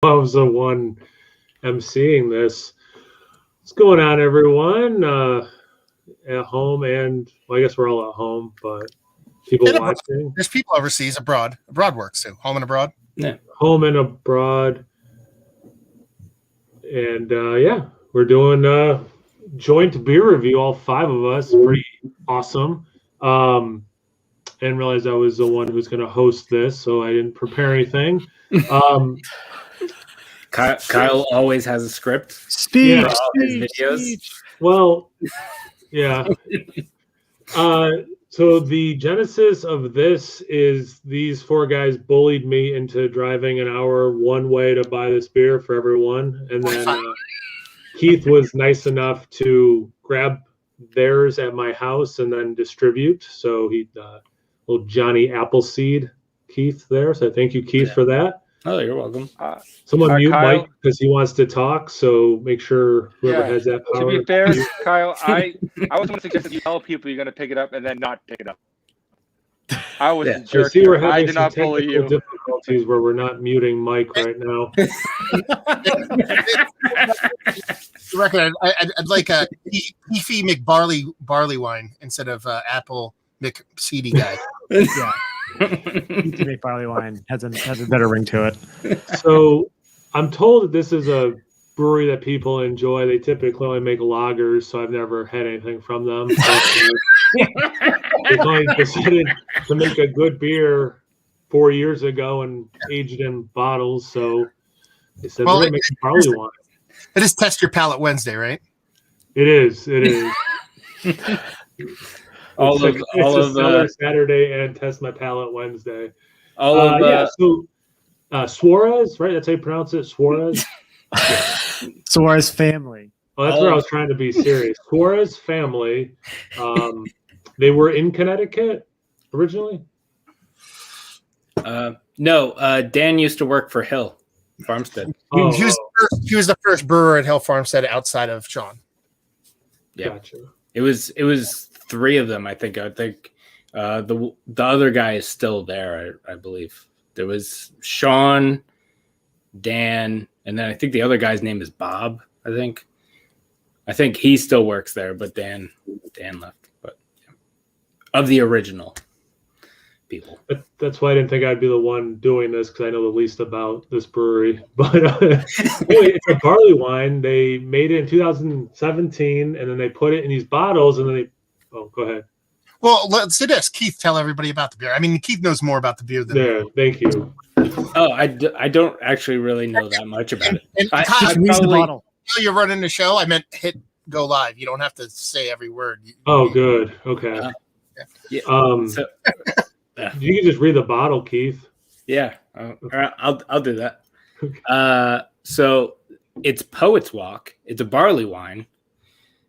I was the one emceeing this. What's going on, everyone? At home, and well, I guess we're all at home, but people watching. There's people overseas, abroad. Abroad works too. Home and abroad. Yeah, home and abroad. And yeah, we're doing joint beer review, all five of us. Pretty awesome. And realized I was the one who's going to host this, so I didn't prepare anything. Kyle always has a script. Speech, for all his videos. Speech. Well, yeah. So the genesis of this is these four guys bullied me into driving an hour one way to buy this beer for everyone, and then Keith was nice enough to grab theirs at my house and then distribute. So he little Johnny Appleseed Keith there. So thank you, Keith, for that. Oh, you're welcome. Someone mute Kyle, Mike because he wants to talk. So make sure whoever has that power. To be fair, Kyle, I was going to suggest that you tell people you're going to pick it up and then not pick it up. I was a jerk. See, we're having I did not bully you. Difficulties where we're not muting Mike right now. Record. I'd like a Beefy McBarley wine instead of Apple McSeedy guy. Yeah. Beefy McBarley wine has a better ring to it. So I'm told that this is a brewery that people enjoy. They typically only make lagers, so I've never had anything from them. They only decided to make a good beer 4 years ago and aged in bottles. So they said, we're going to make barley wine. It is Test Your Palate Wednesday, right? It is. all of Saturday and Test My Palate Wednesday. So Suarez, right? That's how you pronounce it, Suarez. Suarez family. Well, that's where I was trying to be serious. Suarez family. They were in Connecticut originally. No, Dan used to work for Hill Farmstead. He was the first brewer at Hill Farmstead outside of Sean. Yeah, gotcha. It was three of them. I think the other guy is still there. I believe there was Sean, Dan, and then I think the other guy's name is Bob. I think he still works there, but Dan left. But yeah. Of the original people. That's why I didn't think I'd be the one doing this, because I know the least about this brewery. But anyway, it's a barley wine. They made it in 2017, and then they put it in these bottles, and then go ahead. Well, let's do this. Keith, tell everybody about the beer. I mean, Keith knows more about the beer than me. Thank you. Oh, I don't actually really know that much about it. The bottle. You're running the show. I meant hit go live. You don't have to say every word. Oh, good. Okay. Yeah. You can just read the bottle, Keith. Yeah, I'll do that. So it's Poet's Walk. It's a barley wine,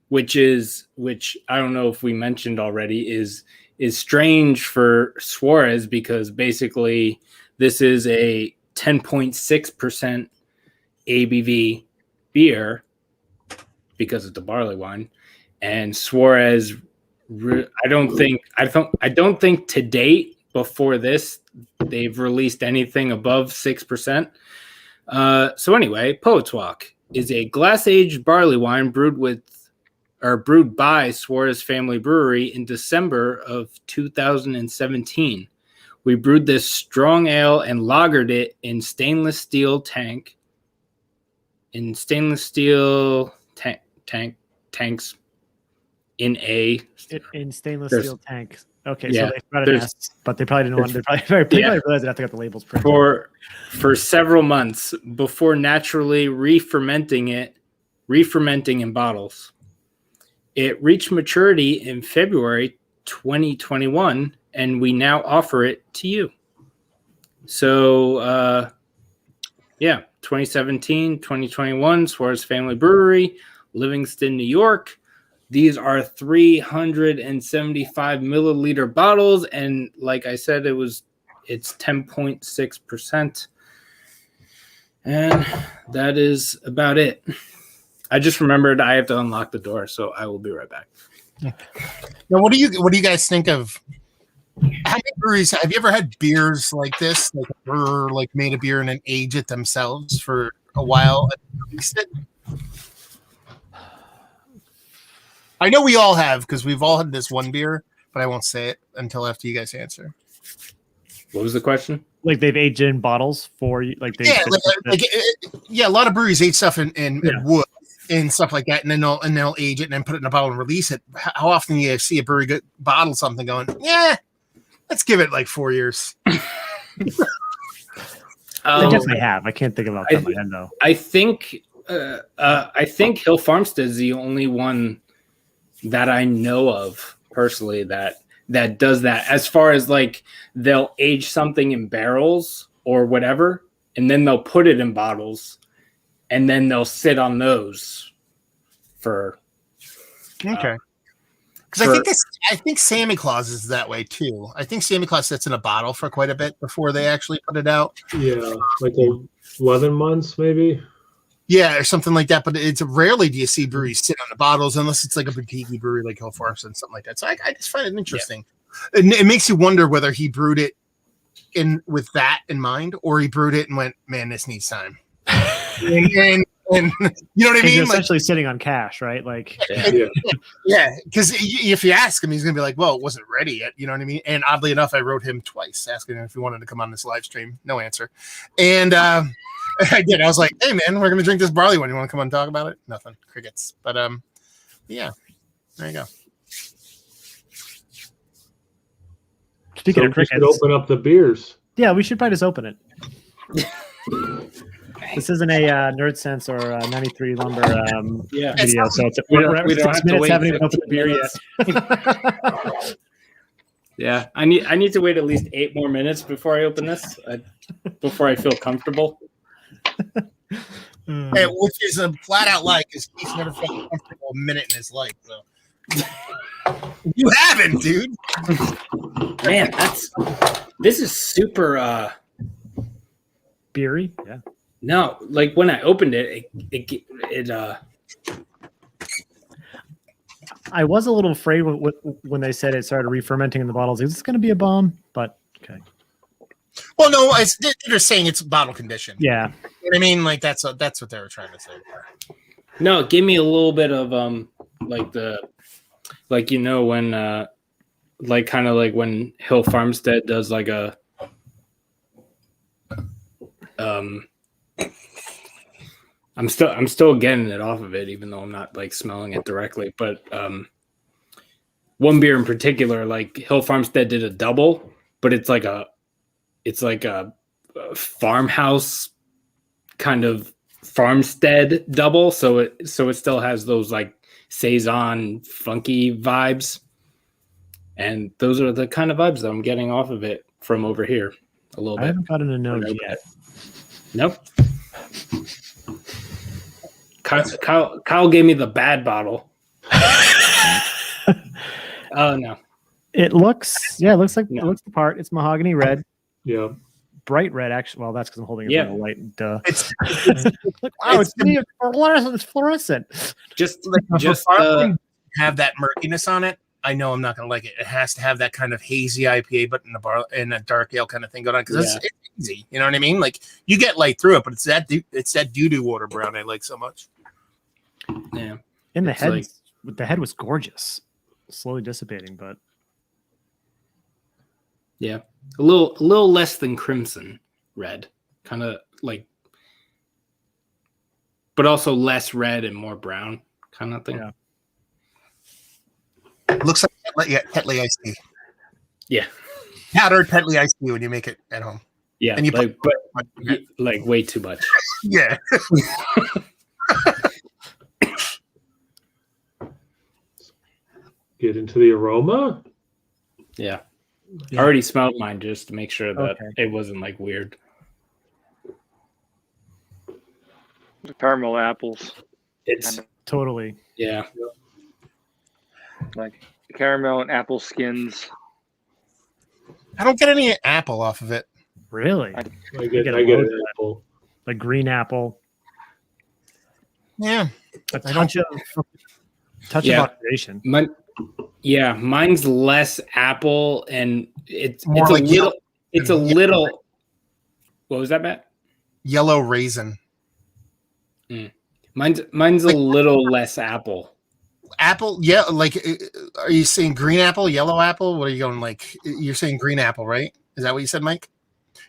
which I don't know if we mentioned already is strange for Suarez, because basically this is a 10.6% ABV beer because it's a barley wine, and Suarez. I don't think to date before this they've released anything above 6%. So anyway, Poet's Walk is a glass-aged barley wine brewed by Suarez Family Brewery in December of 2017. We brewed this strong ale and lagered it in stainless steel tanks. Tanks in stainless steel tank. Okay, yeah, so they got an S, but they probably didn't want to. They probably realized they have to get the labels printed for several months before naturally re-fermenting in bottles. It reached maturity in February 2021, and we now offer it to you. So, 2017, 2021, Suarez Family Brewery, Livingston, New York. These are 375 milliliter bottles, and like I said, it's 10.6%, and that is about it. I just remembered I have to unlock the door, so I will be right back. Now, what do you guys think of How many breweries have you ever had beers like this? Like a brewer like made a beer and then age it themselves for a while and released it? I know we all have because we've all had this one beer, but I won't say it until after you guys answer. What was the question? Like they've aged in bottles for you, like they Yeah, a lot of breweries age stuff in wood and stuff like that, and then they'll age it and then put it in a bottle and release it. How often do you see a brewery bottle something going, yeah, let's give it like 4 years? They definitely have. I can't think about that in my head though. I think Hill Farmstead is the only one that I know of personally that does that. As far as like they'll age something in barrels or whatever, and then they'll put it in bottles, and then they'll sit on those for. Okay. Because I think Sammy Claus is that way too. I think Sammy Claus sits in a bottle for quite a bit before they actually put it out. Yeah, like 11 months maybe. Yeah, or something like that. But it's rarely do you see breweries sit on the bottles unless it's like a boutique brewery like Hill Farmstead and something like that. So I just find it interesting. Yeah. And it makes you wonder whether he brewed it with that in mind, or he brewed it and went, "Man, this needs time." and you know what I mean? You're essentially sitting on cash, right? Like, yeah. Because if you ask him, he's gonna be like, "Well, it wasn't ready yet." You know what I mean? And oddly enough, I wrote him twice asking him if he wanted to come on this live stream. No answer. And I did. I was like, "Hey, man, we're gonna drink this barley one. You want to come on and talk about it?" Nothing. Crickets. But yeah. There you go. Speaking of crickets, we should open up the beers. Yeah, we should probably just open it. This isn't a Nerdsense or 93 Lumber video, so we don't have to wait. Haven't even opened the beer yet. Yeah, I need to wait at least 8 more minutes before I open this. Before I feel comfortable. Hey, which is a flat out lie because he's never felt comfortable a minute in his life. So you haven't, dude. Man, this is super beery. Yeah. No, like when I opened it, I was a little afraid when they said it started re-fermenting in the bottles. Is this going to be a bomb? But okay. Well, no, they're saying it's bottle condition. Yeah. You know what I mean? Like that's what they were trying to say. No, give me a little bit of when like kind of like when Hill Farmstead does like a I'm still getting it off of it, even though I'm not like smelling it directly. But one beer in particular, like Hill Farmstead did a double, but it's like a farmhouse kind of farmstead double. So it still has those like saison funky vibes, and those are the kind of vibes that I'm getting off of it from over here a little bit. I haven't gotten a nose yet. Nope. Kyle gave me the bad bottle. Oh no. It looks like it looks the part. It's mahogany red. Yeah. Bright red, actually. Well, that's because I'm holding it in the light. Duh. It's fluorescent. Just have that murkiness on it. I know I'm not going to like it. It has to have that kind of hazy IPA, but in a dark ale kind of thing going on because it's easy. You know what I mean? Like you get light through it, but it's that doo-doo water brown I like so much. Yeah. And the head, the head was gorgeous. Slowly dissipating, but yeah, a little less than crimson red, kind of like, but also less red and more brown kind of thing. Yeah. Looks like Tetley iced tea. Yeah, powdered Tetley iced tea when you make it at home. Yeah, and you like way too much. Yeah. Get into the aroma. Yeah. I already smelled mine just to make sure that it wasn't like weird. Caramel apples. It's totally. Yeah. Like caramel and apple skins. I don't get any apple off of it. Really? I get an apple. Like green apple. Yeah. A touch of oxidation. Yeah, mine's less apple, and it's More a like little. yellow, It's a little. What was that, Matt? yellow raisin. Mine's a Like little less apple. apple, yeah. Like, are you saying green apple, yellow apple? What are you going like? You're saying green apple, right? Is that what you said, Mike?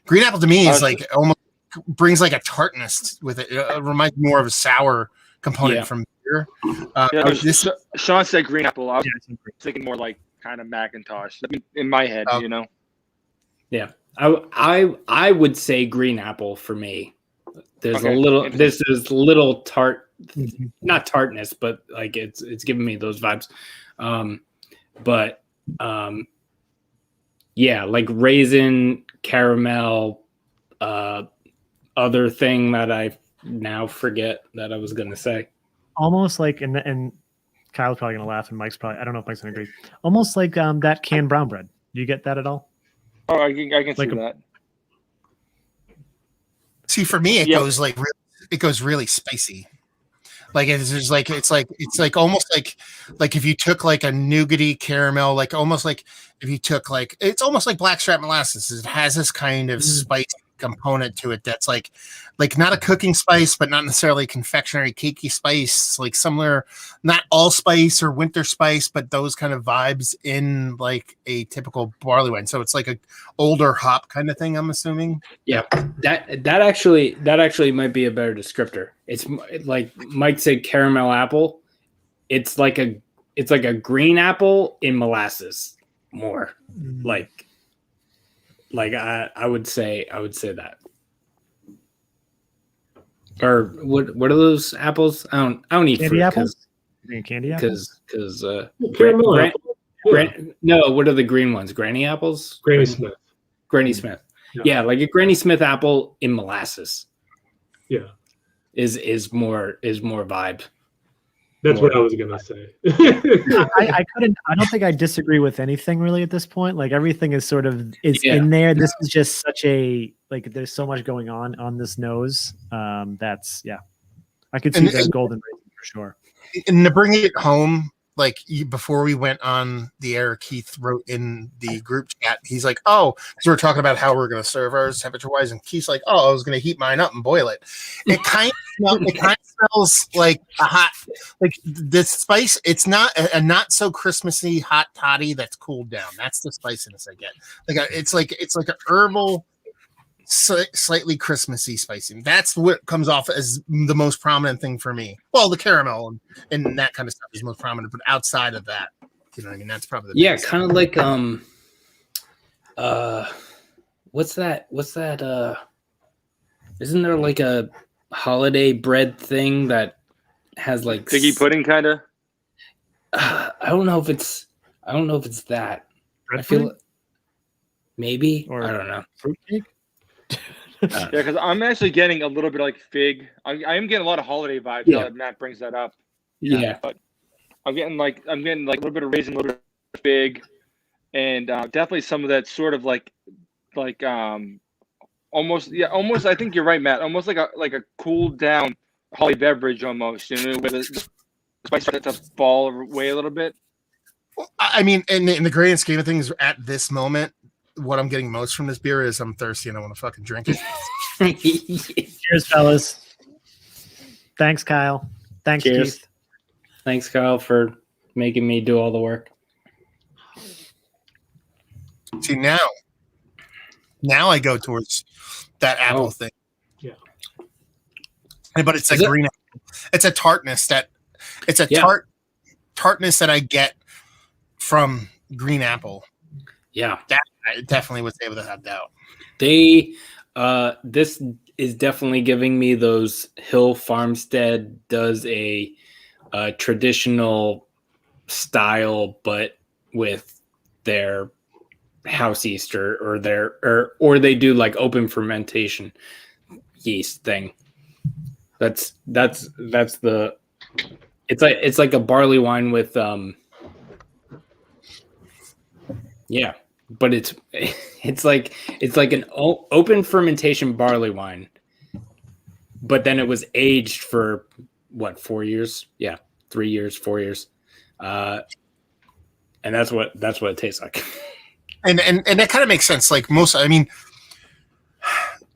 Green apple to me is like almost brings like a tartness with it. It reminds me more of a sour component from beer. Sean said green apple. I was thinking more like kind of Macintosh in my head, you know. Yeah, I would say green apple for me. There's a little tart, not tartness, but like it's giving me those vibes. Yeah, like raisin, caramel, other thing that I now forget that I was gonna say. Almost like, and Kyle's probably gonna laugh, and Mike's probably, I don't know if Mike's gonna agree. Almost like that canned brown bread. Do you get that at all? Oh, I can see that. See, for me, it goes really spicy. Like it's like almost like if you took like a nougaty caramel, like almost like if you took like it's almost like blackstrap molasses. It has this kind of spice component to it that's like not a cooking spice, but not necessarily confectionery cakey spice. Like similar, not allspice or winter spice, but those kind of vibes in like a typical barley wine. So it's like a older hop kind of thing, I'm assuming. Yeah, that actually might be a better descriptor. It's like Mike said, caramel apple. It's like a green apple in molasses. More like I would say that. Or what are those apples? I don't eat candy fruit apples. Candy apples. Because caramel no, what are the green ones? Granny apples. Granny Smith. Granny Smith. Yeah, like a Granny Smith apple in molasses. Yeah, is more vibe. That's what I was gonna say. I don't think I disagree with anything really at this point. Like everything is sort of in there. This is just such a like. There's so much going on this nose. That's I could see the golden raisin for sure. And to bring it home, like before we went on the air, Keith wrote in the group chat. He's like, "Oh, because we're talking about how we're going to serve ours temperature wise," and Keith's like, "Oh, I was going to heat mine up and boil it." It kind of smells like a hot, like the spice. It's not a not so Christmassy hot toddy that's cooled down. That's the spiciness I get. It's like an herbal, slightly Christmassy spicy. That's what comes off as the most prominent thing for me. Well, the caramel and that kind of stuff is most prominent, but outside of that, you know what I mean? That's probably the kind of like what's that isn't there like a holiday bread thing that has like figgy pudding kind of? I don't know if it's that. Bread I feel pudding? maybe, or I don't know. Fruitcake. Yeah, because I'm actually getting a little bit like fig. I am getting a lot of holiday vibes. Now that Matt brings that up. Yeah, but I'm getting like a little bit of raisin, a little bit of fig, and definitely some of that sort of like almost. I think you're right, Matt. Almost like a cooled down holiday beverage, almost. You know, where the spice starts to fall away a little bit. I mean, in the grand scheme of things, at this moment, what I'm getting most from this beer is I'm thirsty and I want to fucking drink it. Cheers, fellas. Thanks, Kyle. Thanks, Cheers. Keith. Thanks, Kyle, for making me do all the work. See, now I go towards that apple thing. Yeah. But it's green apple. It's a tartness tartness that I get from green apple. Yeah. That I definitely would say without doubt. This is definitely giving me those Hill Farmstead does a traditional style, but with their house yeast or they do like open fermentation yeast thing. That's the it's like a barley wine with but it's like an open fermentation barley wine, but then it was aged for 4 years? Yeah, 3 years, 4 years. and that's what it tastes like. And that kind of makes sense. Like most, I mean,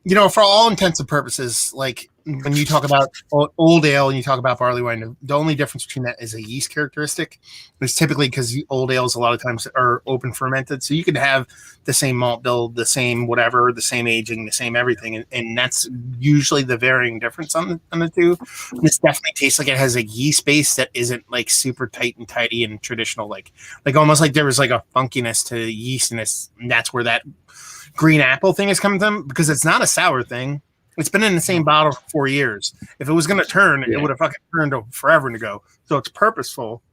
you know, for all intents and purposes, like when you talk about old ale and you talk about barley wine, the only difference between that is a yeast characteristic. It's typically because old ales a lot of times are open fermented, so you can have the same malt bill, the same whatever, the same aging, the same everything, and that's usually the varying difference on the two. And this definitely tastes like it has a yeast base that isn't like super tight and tidy and traditional, like almost like there was like a funkiness to yeast, and that's where that green apple thing is coming from, because it's not a sour thing. It's been in the same bottle for 4 years. If it was going to turn, it would have fucking turned forever ago. So it's purposeful.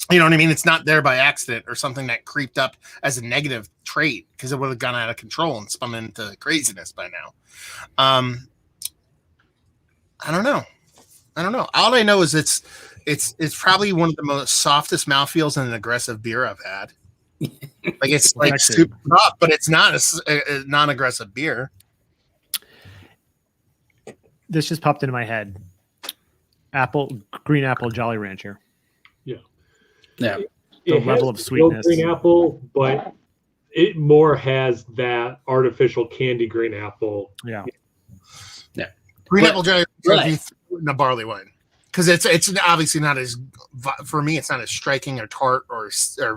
You know what I mean? It's not there by accident or something that creeped up as a negative trait, because it would have gone out of control and spun into craziness by now. I don't know. All I know is it's probably one of the most softest mouthfeels and an aggressive beer I've had. Like it's like super soft, but it's not a non-aggressive beer. This just popped into my head. Green apple Jolly Rancher. Yeah. The level of sweetness. Green apple, but it more has that artificial candy green apple. Yeah. Green apple Jolly Rancher in a barley wine, because it's obviously not as, for me, it's not as striking or tart or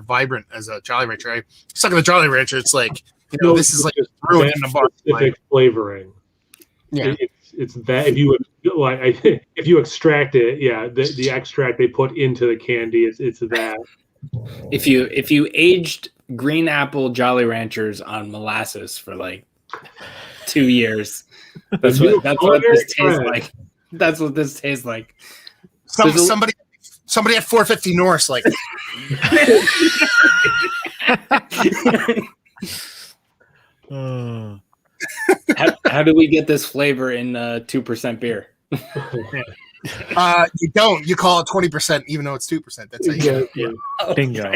vibrant as a Jolly Rancher. I suck at the Jolly Rancher. It's like, you know, this is like brewing in a barley wine. Flavoring. Yeah. It's that if you extract it, the extract they put into the candy, it's that. If you aged green apple Jolly Ranchers on molasses for like 2 years, that's what this tastes like. That's what this tastes like. Somebody at 450 North, like. How do we get this flavor in 2% beer? You don't. You call it 20%, even though it's 2%. That's how you get it. Bingo.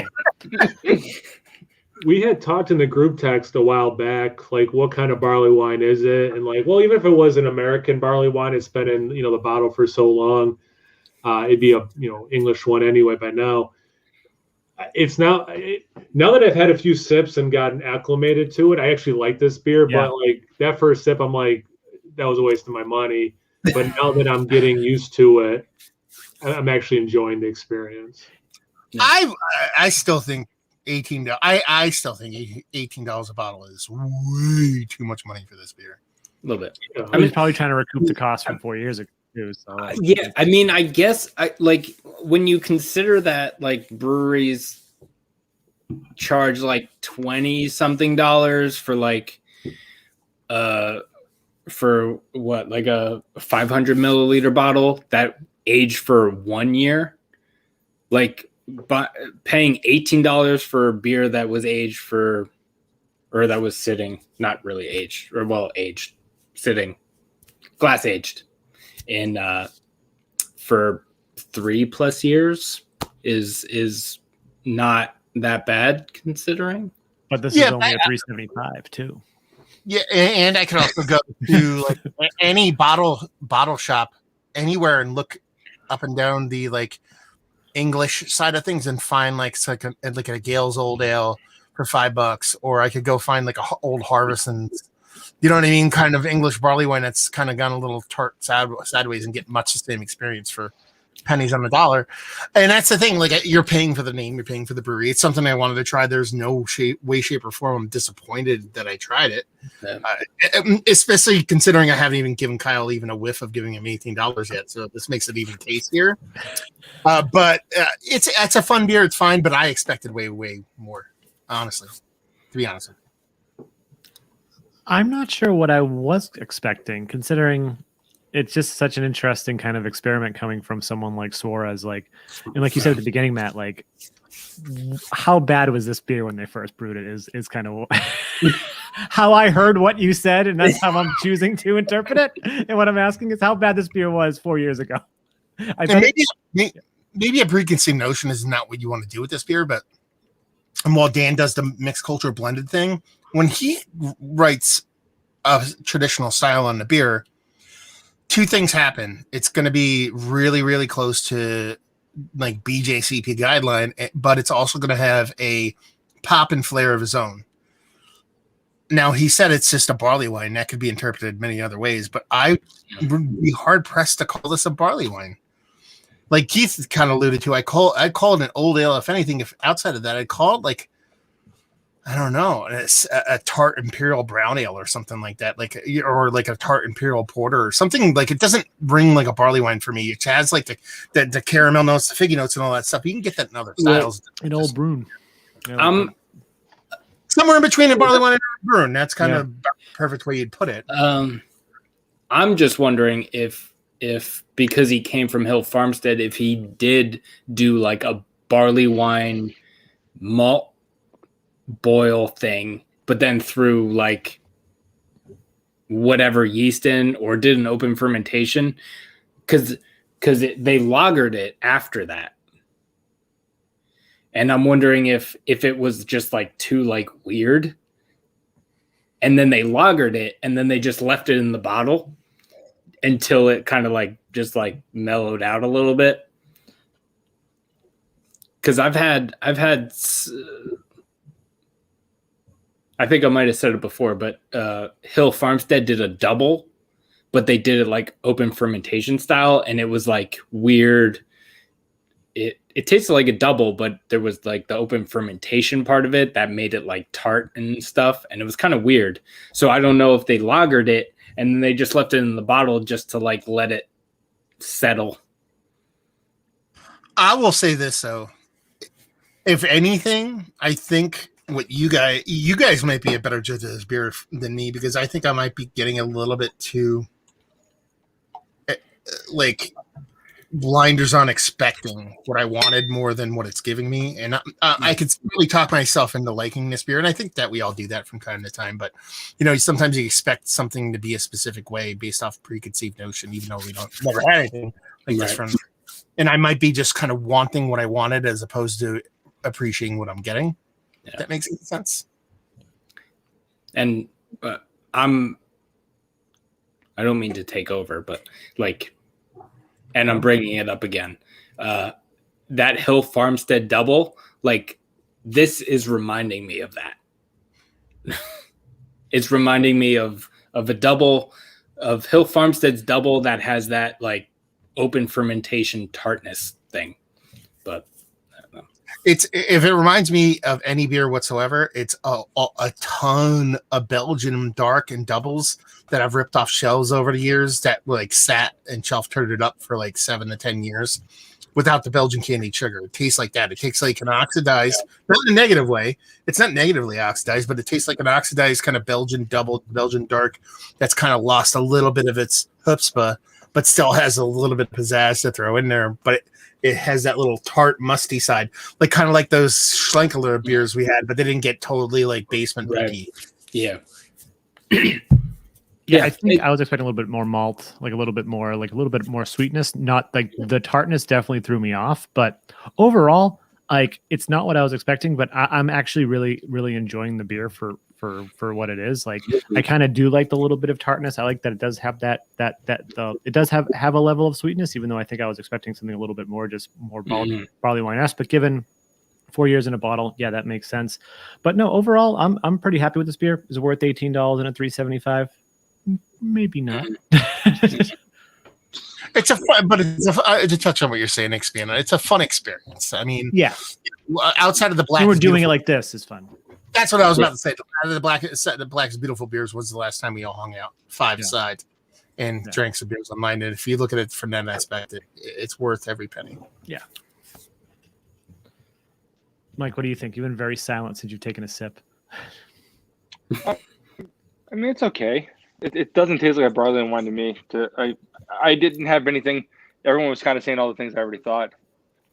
We had talked in the group text a while back, like what kind of barley wine is it, and like, well, even if it was an American barley wine, it's been in the bottle for so long, it'd be a English one anyway by now. It's now that I've had a few sips and gotten acclimated to it, I actually like this beer. Yeah. But like that first sip, I'm like, that was a waste of my money. But now that I'm getting used to it, I'm actually enjoying the experience. I still think $18. I still think $18 a bottle is way too much money for this beer. A little bit. Yeah. I mean, probably trying to recoup the cost from 4 years ago. So. Yeah, I mean, I guess like when you consider that like breweries charge like $20-something for like for what, like a 500 milliliter bottle that aged for 1 year, like paying $18 for a beer that was aged for, or that was sitting, not really aged, or well aged, sitting, glass aged, in for 3+ years is not that bad considering. But this is only a $3.75 too. Yeah, and I can also go to like any bottle shop anywhere and look up and down the like English side of things and find like a Gale's Old Ale for $5, or I could go find like a Old Harvest and, you know what I mean, kind of English barley wine that's kind of gone a little tart sideways and get much the same experience for pennies on the dollar. And that's the thing, like you're paying for the name, you're paying for the brewery. It's something I wanted to try. There's no way, shape, or form I'm disappointed that I tried it. Yeah. Especially considering I haven't even given Kyle even a whiff of giving him $18 yet. So this makes it even tastier. But it's a fun beer. It's fine, but I expected way, way more, honestly, to be honest. I'm not sure what I was expecting, considering it's just such an interesting kind of experiment coming from someone like Suarez. Like, and like you said at the beginning, Matt, like how bad was this beer when they first brewed it is kind of how I heard what you said, and that's how I'm choosing to interpret it. And what I'm asking is how bad this beer was 4 years ago. Maybe a preconceived notion is not what you want to do with this beer, but while Dan does the mixed culture blended thing, when he writes a traditional style on the beer, two things happen. It's going to be really, really close to like BJCP guideline, but it's also going to have a pop and flair of his own. Now, he said it's just a barley wine. That could be interpreted many other ways, but I would be hard pressed to call this a barley wine. Like Keith kind of alluded to, I'd call it an old ale. If anything, if outside of that, I'd call it like, I don't know, a tart imperial brown ale or something like that, or like a tart imperial porter or something. Like, it doesn't ring like a barley wine for me. It has like the caramel notes, the figgy notes, and all that stuff. You can get that in other styles. An old brune. Somewhere in between a barley wine and a brune. That's kind of the perfect way you'd put it. I'm just wondering if because he came from Hill Farmstead, if he did do like a barley wine malt boil thing, but then threw like whatever yeast in, or did an open fermentation, because they lagered it after that. And I'm wondering if it was just like too like weird, and then they lagered it, and then they just left it in the bottle until it kind of like just like mellowed out a little bit. Because I've had I think I might have said it before, but Hill Farmstead did a double, but they did it like open fermentation style, and it was like weird. It tasted like a double, but there was like the open fermentation part of it that made it like tart and stuff, and it was kind of weird. So I don't know if they lagered it and then they just left it in the bottle just to like let it settle. I will say this though, if anything, I think what you guys might be a better judge of this beer than me, because I think I might be getting a little bit too like blinders on expecting what I wanted more than what it's giving me. And I could really talk myself into liking this beer. And I think that we all do that from time to time, but sometimes you expect something to be a specific way based off preconceived notion, even though we never had anything like this from, and I might be just kind of wanting what I wanted as opposed to appreciating what I'm getting. Yeah. That makes sense. And I don't mean to take over, but like, and I'm bringing it up again. That Hill Farmstead double, like, this is reminding me of that. It's reminding me of a double, of Hill Farmstead's double that has that like open fermentation tartness thing. But I don't know. If it reminds me of any beer whatsoever, it's a ton of Belgian dark and doubles that I've ripped off shelves over the years that like sat and shelf turned up for like 7 to 10 years without the Belgian candied sugar. It tastes like that. It tastes like an oxidized, not in a negative way. It's not negatively oxidized, but it tastes like an oxidized kind of Belgian double, Belgian dark that's kind of lost a little bit of its chutzpah, but still has a little bit of pizzazz to throw in there. But it has that little tart, musty side, like kind of like those Schlenkerler beers we had, but they didn't get totally like basement picky. Yeah. Yeah, I think I was expecting a little bit more malt, like a little bit more sweetness. Not like the tartness definitely threw me off, but overall, like it's not what I was expecting. But I'm actually really, really enjoying the beer for what it is. Like I kind of do like the little bit of tartness. I like that it does have it does have a level of sweetness, even though I think I was expecting something a little bit more, just more barley wine-esque. But given 4 years in a bottle, yeah, that makes sense. But no, overall, I'm pretty happy with this beer. Is it worth $18 and at $3.75? Maybe not. It's a fun, but to touch on what you're saying, expand on it, it's a fun experience. I mean, yeah, outside of the black, we're doing it like this is fun. That's what I was about to say. The Black's Beautiful Beers was the last time we all hung out aside and drank some beers online. And if you look at it from that aspect, it's worth every penny. Yeah. Mike, what do you think? You've been very silent since you've taken a sip. I mean, it's okay. It doesn't taste like a barley wine to me. I didn't have anything. Everyone was kind of saying all the things I already thought.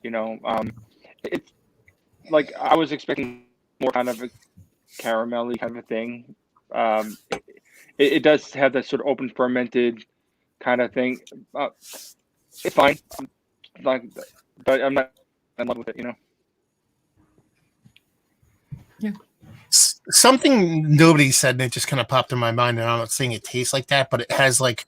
It's like I was expecting more kind of a caramelly kind of a thing. It does have that sort of open fermented kind of thing. It's fine. But I'm not in love with it. Yeah. Something nobody said, and it just kind of popped in my mind, and I'm not saying it tastes like that, but it has like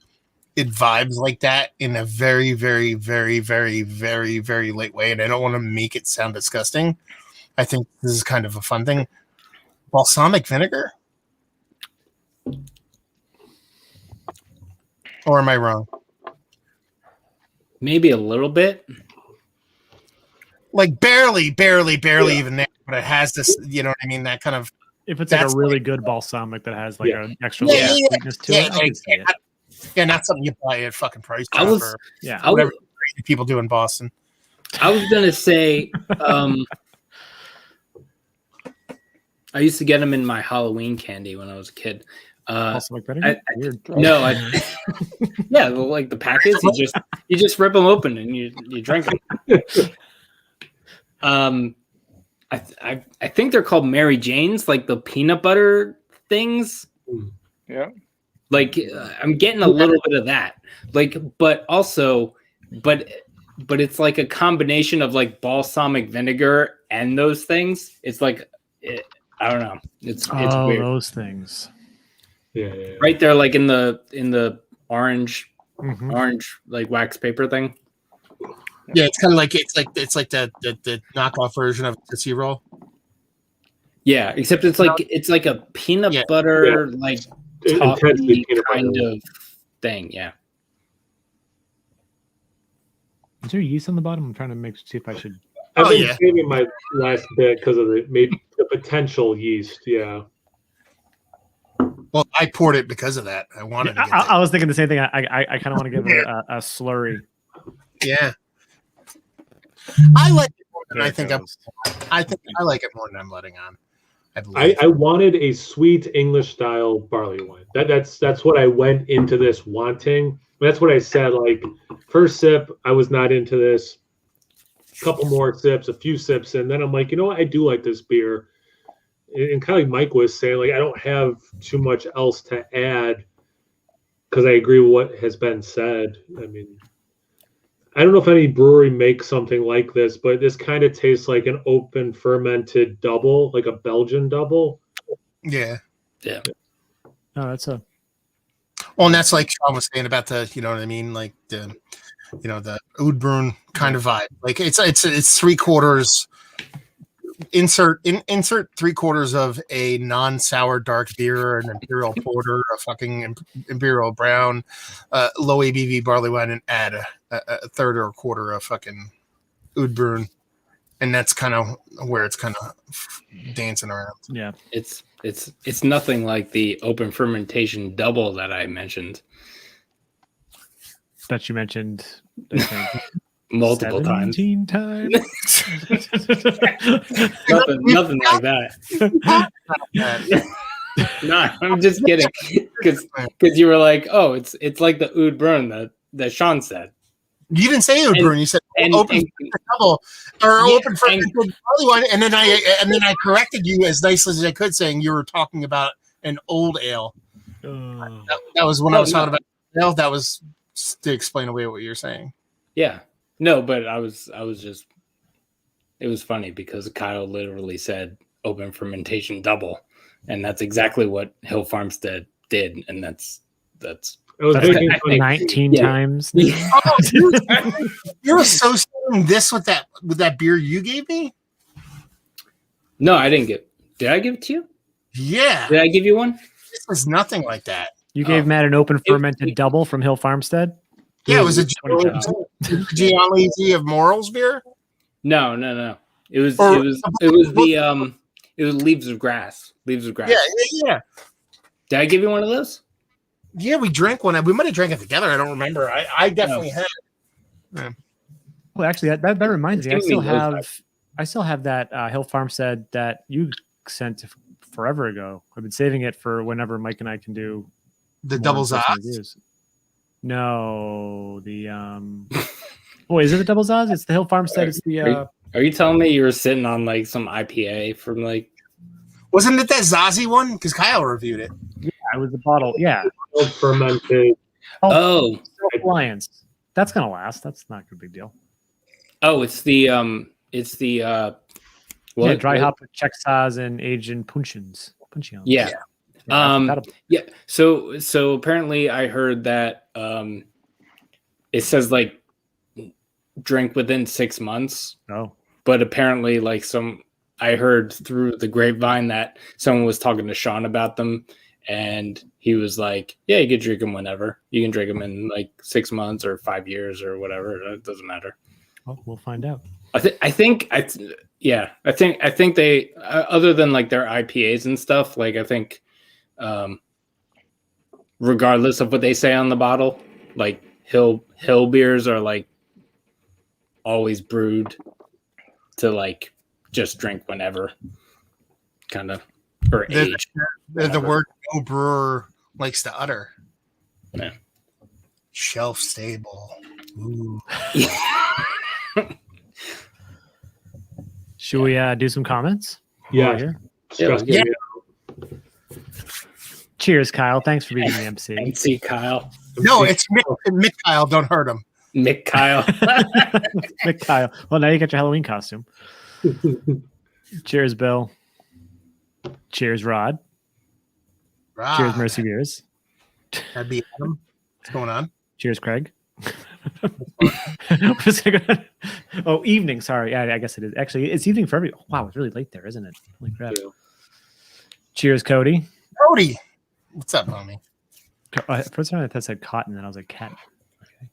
it vibes like that in a very, very, very, very, very, very late way. And I don't want to make it sound disgusting. I think this is kind of a fun thing. Balsamic vinegar? Or am I wrong? Maybe a little bit. Like barely even there, but it has this, you know what I mean? That kind of. If it's like a really good balsamic that has like an extra sweetness to it, I can see it. Yeah, not something you buy at fucking Price I Drop was- or I whatever was, people do in Boston. I was gonna say, I used to get them in my Halloween candy when I was a kid. Balsamic vinegar? Weird. Yeah, like the packets, you just rip them open and you drink them. I think they're called Mary Jane's, like the peanut butter things. Yeah. Like I'm getting a little bit of that, like, but it's like a combination of like balsamic vinegar and those things. It's like, I don't know. It's weird. Those things. Yeah. Right there, like in the orange like wax paper thing. Yeah, it's kind of like it's like the knockoff version of Tootsie Roll. Yeah, except it's like a peanut butter like toffee kind of thing. Yeah. Is there yeast on the bottom? I'm trying to see if I should. I've been saving my last bit because of the potential yeast. Yeah. Well, I poured it because of that. I wanted to get that. I was thinking the same thing. I kind of want to give it a slurry. Yeah. I like it more than I think I like it more than I'm letting on. I wanted a sweet English style barley wine. That's what I went into this wanting. That's what I said. Like first sip, I was not into this. A couple more sips, a few sips, and then I'm like, you know what? I do like this beer. And kind of like Mike was saying, like I don't have too much else to add because I agree with what has been said. I mean, I don't know if any brewery makes something like this, but this kind of tastes like an open fermented double, like a Belgian double. Yeah. Yeah. No, that's a. Well, and that's like Sean was saying about the, you know what I mean, like the, you know, the Oud Bruin kind of vibe. Like it's 3/4. Insert 3/4 of a non-sour dark beer, an imperial porter, a fucking imperial brown, low ABV barley wine, and add a third or a quarter of fucking Oud Bruin, and that's kind of where it's kind of dancing around. Yeah, it's nothing like the open fermentation double that I mentioned. That you mentioned. Multiple times. 17 times. nothing like that. No, I'm just kidding. Because you were like, oh, it's like the Oud Bruin that Sean said. You didn't say Oud Bruin. You said open double or open fermented barley wine, and then I corrected you as nicely as I could, saying you were talking about an old ale. That was when I was talking about ale. That was to explain away what you're saying. Yeah. No, but I was just, it was funny because Kyle literally said open fermentation double, and that's exactly what Hill Farmstead did, and that's I was making 19 times. You're associating this with that beer you gave me? No, I didn't did I give it to you? Yeah. Did I give you one? This was nothing like that. You gave Matt an open fermented double from Hill Farmstead? Yeah, it was a Gianlisi of Morals beer. No. It was the Leaves of Grass. Leaves of Grass. Yeah. Did I give you one of those? Yeah, we drank one. We might have drank it together. I don't remember. I definitely had. Yeah. Well, actually, that reminds me. I still have that Hill Farmstead that you sent forever ago. I've been saving it for whenever Mike and I can do the double Zaz. No, the Boy, is it the double Zaz? It's the Hill Farmstead. It's the. Are you telling me you were sitting on like some IPA from like? Wasn't it that Zazie one? Because Kyle reviewed it. Yeah, it was the bottle. Yeah. Fermented. Oh, Alliance. That's gonna last. That's not a big deal. Oh, it's the dry hop with Czech Zaz and aged in puncheons. Yeah. Yeah. So apparently I heard that it says like drink within 6 months. Oh. But apparently like I heard through the grapevine that someone was talking to Sean about them, and he was like, yeah, you can drink them whenever. You can drink them in like 6 months or 5 years or whatever. It doesn't matter. Well, we'll find out. I think they other than like their IPAs and stuff, like I think regardless of what they say on the bottle, like hill beers are like always brewed to like just drink whenever, kind of, or age. They're the word no brewer likes to utter. Yeah. Shelf stable. Ooh. Should we do some comments? Yeah. Yeah. Cheers, Kyle. Thanks for being the MC. MC Kyle. No, it's Mick Kyle. Don't hurt him. Mick Kyle. Mick Kyle. Well, now you got your Halloween costume. Cheers, Bill. Cheers, Rod. Cheers, Mercy Beers. That'd be Adam. What's going on? Cheers, Craig. Oh, evening. Sorry. Yeah, I guess it is. Actually, it's evening for everyone. Wow, it's really late there, isn't it? Holy crap. Yeah. Cheers, Cody. Cody. What's up, homie? First time I thought it said cotton, and I was like, cat. Okay.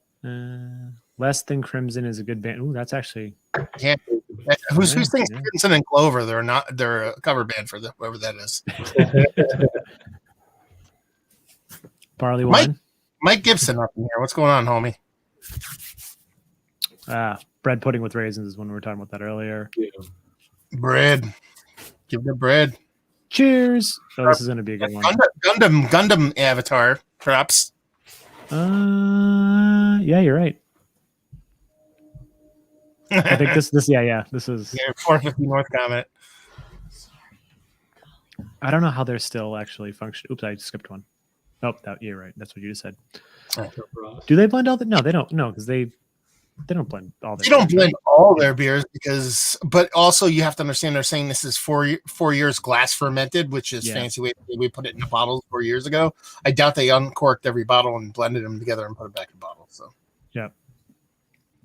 Less Than Crimson is a good band. Ooh, that's actually. Yeah. Who's thinking Crimson and Clover? They're a cover band for whoever that is. Barley wine. Mike Gibson up in here. What's going on, homie? Bread pudding with raisins is when we were talking about that earlier. Yeah. Bread. Give the bread. Cheers. Oh, this is going to be a good one. Gundam Avatar, perhaps. Yeah, you're right. I think this is 450 North comment. I don't know how they're still actually functioning. Oops, I skipped one. Oh, you're right. That's what you just said. Do they blend all the? No, they don't. No, because they don't blend all. They don't blend all their beers but also you have to understand they're saying this is 4 years glass fermented, which is fancy way we put it in the bottles 4 years ago. I doubt they uncorked every bottle and blended them together and put it back in bottles. So yeah.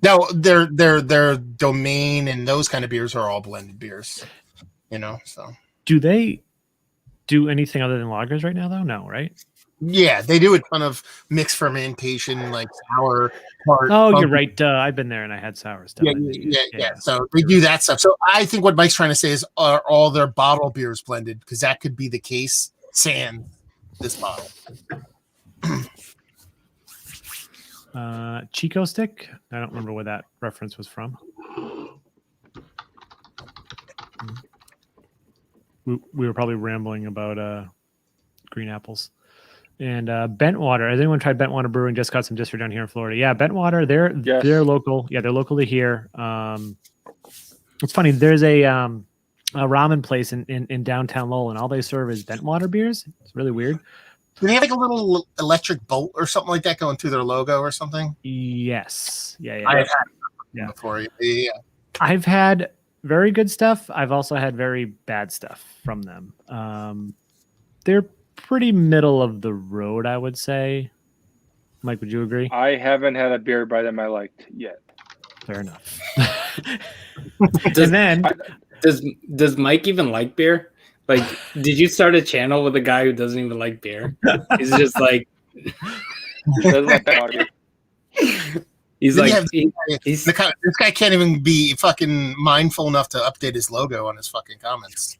Now their domain and those kind of beers are all blended beers, So do they do anything other than lagers right now though? No, right? Yeah, they do a ton of mixed fermentation, like sour. You're right. I've been there and I had sours. Yeah. So they do that stuff. So I think what Mike's trying to say is, are all their bottle beers blended? Because that could be the case. This bottle. Chico Stick. I don't remember where that reference was from. We were probably rambling about green apples. And Bentwater. Has anyone tried Bentwater Brewing? Just got some distro down here in Florida. Yeah, Bentwater. They're local. Yeah, they're locally here. It's funny. There's a ramen place in downtown Lowell, and all they serve is Bentwater beers. It's really weird. Do they have like a little electric bolt or something like that going through their logo or something? Yes. Yeah. I've had before. Yeah. I've had very good stuff. I've also had very bad stuff from them. They're pretty middle of the road, I would say. Mike, would you agree? I haven't had a beer by them I liked yet. Fair enough. Does Mike even like beer? Like, did you start a channel with a guy who doesn't even like beer? He's just like, doesn't like water. He's like, this guy can't even be fucking mindful enough to update his logo on his fucking comments.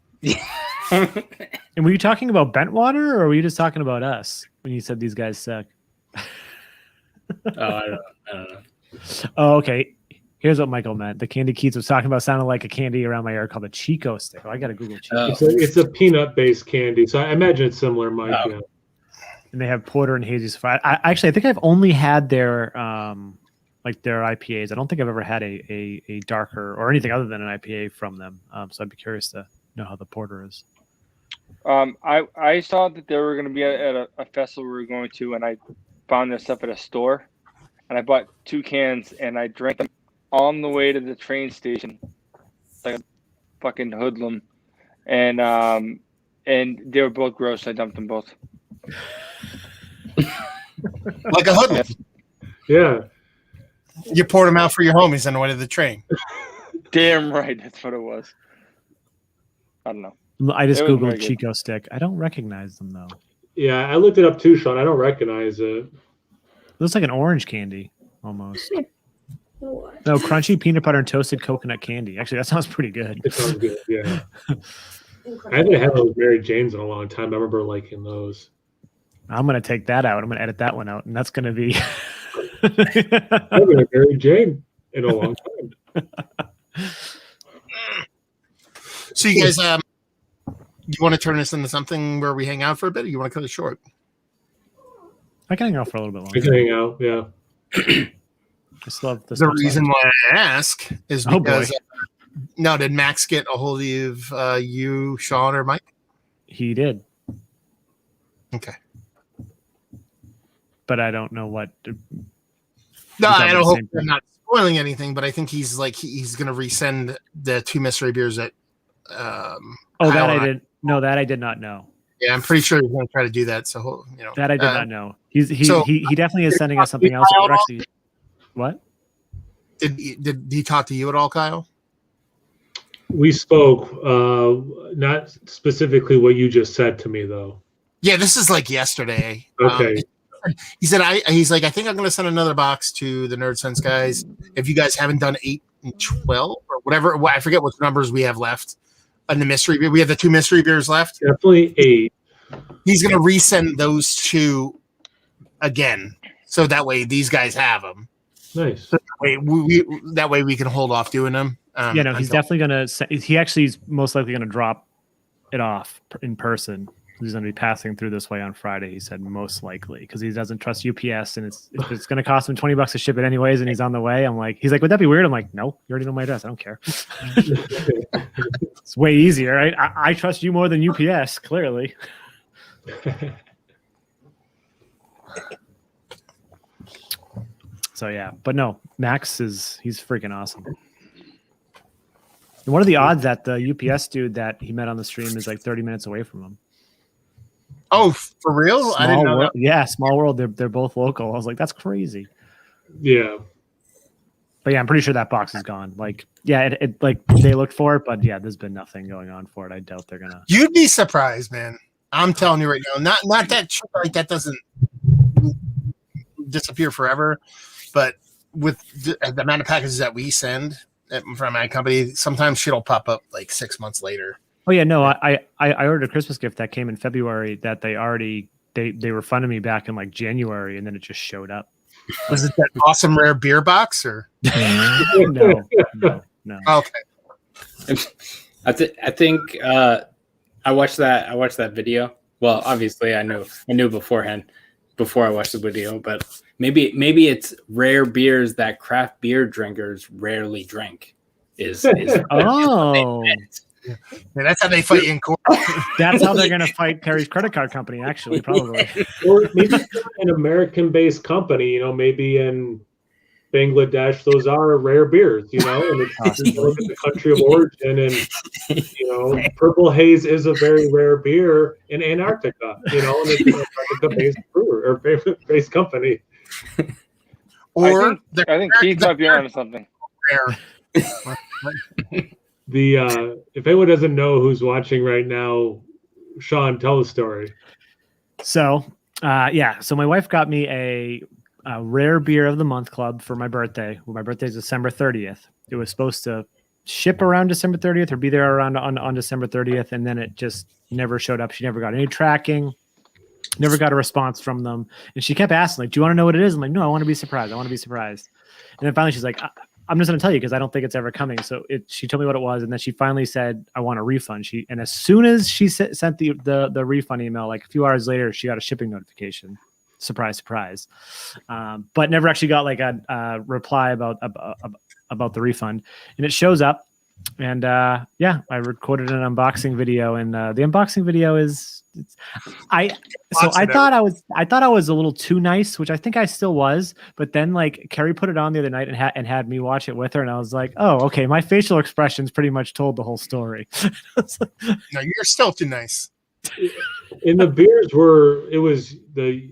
And were you talking about Bentwater, or were you just talking about us when you said these guys suck? I don't know. Oh, okay. Here's what Michael meant. The candy Keats was talking about sounded like a candy around my ear called a Chico Stick. Oh, I got to Google Chico. It's a peanut-based candy, so I imagine it's similar, Mike. Oh. Yeah. And they have porter and hazy. I think I've only had their their IPAs. I don't think I've ever had a darker or anything other than an IPA from them. So I'd be curious to know how the porter is. I saw that they were going to be at a festival we were going to, and I found their stuff at a store, and I bought 2 cans, and I drank them on the way to the train station, like a fucking hoodlum. And and they were both gross. I dumped them both. Like a hoodlum. Yeah. You poured them out for your homies on the way to the train. Damn right, that's what it was. I don't know. I just It was very googled good. Chico stick. I don't recognize them though. Yeah, I looked it up too, Sean. I don't recognize it. Looks like an orange candy almost. No, crunchy peanut butter and toasted coconut candy. Actually, that sounds pretty good. It sounds good. Yeah. I haven't had those Mary Janes in a long time. I remember liking those. I'm gonna take that out. I'm gonna edit that one out, and that's gonna be. I haven't had Mary Jane in a long time. So you guys, you want to turn this into something where we hang out for a bit, or you want to cut it short? I can hang out for a little bit We longer. can hang out. Yeah. I still have this. The much reason left. why I ask is Oh, boy. because no, did Max get a hold of you, Sean, or Mike? He did, Okay. but I don't know what. No, He's I on don't the hope same I'm not spoiling anything, but I think he's like he's going to resend the 2 mystery beers that. Oh, Kyle that I and did. No, that I did not know. Yeah, I'm pretty sure he's going to try to do that. So you know That I did not know. He definitely is sending us Did he something else. talk to you We're actually, what? Did he talk to you at all, Kyle? We spoke, not specifically what you just said to me, though. Yeah, this is like yesterday. Okay. He said, he's like, I think I'm going to send another box to the Nerdsense guys. If you guys haven't done 8 and 12 or whatever, I forget what numbers we have left on the mystery beer. We have the 2 mystery beers left. Definitely 8. He's going to resend those 2 again. So that way these guys have them. Nice. So that way we can hold off doing them. Yeah, no, he's until- definitely gonna. He actually is most likely gonna drop it off in person. He's gonna be passing through this way on Friday. He said most likely because he doesn't trust UPS, and it's gonna cost him $20 to ship it anyways, and he's on the way. He's like, would that be weird? I'm like, no, you already know my address. I don't care. It's way easier, right? I trust you more than UPS, clearly. So yeah, but no, Max he's freaking awesome. And what are the odds that the UPS dude that he met on the stream is like 30 minutes away from him? Oh, for real? I didn't know that. Yeah, small world. They're both local. I was like, that's crazy. Yeah. But yeah, I'm pretty sure that box is gone. Like, yeah, it like they looked for it, but yeah, there's been nothing going on for it. I doubt they're gonna. You'd be surprised, man. I'm telling you right now. Not that shit like that doesn't disappear forever, but with the amount of packages that we send from my company, sometimes shit'll pop up like 6 months later. Oh yeah, no, I ordered a Christmas gift that came in February that they refunded me back in like January, and then it just showed up. Was it that awesome rare beer box or? No. Okay. I think I watched that video. Well, obviously I knew beforehand before I watched the video, but maybe it's rare beers that craft beer drinkers rarely drink. Is Oh, Yeah, that's how they fight in court. that's how they're gonna fight Perry's credit card company. Actually, probably. Or maybe an American-based company, maybe in Bangladesh, those are rare beers, and it's you look at the country of origin, and Purple Haze is a very rare beer in Antarctica, and it's an Antarctica-based brewer or based company. Or I think Keith might be on to something. rare. If anyone doesn't know who's watching right now, Sean, tell the story. So, so my wife got me a rare beer of the month club for my birthday. Well, my birthday is December 30th. It was supposed to ship around December 30th or be there around on December 30th, and then it just never showed up. She never got any tracking, never got a response from them, and she kept asking, like, "Do you want to know what it is?" I'm like, "No, I want to be surprised. I want to be surprised." And then finally, she's like, I'm just going to tell you because I don't think it's ever coming. So she told me what it was, and then she finally said, "I want a refund." And as soon as she sent the refund email, like a few hours later, she got a shipping notification. Surprise, surprise. But never actually got like a reply about the refund. And it shows up, and I recorded an unboxing video, and the unboxing video is. I thought I was a little too nice, which I think I still was, but then like Carrie put it on the other night and had me watch it with her, and I was like, oh, okay, my facial expressions pretty much told the whole story. No, you're still too nice. In the beers it was the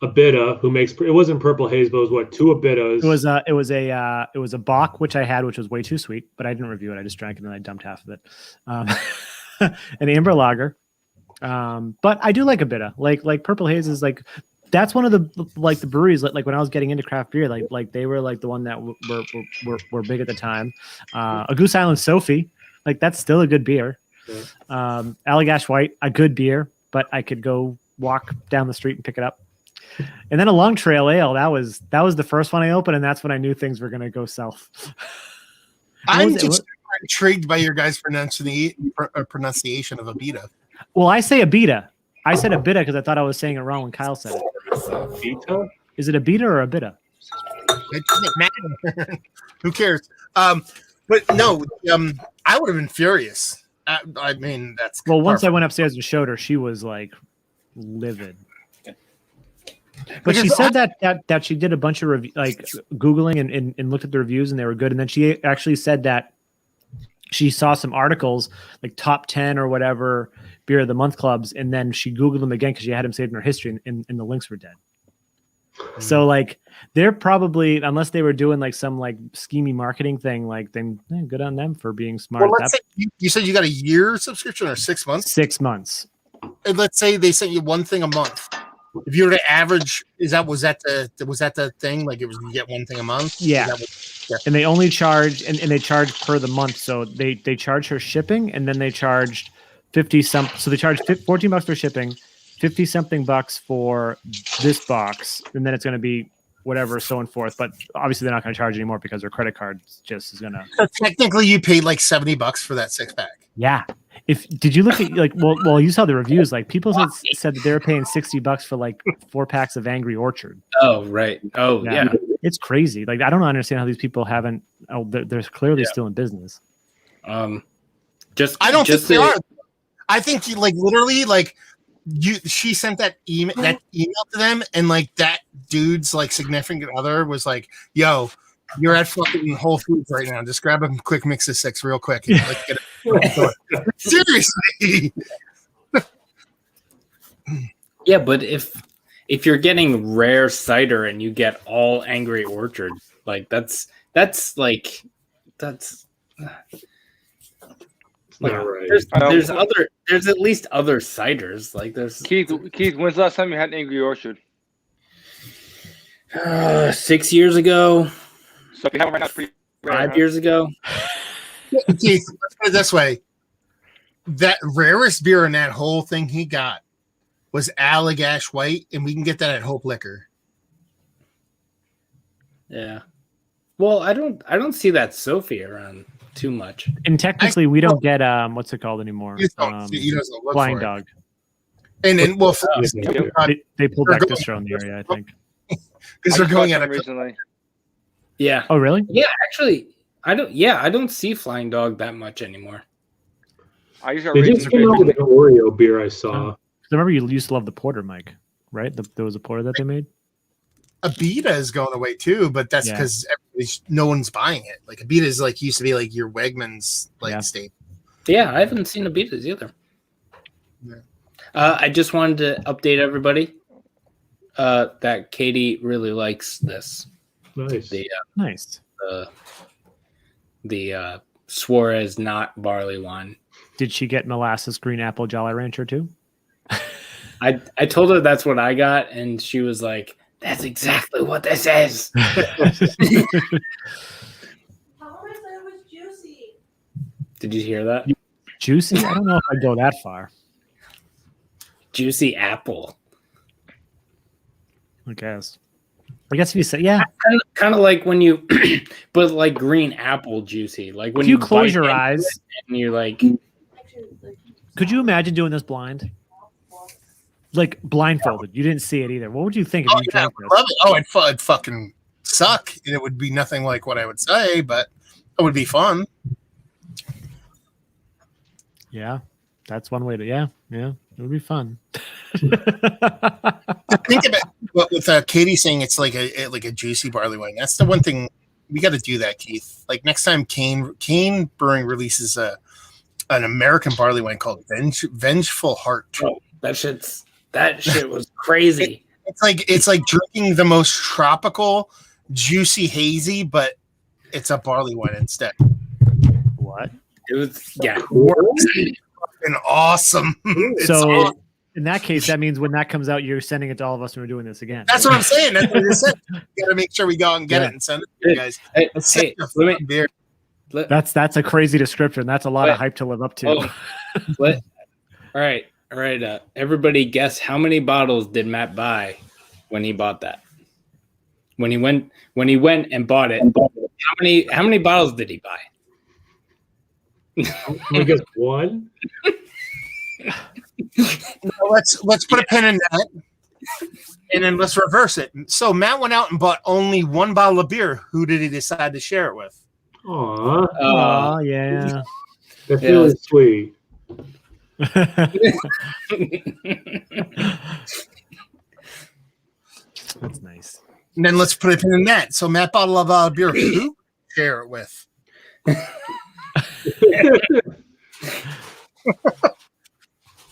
Abita who makes it wasn't Purple Haze, but it was what, 2 Abitas. It was a Bock, which I had, which was way too sweet, but I didn't review it. I just drank it and I dumped half of it. An amber lager. But I do like Abita. Like Purple Haze is like, that's one of the the breweries like when I was getting into craft beer, like they were like the one that were big at the time. A Goose Island Sophie, like that's still a good beer. Yeah. Allagash White, a good beer, but I could go walk down the street and pick it up. And then a Long Trail Ale, that was the first one I opened, and that's when I knew things were going to go south. I'm just intrigued by your guys' pronunciation of Abita. Well, I say Abita. I said Abita because I thought I was saying it wrong when Kyle said it. Abita? Is it Abita or Abita? It doesn't matter. Who cares? But no, I would have been furious. I mean, that's once I went upstairs and showed her, she was like livid. But she said that she did a bunch of Googling and looked at the reviews and they were good. And then she actually said that she saw some articles like top 10 or whatever beer of the month clubs, and then she Googled them again because she had them saved in her history, and the links were dead. So like they're probably, unless they were doing like some like schemy marketing thing, like then good on them for being smart. Well, let's say you said you got a year subscription or 6 months. 6 months. And let's say they sent you one thing a month. If you were to average, was that the thing? Like you get one thing a month? Yeah. And they only charge and they charge per the month. So they charge her shipping, and then they charged 50 some. So they charge $14 for shipping, 50 something bucks for this box, and then it's going to be whatever, so and forth. But obviously they're not going to charge anymore because their credit card just is going to. So technically, you paid like $70 for that 6-pack. Yeah. Did you look at well you saw the reviews, like people said that they were paying $60 for like 4 packs of Angry Orchard. Oh right. Oh yeah. It's crazy. Like I don't understand how these people haven't. They're clearly still in business. I don't think they are. I think she sent that email to them, and like that dude's like significant other was like, "Yo, you're at fucking Whole Foods right now. Just grab a quick mix of 6 real quick." And, like, get it. Seriously. Yeah, but if you're getting rare cider and you get all Angry Orchard, like that's right. There's at least other ciders. Like there's Keith, when's the last time you had an Angry Orchard? 6 years ago. So if you have one right now, it's pretty rare, 5 years ago. Keith, let's put it this way: that rarest beer in that whole thing he got was Allagash White, and we can get that at Hope Liquor. Yeah. Well, I don't see that Sophie around too much. And technically, we don't get what's it called anymore? He doesn't look Flying for it. Dog. And then they pulled back distro in the area, I think, because they're going at recently. Yeah. Oh, really? Yeah, actually, I don't see Flying Dog that much anymore. They just came out with an Oreo beer I saw. I remember you used to love the porter, Mike, right? There was a porter that they made. Abita is going away too, but that's because no one's buying it. Like Abita is like used to be like your Wegmans staple. Yeah, I haven't seen Abitas either. Yeah. I just wanted to update everybody that Katie really likes this. Nice. Nice. The Suarez not barley wine. Did she get molasses green apple Jolly Rancher too? I told her that's what I got, and she was like, "That's exactly what this is." Did you hear that? Juicy? I don't know if I'd go that far. Juicy apple. I guess if you say, yeah. Kind of like when you, but like green apple juicy. Like when if you close your eyes and you're like. Could you imagine doing this blind? Like blindfolded. You didn't see it either. What would you think if you drank this? Love it. Oh, it'd fucking suck. It would be nothing like what I would say, but it would be fun. Yeah. That's one way to, yeah. It would be fun. Think about what with Katie saying it's like a juicy barley wine. That's the one thing we got to do that, Keith. Like next time Kane Brewing releases a an American barley wine called Vengeful Heart. Oh, that shit was crazy. It's like drinking the most tropical, juicy hazy, but it's a barley wine instead. What? It was Fucking awesome. So in that case, that means when that comes out, you're sending it to all of us and we're doing this again. That's what I'm saying. That's what I said. You got to make sure we go out and get it and send it to you guys. Hey, That's a crazy description. That's a lot of hype to live up to. All right. Everybody guess how many bottles did Matt buy when he bought that? When he went and bought it, how many bottles did he buy? I guess one. Let's put a pin in that, and then let's reverse it. So Matt went out and bought only one bottle of beer. Who did he decide to share it with? Aw, yeah. That's really sweet. That's nice. And then let's put a pin in that. So Matt bought a bottle of beer. Who share it with?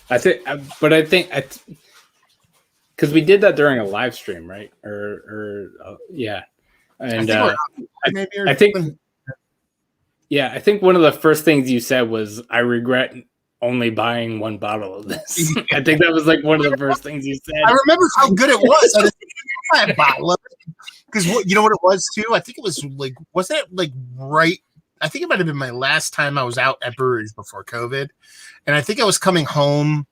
I think because we did that during a live stream, right? Yeah, and I think one of the first things you said was, "I regret only buying one bottle of this." I think that was like one of the first things you said. I remember how good it was. I didn't buy a bottle of it because you know what it was too. I think it was like, wasn't it like right? I think it might have been my last time I was out at breweries before COVID. And I think I was coming home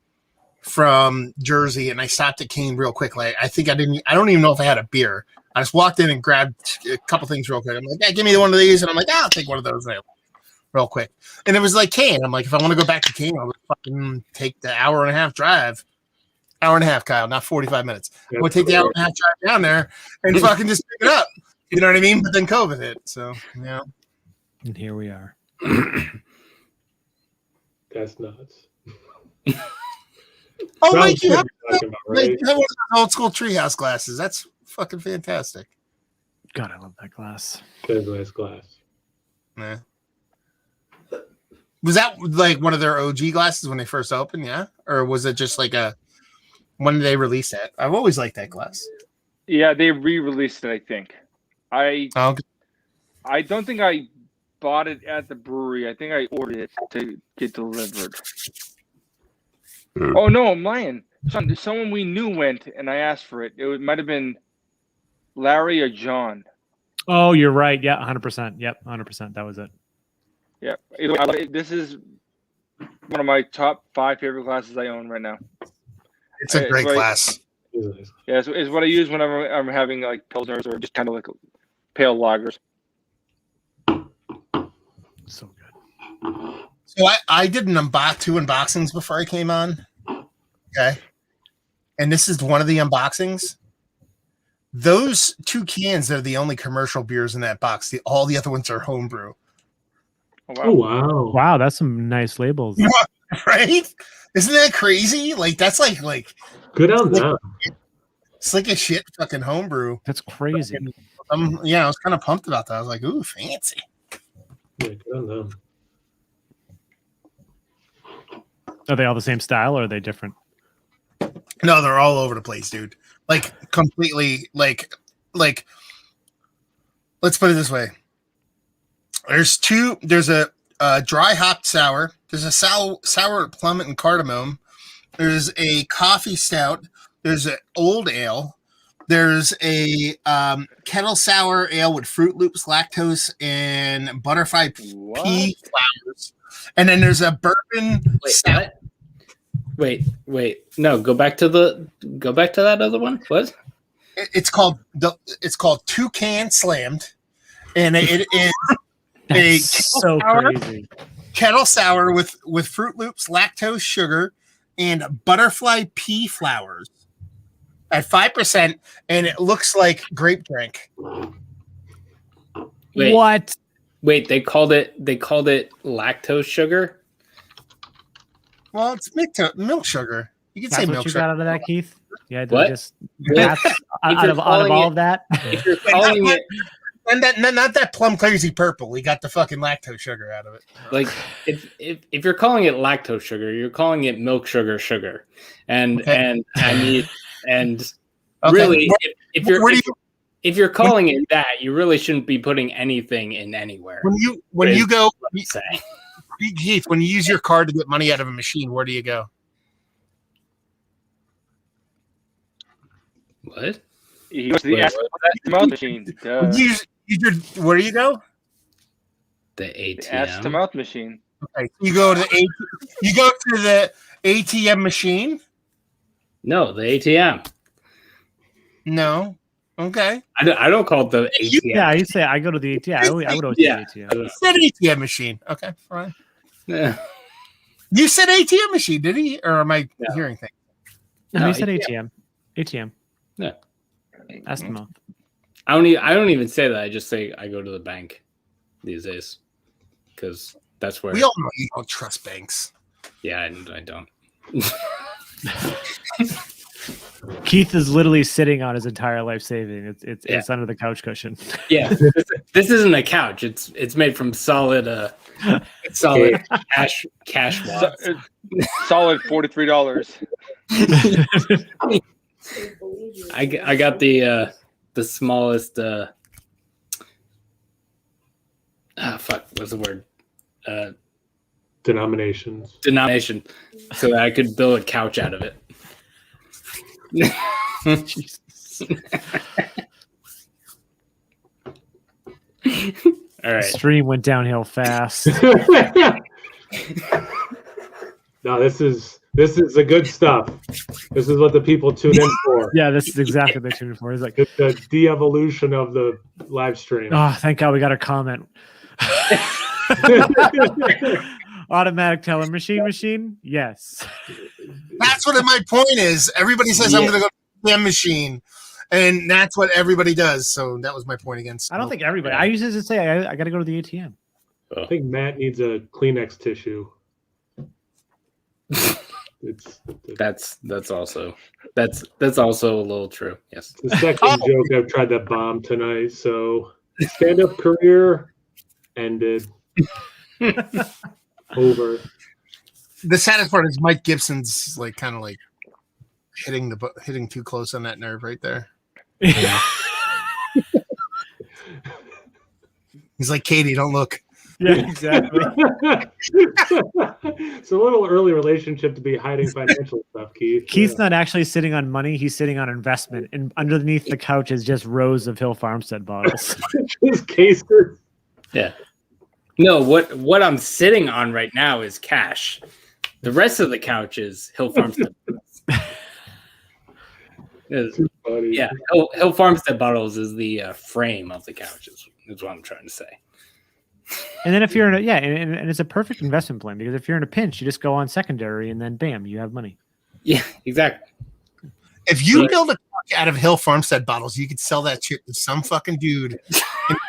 from Jersey and I stopped at Kane real quick. Like, I don't even know if I had a beer. I just walked in and grabbed a couple things real quick. I'm like, hey, give me one of these. And I'm like, I'll take one of those real quick. And it was like Kane. I'm like, if I want to go back to Kane, I'll fucking take the hour and a half drive. Hour and a half, Kyle, not 45 minutes. We'll take the hour and a half drive down there and fucking just pick it up. You know what I mean? But then COVID hit. So, yeah. And here we are. That's nuts. Oh, Mike, you have one of those old school treehouse glasses. That's fucking fantastic. God, I love that glass. That's a nice glass. Yeah. Was that like one of their OG glasses when they first opened? Yeah, or was it just like when did they release that? I've always liked that glass. Yeah, they re-released it. I think. I don't think I bought it at the brewery. I think I ordered it to get delivered. Oh no, I'm lying. Someone we knew went, and I asked for it. It might have been Larry or John. Oh, you're right. Yeah, 100%. Yep, 100%. That was it. Yeah. This is one of my top 5 favorite glasses I own right now. It's a great glass. Yeah, it's what I use whenever I'm having like pilsners or just kind of like pale lagers. So good. So I did two unboxings before I came on. Okay. And this is one of the unboxings. Those 2 cans are the only commercial beers in that box. All the other ones are homebrew. Oh, wow. Wow, that's some nice labels. Right? Isn't that crazy? Like, that's like good on them. Slick as shit fucking homebrew. That's crazy. I was kind of pumped about that. I was like, ooh, fancy. Yeah, good on them. Are they all the same style or are they different? No, they're all over the place, dude. Like completely like let's put it this way. There's a dry hopped sour, there's a sour plum and cardamom, there's a coffee stout, there's an old ale, there's a kettle sour ale with Fruit Loops, lactose, and butterfly pea flowers. And then there's a bourbon stout. Wait. No, go back to that other one. What? It's called Toucan Slammed, and it is a crazy kettle sour with Fruit Loops, lactose, sugar, and butterfly pea flowers at 5%, and it looks like grape drink. What? Wait, they called it lactose sugar? Well, it's milk sugar. You can say milk sugar. Got out of that, Keith? Yeah, what? Just out of all of that. If you're calling it, And not that plum crazy purple. We got the fucking lactose sugar out of it. Like if you're calling it lactose sugar, you're calling it milk sugar, and really, if you're calling it that, you really shouldn't be putting anything in anywhere. When you go, Keith, when you use your card to get money out of a machine, where do you go? What? You go to the ATM machine. Where do you go? The ATM. The ass to mouth machine. Okay, you go to the ATM machine. No, the ATM. No. Okay. I don't call it the ATM. Yeah, you say I go to the ATM. I would go to the ATM. You said ATM machine. Okay, fine. Yeah. You said ATM machine, did he? Or am I hearing things? No, he said ATM. ATM. Yeah. That's the month. I don't even say that. I just say I go to the bank these days because that's where we all know you don't trust banks. Yeah, I don't. Keith is literally sitting on his entire life saving. It's under the couch cushion. Yeah, this isn't a couch. It's made from solid cash wads. Solid $43. I got the smallest what's the word? Denomination, so that I could build a couch out of it. Jesus. All right. The stream went downhill fast. No, this is the good stuff. This is what the people tune in for. Yeah, this is exactly what they tuned in for. It's like it's the de-evolution of the live stream. Oh, thank God we got a comment. Automatic teller machine. Yes. That's what my point is. Everybody says I'm going to go to the ATM machine, and that's what everybody does. So that was my point against. I don't think everybody. I used to say I got to go to the ATM. I think Matt needs a Kleenex tissue. That's also a little true. Yes. It's the second joke I've tried to bomb tonight. So stand-up career ended. Over. The saddest part is Mike Gibson's kind of hitting too close on that nerve right there. Yeah. He's like, Katie, don't look. Yeah, exactly. It's a little early relationship to be hiding financial stuff, Keith. Keith's not actually sitting on money; he's sitting on investment, and underneath the couch is just rows of Hill Farmstead bottles. His cases. Yeah. No, what I'm sitting on right now is cash. The rest of the couch is Hill Farmstead. Yeah, Hill Farmstead bottles is the frame of the couches. Is what I'm trying to say. And then if you're in and it's a perfect investment plan because if you're in a pinch, you just go on secondary and then bam, you have money. Yeah, exactly. If you build a couch out of Hill Farmstead bottles, you could sell that shit to some fucking dude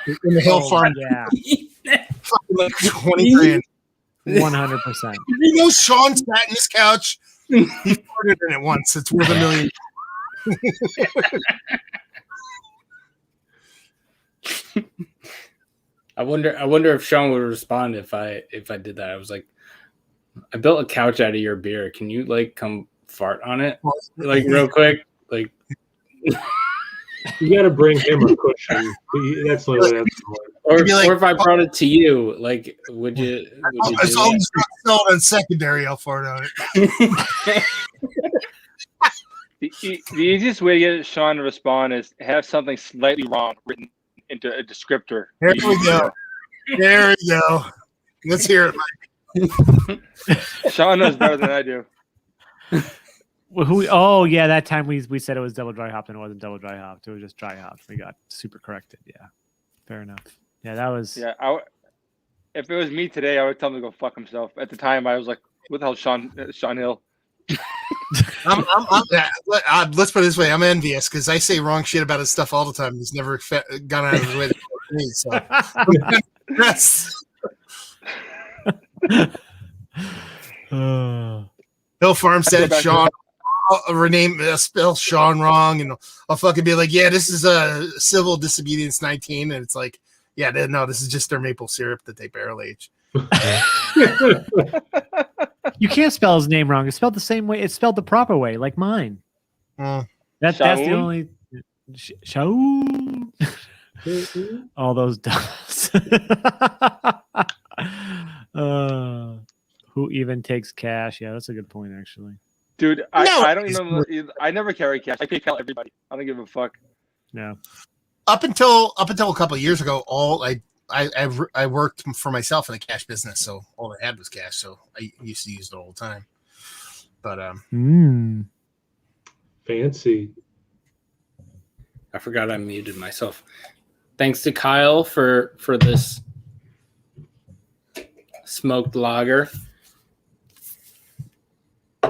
in the Hill Farm. Yeah. Fucking like 20 grand. 100%. You know Sean sat in this couch. He farted in it once. It's worth $1 million. I wonder if Sean would respond if I did that. I was like, I built a couch out of your beer. Can you come fart on it real quick? You got to bring him a cushion. That's the way that's or if I brought it to you, would you? It's always sold on secondary. I'll fart on it. The easiest way to get Sean to respond is have something slightly wrong written into a descriptor. There we go. There we go. Let's hear it, Mike. Sean knows better than I do. Well, that time we said it was double dry hopped and it wasn't double dry hopped. It was just dry hopped. We got super corrected. Yeah, fair enough. Yeah, that was. Yeah, if it was me today, I would tell him to go fuck himself. At the time, I was like, "What the hell, Sean Hill?" Let's put it this way: I'm envious because I say wrong shit about his stuff all the time. He's never gone out of his way to fuck me. So yes. Hill Farmstead, Sean. I'll spell Sean wrong, and I'll fucking be like, yeah, this is a civil disobedience 19, and it's like, yeah, no, this is just their maple syrup that they barrel age. You can't spell his name wrong. It's spelled the same way. It's spelled the proper way, like mine. That's the only. Shaul. All those dots. Who even takes cash? Yeah, that's a good point, actually. Dude, I don't even. I never carry cash. I PayPal everybody. I don't give a fuck. No. Up until a couple of years ago, I worked for myself in a cash business, so all I had was cash. So I used to use it all the time. But fancy. I forgot I muted myself. Thanks to Kyle for this smoked lager.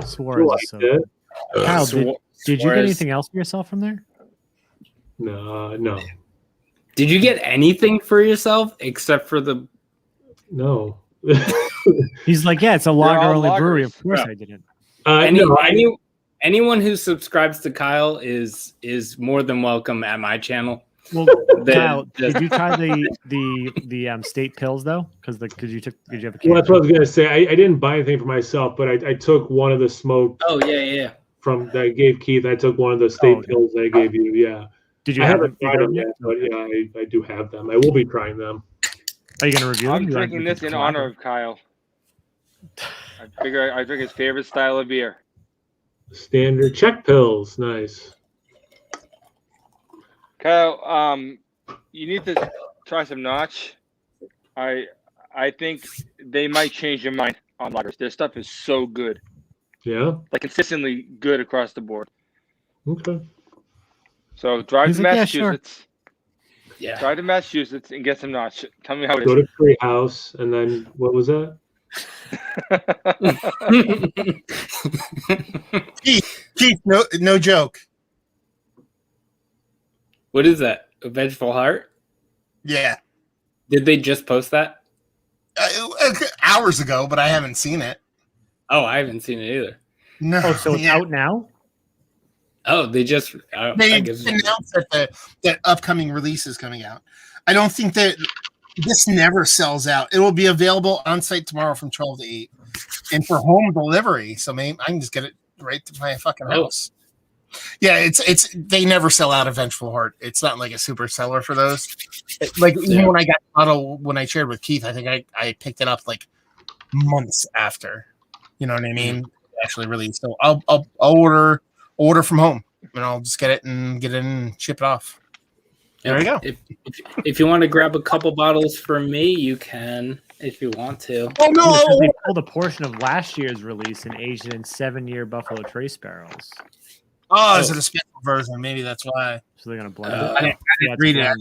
Suarez. Kyle, did you get anything else for yourself from there? No. Did you get anything for yourself except for the? No. He's like, yeah, it's a lager-only brewery. Of course, I didn't. Anyone who subscribes to Kyle is more than welcome at my channel. Well, Kyle, did you try the state pills though? Did you have a? Well, that's what I was gonna say. I didn't buy anything for myself, but I took one of the smoked. Oh yeah. From that I gave Keith. I took one of the state pills I gave you. Yeah. Did you? I haven't tried them yet, but yeah, I do have them. I will be trying them. Are you gonna review them? I'm drinking this in honor of Kyle. I figure I drink his favorite style of beer. Standard Czech pills, nice. Kyle, you need to try some Notch. I think they might change your mind on lagers. Their stuff is so good. Yeah. Like consistently good across the board. Okay. So drive to Massachusetts. Yeah. Drive to Massachusetts and get some Notch. Tell me how it is. Go to Treehouse and then what was that? Keith, no joke. What is that? A Vengeful Heart? Yeah. Did they just post that? Hours ago, but I haven't seen it. Oh, I haven't seen it either. No. Oh, so it's out now? Oh, they just they announced that upcoming release is coming out. I don't think that this never sells out. It will be available on site tomorrow from 12 to 8 and for home delivery. So maybe I can just get it right to my fucking house. Yeah, it's they never sell out of Vengeful Heart. It's not like a super seller for those. Even when I got the bottle, when I shared with Keith, I think I picked it up like months after. You know what I mean? Actually released. So I'll order from home and I'll just get it and ship it off. There you go. If you want to grab a couple bottles from me, you can if you want to. Oh no! They pulled a portion of last year's release and aged it in 7-year Buffalo Trace barrels. Oh, is it a special version? Maybe that's why. So they're gonna blend it. I didn't read it.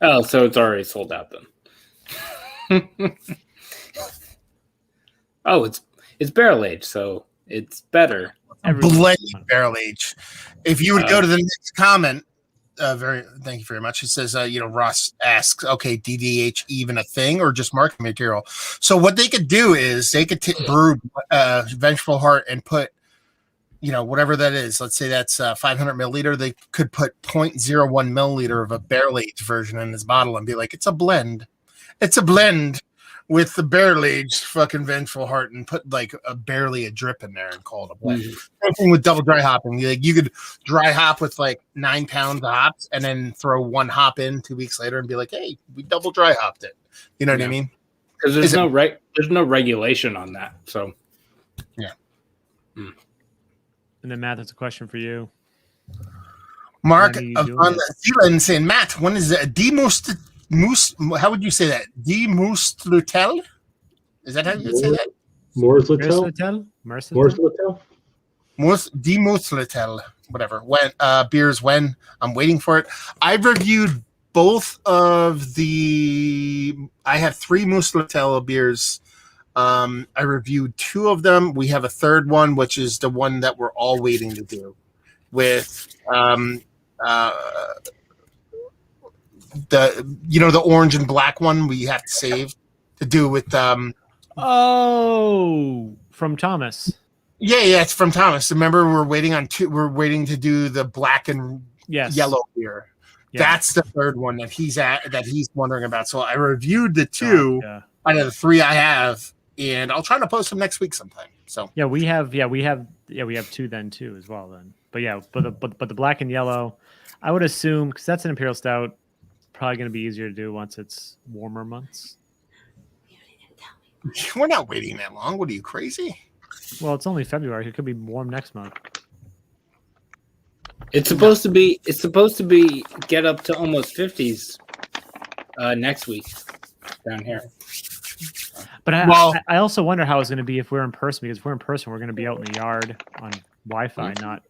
Oh, so it's already sold out then. Oh, it's barrel aged, so it's better. Blended barrel age. If you would go to the next comment, thank you very much. It says, Ross asks, okay, DDH even a thing or just marketing material? So what they could do is they could brew Vengeful Heart and put, whatever that is. Let's say that's 500 milliliter. They could put 0.01 milliliter of a barrel aged version in this bottle and be like, it's a blend. It's a blend with the barrel aged fucking Vengeful Heart and put like barely a drip in there and call it a blend. Same thing with double dry hopping. You could dry hop with like 9 pounds of hops and then throw 1 hop in 2 weeks later and be like, hey, we double dry hopped it. You know what I mean? Because there's no regulation on that. So yeah. And then Matt, that's a question for you. Mark on Zealand saying, Matt, when is it how would you say that? Demuslutel? Is that how you say that? Morslutel? Demuslutel. Whatever. When beers when I'm waiting for it. I've reviewed both of I have 3 Muslutel beers. I reviewed 2 of them. We have a third one, which is the one that we're all waiting to do with the orange and black one we have to save to do with from Thomas. Yeah, it's from Thomas. Remember, we're waiting to do the black and yellow beer. Yeah. That's the third one that he's wondering about. So I reviewed the 2 out of the 3 I have, and I'll try to post them next week sometime. So we have 2 then too as well then. But the black and yellow, I would assume, because that's an imperial stout, probably going to be easier to do once it's warmer months. We're not waiting that long. What are you, crazy? Well, it's only February. It could be warm next month. It's supposed to be get up to almost 50s next week down here. But I also wonder how it's going to be if we're in person, because if we're in person, we're going to be out in the yard on Wi-Fi, not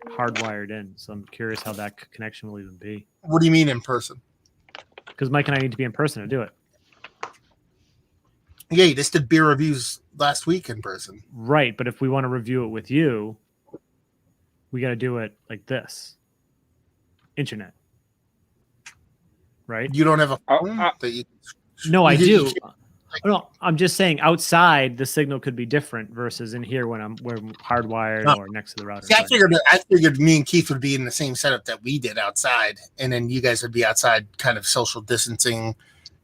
hardwired in. So I'm curious how that connection will even be. What do you mean in person? Because Mike and I need to be in person to do it. Yeah, you just did beer reviews last week in person. Right, but if we want to review it with you, we got to do it like this. Internet. Right? You don't have a phone that you... No, I do. No, I'm just saying outside the signal could be different versus in here when we're hardwired or next to the router. See, I figured me and Keith would be in the same setup that we did outside, and then you guys would be outside kind of social distancing,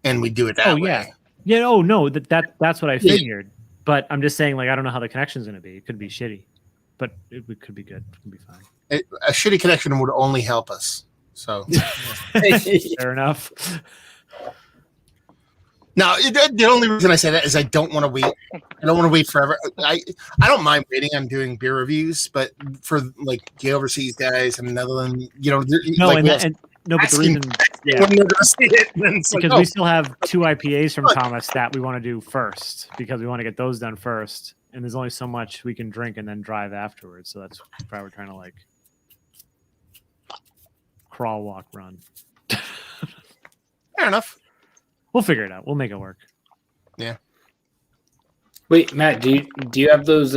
and we do it that way. Yeah. Yeah, no, that's what I figured. Yeah. But I'm just saying, like, I don't know how the connection's going to be. It could be shitty, but it could be good. It could be fine. A shitty connection would only help us. So fair enough. Now, the only reason I say that is I don't want to wait. I don't want to wait forever. I don't mind waiting on doing beer reviews, but for like the overseas guys and another one, but the reason, when they're going to see it, because we still have 2 IPAs from Thomas that we want to do first, because we want to get those done first, and there's only so much we can drink and then drive afterwards. So that's why we're trying to like crawl, walk, run. Fair enough. We'll figure it out. We'll make it work. Yeah. Wait, Matt, do you have those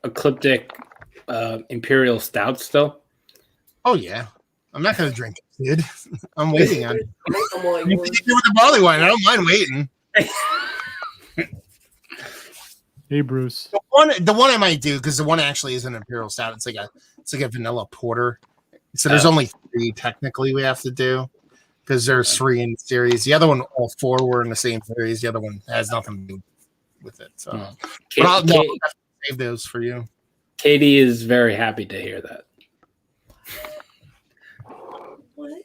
ecliptic imperial stouts still? Oh yeah. I'm not gonna drink it, dude. I'm waiting on it. You can do with the barley wine. I don't mind waiting. Hey, Bruce. The one I might do, because the one actually is an imperial stout. It's like a vanilla porter. So there's only 3 technically we have to do, because there's 3 in the series. The other one, all 4 were in the same series. The other one has nothing to do with it. So but I'll have to save those for you. Katie is very happy to hear that. What?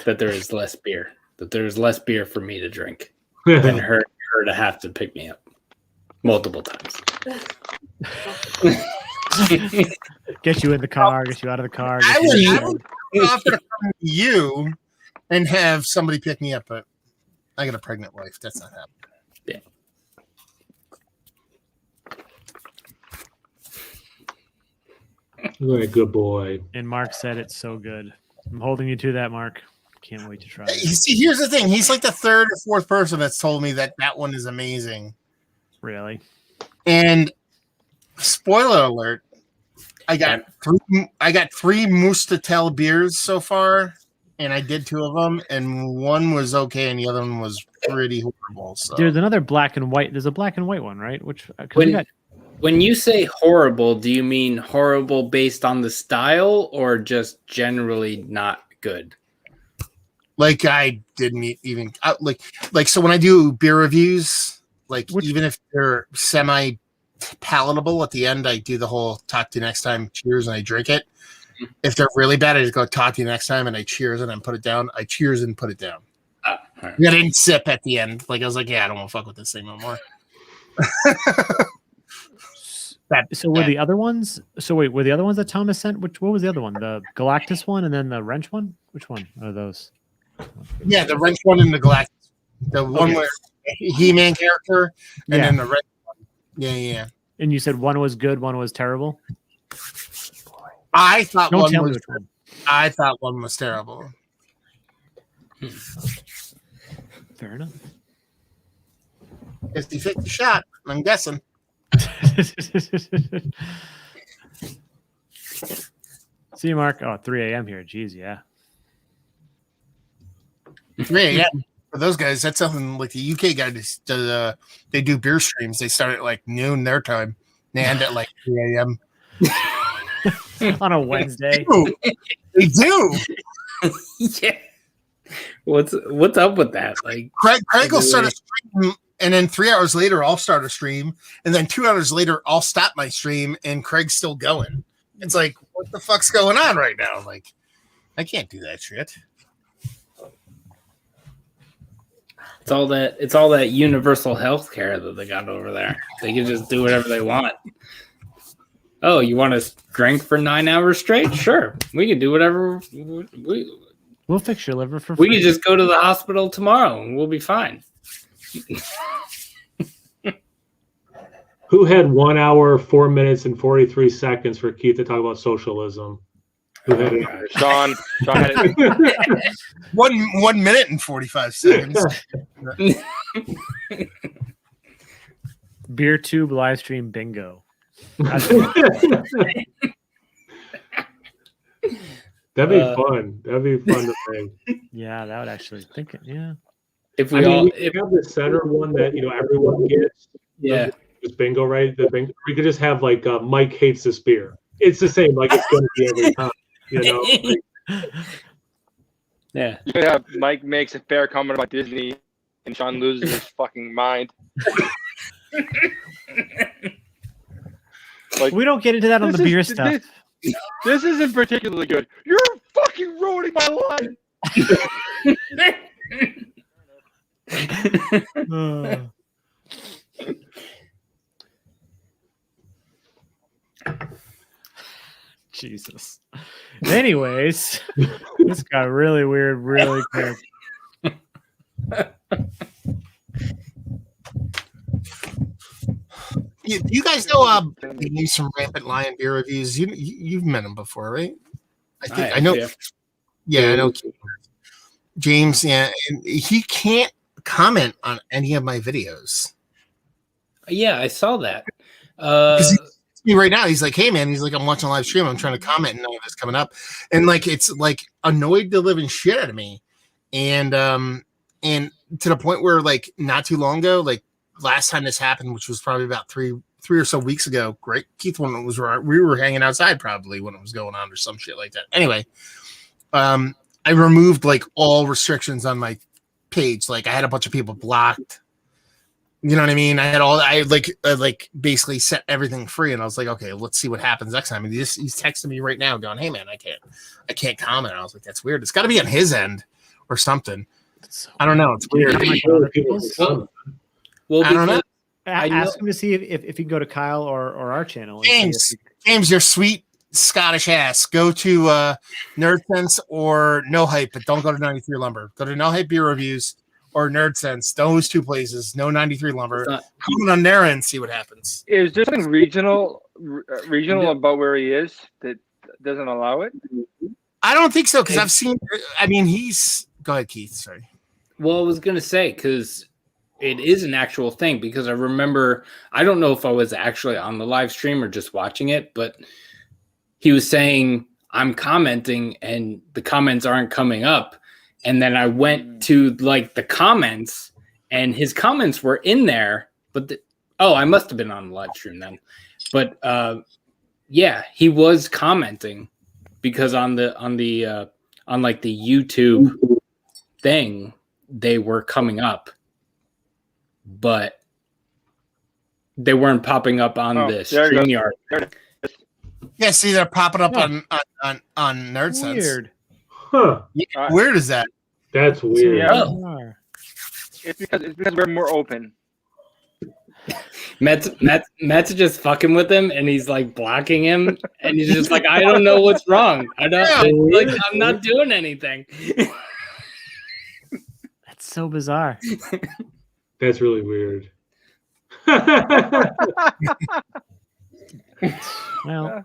That there is less beer. That there is less beer for me to drink than her to have to pick me up multiple times. Get you in the car, get you out of the car. I would offer to come to you and have somebody pick me up, but I got a pregnant wife. That's not happening. Yeah. You're a good boy. And Mark said it's so good. I'm holding you to that, Mark. Can't wait to try it. You see, here's the thing. He's like the 3rd or 4th person that's told me that one is amazing. Really? And spoiler alert, I got 3 Mustatel beers so far, and I did 2 of them, and one was okay, and the other one was pretty horrible. So there's another black and white. There's a black and white one, right? Which when you say horrible, do you mean horrible based on the style, or just generally not good? Like I didn't even like so when I do beer reviews, even if they're semi palatable at the end, I do the whole talk to you next time, cheers, and I drink it. If they're really bad, I just go talk to you next time, and I cheers and then put it down. I cheers and put it down. Right. I didn't sip at the end. Like I was like, yeah, I don't want to fuck with this thing no more. Were the other ones? So wait, were the other ones that Thomas sent? What was the other one? The Galactus one, and then the Wrench one. Which one are those? Yeah, the Wrench one and the Galactus. The one where He-Man character, and then the Wrench one. Yeah. And you said one was good, one was terrible. I thought I thought one was terrible. Fair enough. 50-50 shot, I'm guessing. See you, Mark. Oh, 3 a.m. here. Jeez, yeah. 3 a.m. For those guys, that's something like the UK guys. They do beer streams. They start at like noon their time. They end at like 3 a.m. on a Wednesday. They do. Yeah. What's up with that? Like Craig will start a stream, and then 3 hours later I'll start a stream, and then 2 hours later I'll stop my stream, and Craig's still going. It's like, what the fuck's going on right now? Like, I can't do that shit. It's all that universal health care that they got over there. They can just do whatever they want. Oh, you want to drink for 9 hours straight? Sure. We can do whatever. We'll fix your liver for free. We can just go to the hospital tomorrow and we'll be fine. Who had 1 hour, 4 minutes, and 43 seconds for Keith to talk about socialism? Who had it? Sean had it. 1 minute and 45 seconds. Beer tube live stream bingo. That'd be fun. That'd be fun to make. Yeah, that would actually think it. Yeah. If we have the center one that everyone gets. Yeah. Just bingo, right? The bingo. We could just have like Mike hates this beer. It's the same. Like it's going to be every time. Yeah. You could have Mike makes a fair comment about Disney, and Sean loses his fucking mind. Like, we don't get into that on the beer stuff. This isn't particularly good. You're fucking ruining my life. Jesus. Anyways, this got really weird really quick. You guys know they use some Rampant Lion beer reviews. You've met him before, right? I know. Yeah, I know. James, yeah, and he can't comment on any of my videos. Yeah, I saw that. Right now, he's like, "Hey, man," he's like, "I'm watching a live stream. I'm trying to comment, and none of it's coming up." And like, it's like annoyed the living shit out of me, and to the point where like not too long ago, like last time this happened, which was probably about three or so weeks ago. Great, Keith, when it was we were hanging outside probably when it was going on or some shit like that. Anyway, I removed like all restrictions on my page. Like I had a bunch of people blocked. You know what I mean? I basically set everything free, and I was like, okay, let's see what happens next time. And he's texting me right now, going, "Hey man, I can't comment." And I was like, that's weird. It's got to be on his end or something. So I don't know. It's weird. Well, I don't know. Ask him to see if you can go to Kyle or our channel. James, your sweet Scottish ass. Go to Nerdsense or No Hype, but don't go to 93 Lumber. Go to No Hype Beer Reviews or Nerdsense. Those two places. No 93 Lumber. Comment on there and see what happens. Is there something regional about where he is that doesn't allow it? I don't think so, because I've seen. I mean, he's. Go ahead, Keith. Sorry. Well, I was gonna say because it is an actual thing. Because I remember, I don't know if I was actually on the live stream or just watching it, but he was saying I'm commenting and the comments aren't coming up. And then I went to like the comments, and his comments were in there. But I must have been on the live stream then. But yeah, he was commenting because on like the YouTube thing, they were coming up, but they weren't popping up on the StreamYard. Yeah, see, they're popping up on Nerdsense. Weird. Huh. Yeah, weird is that? That's weird. Yeah. It's because we're more open. Matt's just fucking with him, and he's like blocking him, and he's just like, I don't know what's wrong. I'm not doing anything. That's so bizarre. That's really weird. Well,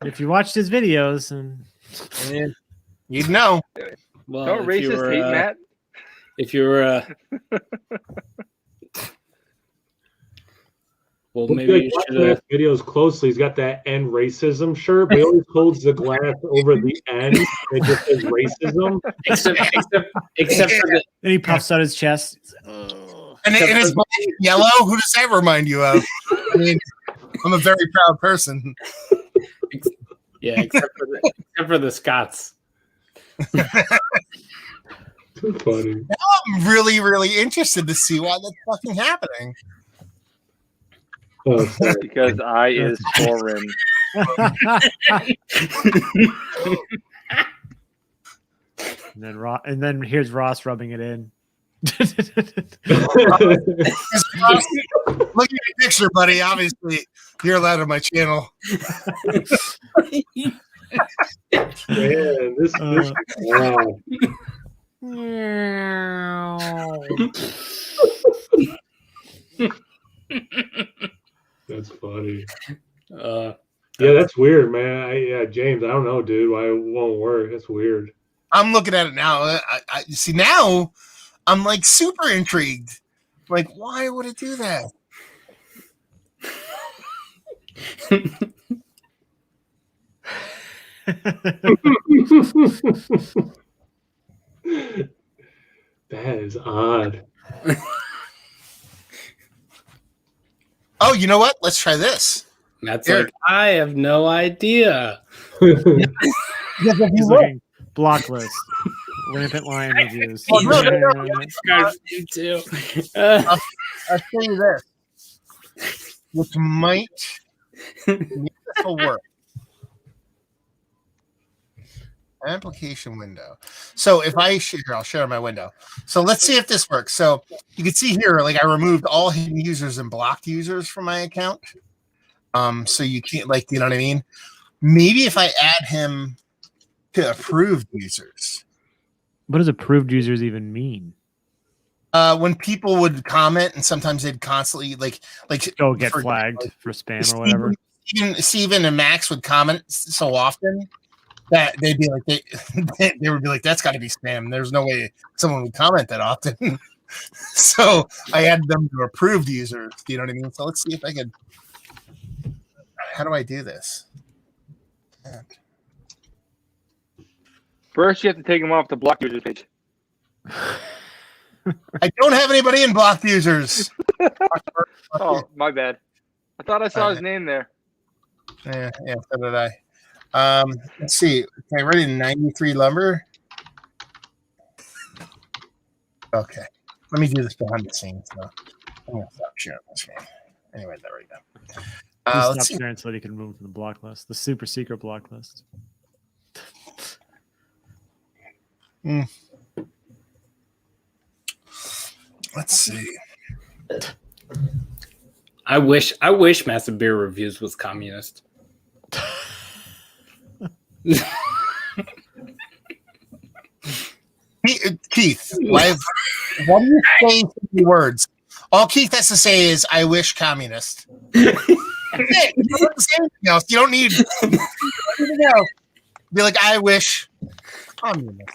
if you watched his videos, and you'd know. Well, don't racist hate Matt. If you're well, maybe you should videos closely. He's got that end racism shirt, but he always holds the glass over the end. It just says racism. Except for the. Then he puffs out his chest. And his body yellow. Who does that remind you of? I mean, I'm a very proud person. Yeah, except for the Scots. Too funny. Now I'm really, really interested to see why that's fucking happening. Oh, sorry. Because I is foreign. And then here's Ross rubbing it in. Look at the picture, buddy. Obviously, you're allowed on my channel. Man, this wow. That's funny. Yeah, that's weird, man. James, I don't know, dude. Why it won't work? That's weird. I'm looking at it now. You see, now I'm like super intrigued. Like, why would it do that? That is odd. Oh, you know what? Let's try this. That's like, I have no idea. He's looking block list. Rampant Lion reviews. Oh, no. You too. I'll tell you this, which might this will work. Application window. So if I share, I'll share my window. So let's see if this works. So you can see here, like I removed all hidden users and blocked users from my account. So you can't, like, you know what I mean? Maybe if I add him to approved users. What does approved users even mean? When people would comment, and sometimes they'd constantly like get flagged for spam or whatever. Steven and Max would comment so often that they'd be like they would be like, that's got to be spam. There's no way someone would comment that often. So I added them to approved users. Do you know what I mean? So let's see if I could. How do I do this? First, you have to take them off the block users page. I don't have anybody in blocked users. Oh, my bad. I thought I saw his name there. Yeah, so did I. Let's see. Okay, ready? 93 lumber. Okay, let me do this behind the scenes. So I'm gonna stop sharing my screen. Anyway, there we go. Let's see. Sharing so that he can move from the block list, the super secret block list. Let's see. I wish Massive Beer Reviews was communist. Keith, why do you say so many words? All Keith has to say is, I wish communist. That's it. You don't have to say anything else. You don't need anything else. Be like, I wish communist.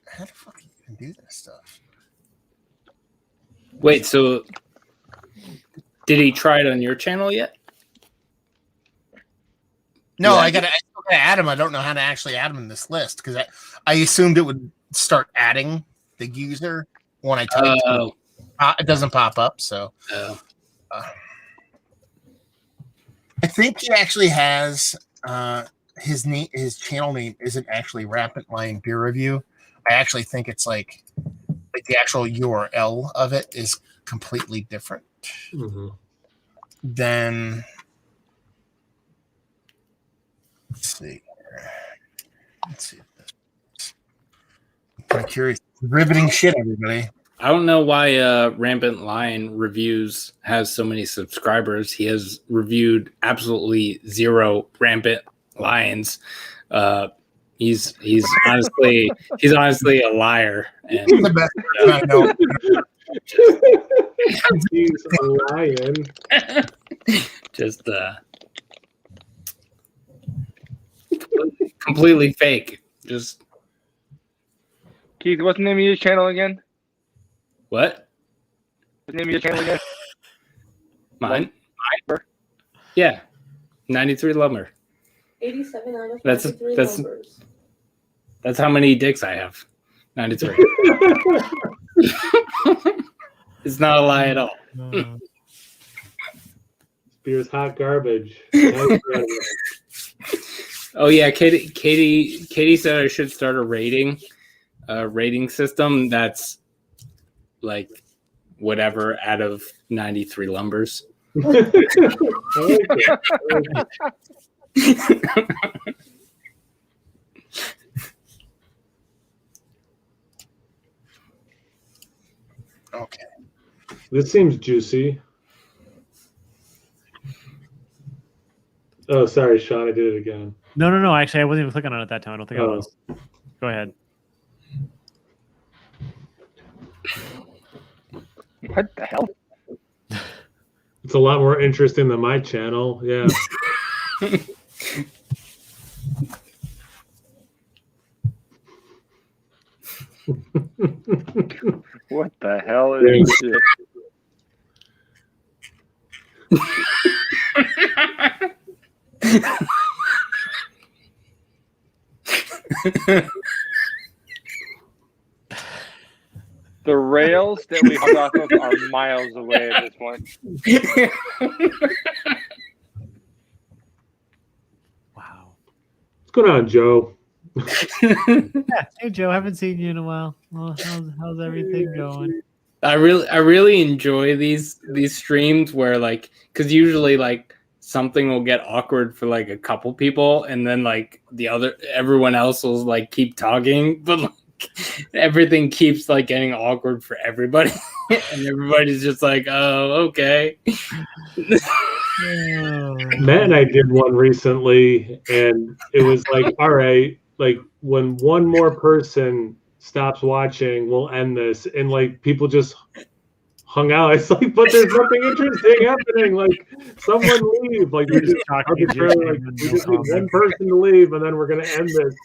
How the fuck you can do this stuff? Wait, so did he try it on your channel yet? No, Yeah. I still gotta add him. I don't know how to actually add him in this list because I assumed it would start adding the user when I type. It doesn't pop up, so. I think he actually has his name. His channel name isn't actually Rampant Lion Beer Review. I actually think it's like the actual URL of it is completely different. Mm-hmm. Then let's see. I'm pretty curious. Riveting shit, everybody. I don't know why Rampant Lion Reviews has so many subscribers. He has reviewed absolutely 0 Rampant Lions. He's honestly a liar. And He's the best person I know. He's a lion. Just completely fake. Just Keith, what's the name of your channel again? what? What's the name of your channel again? Mine? Yeah. 93 lumber. 87 out of That's 93 that's numbers. that's how many dicks I have. 93. It's not a lie at all. This beer's hot garbage. Nice Oh yeah, Katie said I should start a rating system that's like whatever out of 93 lumbers. I like it. Okay. This seems juicy. Oh, sorry, Sean. I did it again. No. Actually, I wasn't even clicking on it at that time. I don't think I was. Go ahead. What the hell? It's a lot more interesting than my channel. Yeah. What the hell is this shit? The rails that we hung off of are miles away at this point. Wow. What's going on, Joe? Yeah. Hey, Joe. Haven't seen you in a while. Well, how's everything going? I really enjoy these streams where like, because usually like something will get awkward for like a couple people, and then like everyone else will like keep talking, but like everything keeps like getting awkward for everybody, and everybody's just like, oh, okay. Matt and I did one recently, and it was like, all right, like when one more person stops watching, we'll end this. And like people just hung out. It's like, but there's nothing interesting happening. Like someone leave. Like we just arbitrarily, like, we just need one person to leave, and then we're gonna end this.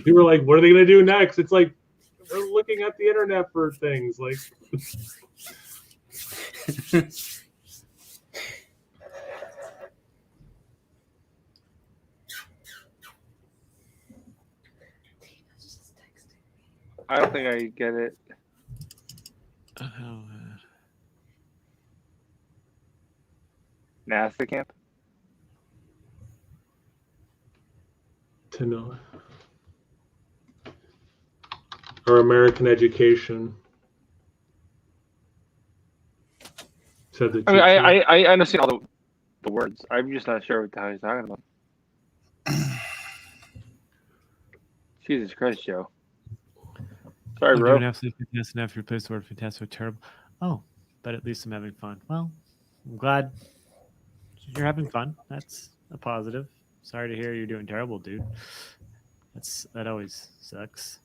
You were like, what are they gonna do next? It's like they're looking at the internet for things. Like I don't think I get it. NASA camp? to know or American education. Said the I mean, teacher. I understand all the words. I'm just not sure what the hell he's talking about. Jesus Christ, Joe. Sorry, bro. Doing absolutely fantastic enough. You replaced the word fantastic with terrible. Oh, but at least I'm having fun. Well, I'm glad you're having fun. That's a positive. Sorry to hear you're doing terrible, dude. That always sucks.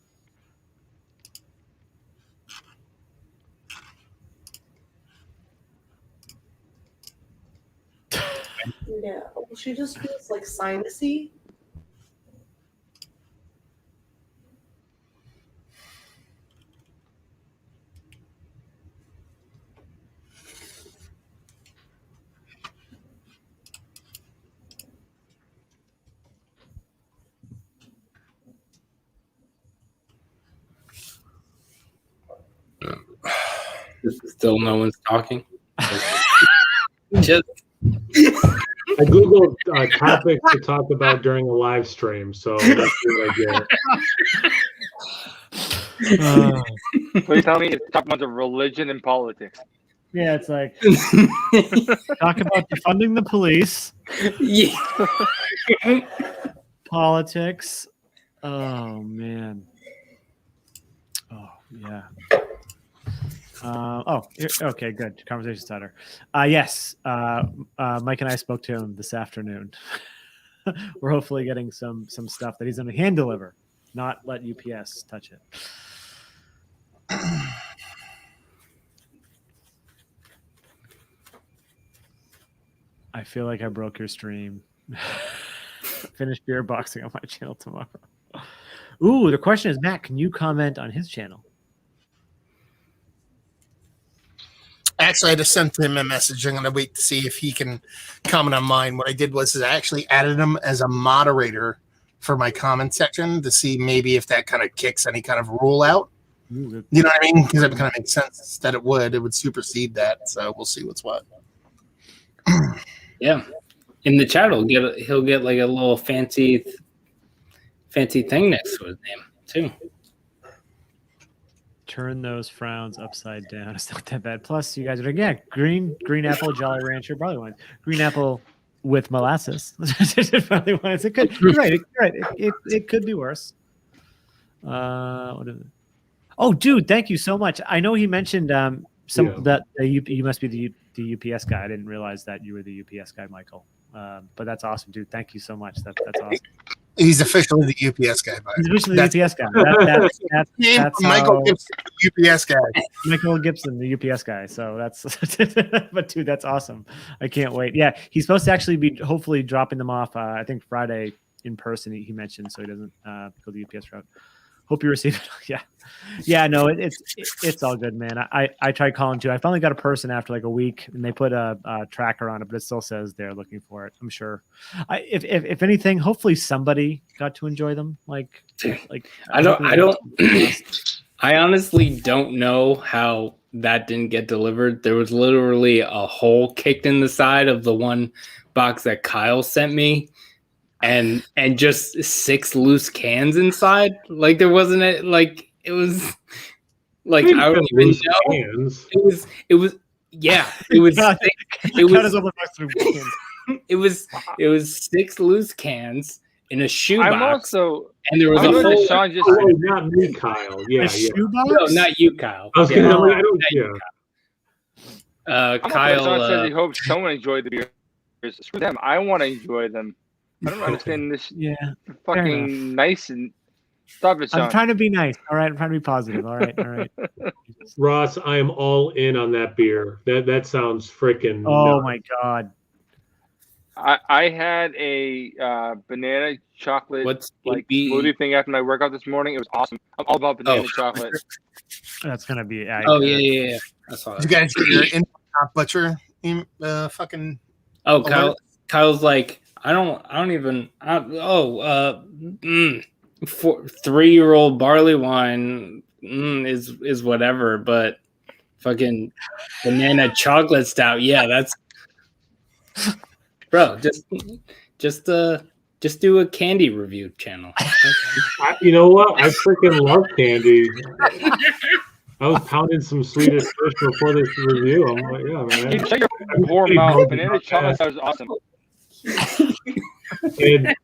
No, she just feels like sinusy. Still no one's talking. Just I googled topics to talk about during a live stream, so that's what I get. Please tell me it's talking about the religion and politics. Yeah, it's like talk about defunding the police, yeah. politics. Oh man. Oh yeah. Okay, good. Conversation starter. Yes, Mike and I spoke to him this afternoon. We're hopefully getting some stuff that he's going to hand deliver, not let UPS touch it. I feel like I broke your stream. Finish beer boxing on my channel tomorrow. Ooh, the question is, Matt, can you comment on his channel? Actually, I just sent him a message. I'm going to wait to see if he can comment on mine. What I did was I actually added him as a moderator for my comment section to see maybe if that kind of kicks any kind of rule out. You know what I mean? Because it kind of makes sense that it would supersede that. So we'll see what's what. Yeah, in the chat he'll get like a little fancy thing next to his name too. Turn those frowns upside down. It's not that bad. Plus, you guys are green apple, Jolly Rancher, barley wine, green apple with molasses. Barley wines. It could. You're right. It could be worse. What is it? Oh, dude, thank you so much. I know he mentioned that you must be the UPS guy. I didn't realize that you were the UPS guy, Michael. But that's awesome, dude. Thank you so much. That's awesome. He's officially the UPS guy. He's officially the UPS guy. That's Michael Gibson, UPS guy. Michael Gibson, the UPS guy. So that's, but dude, that's awesome. I can't wait. Yeah, he's supposed to actually be hopefully dropping them off. I think Friday in person. He mentioned, so he doesn't go the UPS route. Hope you receive it. Yeah. No, it's all good, man. I tried calling too. I finally got a person after like a week, and they put a tracker on it, but it still says they're looking for it. I'm sure. If anything, hopefully somebody got to enjoy them. Like I don't. I honestly don't know how that didn't get delivered. There was literally a hole kicked in the side of the one box that Kyle sent me. And just 6 loose cans inside. Like there wasn't it. Like it was. Like I don't even know. Cans. It was. Yeah. It was. It was 6 loose cans in a shoebox. And there was a whole. Sean just not me, Kyle. Yeah. Shoebox? No, not you, Kyle. I was yeah. gonna. I don't. Yeah. Kyle Sean says he hopes someone enjoyed the beers. Screw them. I want to enjoy them. I don't understand this. Yeah, fucking nice and stop it, Sean. I'm trying to be nice. All right, I'm trying to be positive. All right. Ross, I am all in on that beer. That sounds freaking. Oh my god! I had a banana chocolate smoothie thing after my workout this morning. It was awesome. I'm all about banana chocolate. That's gonna be. Yeah. I saw that. You guys get your in butcher fucking. Oh, Kyle's like. I don't even. 3-year-old barley wine is whatever, but fucking banana chocolate stout. Yeah, that's bro. Just do a candy review channel. You know what? I freaking love candy. I was pounding some Swedish fish before this review. I'm like, yeah, man. Shut your poor mouth. Banana chocolate stout is awesome. And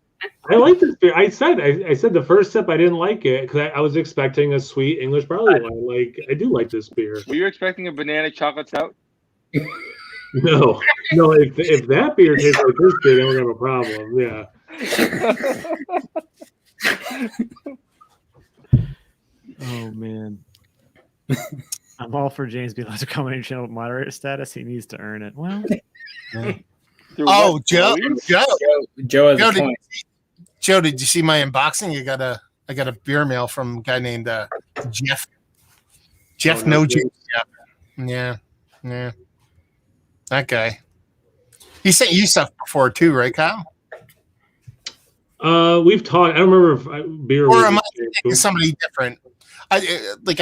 I like this beer. I said the first sip I didn't like it because I was expecting a sweet English barley wine. Like I do like this beer. Were you expecting a banana chocolate stout? No. If that beer tastes like this beer, then we're gonna have a problem. Yeah. Oh man. I'm all for James being allowed to come on your channel with moderator status. He needs to earn it. Well. Oh, Joe has a point. Joe, did you see my unboxing? I got a beer mail from a guy named Jeff. Jeff No Juice. Yeah. That guy. He sent you stuff before too, right, Kyle? We've talked. I don't remember if beer. Or am I thinking somebody different? I think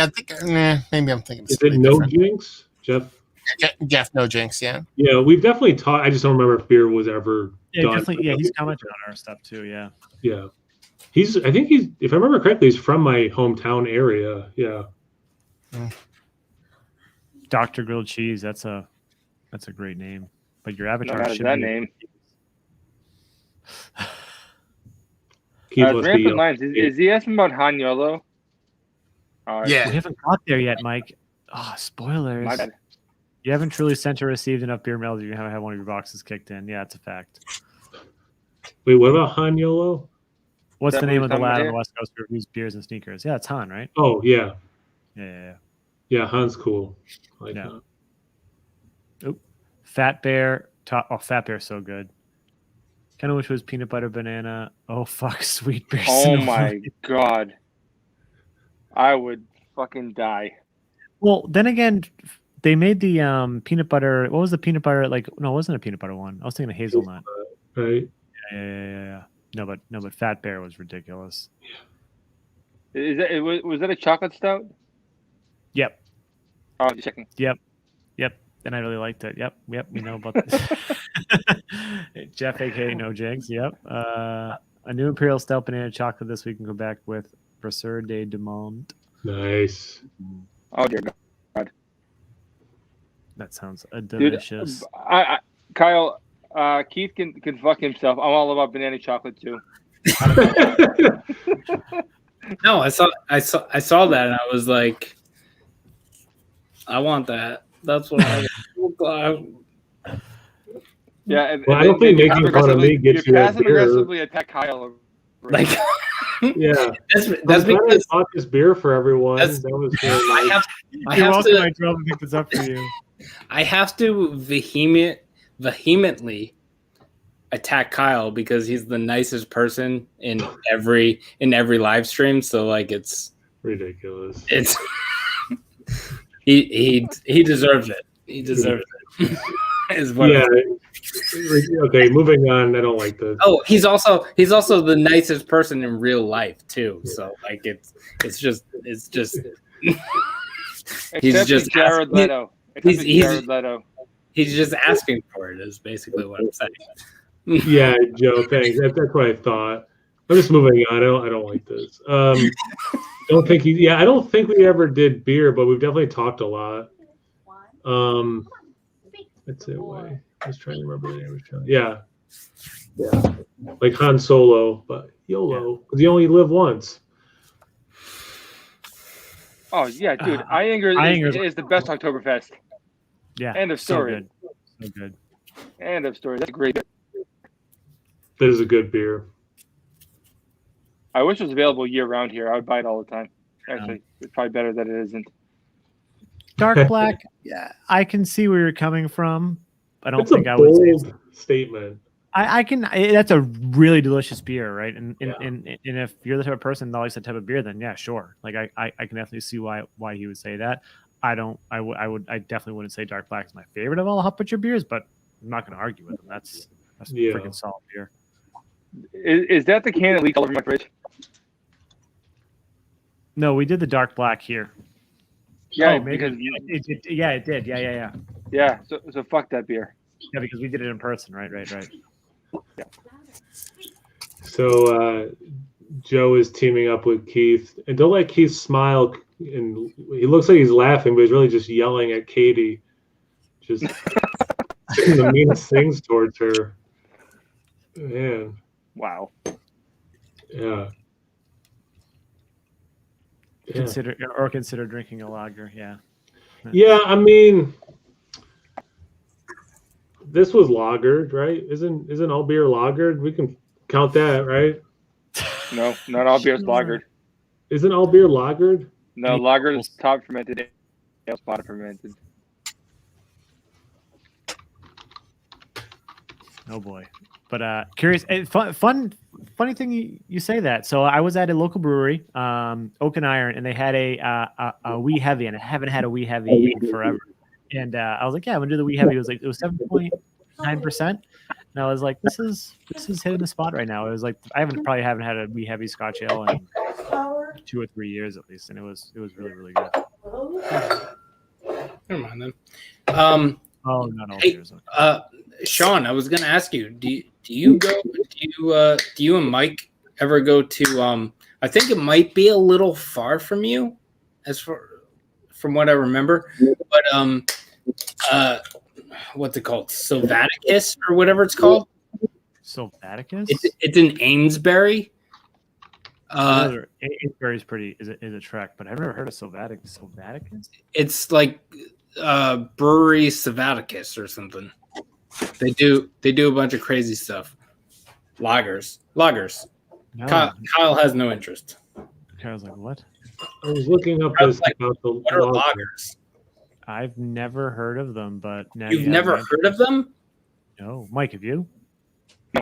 maybe I'm thinking. Is it No Jinx, Jeff? Jeff No Jinx, yeah. Yeah, we've definitely talked. I just don't remember if beer was ever done. Definitely. Yeah, he's commented on our stuff too. Yeah. Yeah. I think he's, if I remember correctly, he's from my hometown area. Yeah. Dr. Grilled Cheese. That's a great name. But your avatar should that be name. Random Lines. Is he asking about Han Yolo? Yeah. We haven't got there yet, Mike. Oh, spoilers. My bad. You haven't truly sent or received enough beer mail that you haven't had one of your boxes kicked in. Yeah, it's a fact. Wait, what about Han Yolo? What's the name of the lad on the West Coast who reviews beers and sneakers? Yeah, it's Han, right? Oh, yeah. Yeah. Yeah, Han's cool. Han. Oop. Fat Bear. Fat Bear's so good. Kind of wish it was peanut butter banana. Oh, fuck, sweet beer. Oh, my God. I would fucking die. Well, then again, they made the peanut butter. What was the peanut butter? Like, no, it wasn't a peanut butter one. I was thinking of hazelnut. Right. Yeah. No, but Fat Bear was ridiculous. Was that a chocolate stout? Yep. Oh, just checking. Yep. And I really liked it. Yep. We know about this. Jeff, aka No Jigs. Yep. A new Imperial Stout Banana Chocolate this week in Quebec with Brasseur de Demont. Nice. Oh dear God. That sounds delicious. Dude, Kyle, Keith can fuck himself. I'm all about banana chocolate too. No, I saw that and I was like, I want that. That's what I want. Yeah, well, I don't think making fun of me gets you that passive beer. aggressively attack Kyle. Like, Yeah, that's because bought this beer for everyone. That's- That was really nice. I You're have welcome. to. I drove and picked this up for you. I have to vehemently attack Kyle because he's the nicest person in every live stream. So like it's ridiculous. He deserves it. He deserves it. Yeah. Okay, moving on. I don't like this. Oh, he's also the nicest person in real life too. So like it's just he's just Jared Leto. Jared Leto. He's just asking for it. Is basically what I'm saying. Yeah, Joe. Thanks. That's what I thought. I'm just moving on. I don't like this. I don't think we ever did beer, but we've definitely talked a lot. Let's say why. I was trying to remember the name. Yeah. Like Han Solo, but YOLO, because you only live once. Oh yeah, dude. Iyengar is the best Oktoberfest. Yeah. End of story. So good. End of story. That's a great. That is a good beer. I wish it was available year round here. I would buy it all the time. Actually, it's probably better that it isn't. Dark black. Yeah, I can see where you're coming from. I don't That's think a I would say bold statement. I can. That's a really delicious beer, right? And if you're the type of person that likes that type of beer, then yeah, sure. Like I can definitely see why he would say that. I definitely wouldn't say Dark Black is my favorite of all hop butcher beers, but I'm not going to argue with him. That's freaking solid beer. Is that the can that leaked all over my fridge? No, we did the Dark Black here. Yeah, because it did. Yeah. Yeah, so fuck that beer. Yeah, because we did it in person, right. Yeah. So Joe is teaming up with Keith, and don't let Keith smile. And he looks like he's laughing, but he's really just yelling at Katie, just saying the meanest things towards her. Man. Wow. Yeah. Consider drinking a lager. Yeah. Yeah, I mean, this was lagered, right? Isn't all beer lagered? We can count that, right? No, not all beer is lagered. Isn't all beer lagered? No, lager is top fermented, ale's bottom fermented. Oh boy. But curious, funny thing you say that. So I was at a local brewery, Oak and Iron, and they had a wee heavy, and I haven't had a wee heavy in forever. And I was like, yeah, I'm gonna do the wee heavy. It was 7.9%, and I was like, this is hitting the spot right now. It was like I probably haven't had a wee heavy Scotch ale in 2 or 3 years at least, and it was really, really good. Never mind then. Oh, not all beers. Okay. Sean, I was gonna ask you, do you and Mike ever go to I think it might be a little far from you from what I remember, but what's it called? Sylvaticus or whatever it's called. Sylvaticus? It's in Amesbury. Amesbury's is a trek, but I've never heard of Sylvaticus. It's like brewery Sylvaticus or something. They do a bunch of crazy stuff. Lagers. No. Kyle has no interest. I was like, what? I was looking up this about the what are lagers? I've never heard of them, but now you've never heard of them? No, Mike, have you?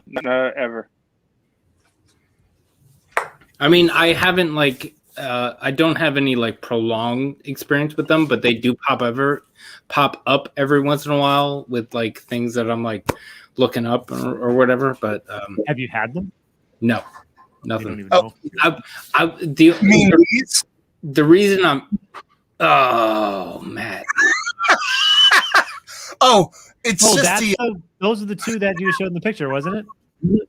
No, ever. I mean, I haven't I don't have any prolonged experience with them, but they do pop up every once in a while with things that I'm looking up or whatever. But have you had them? No, nothing. You don't even know. The reason Oh, Matt. Oh, it's just those are the two that you showed in the picture, wasn't it?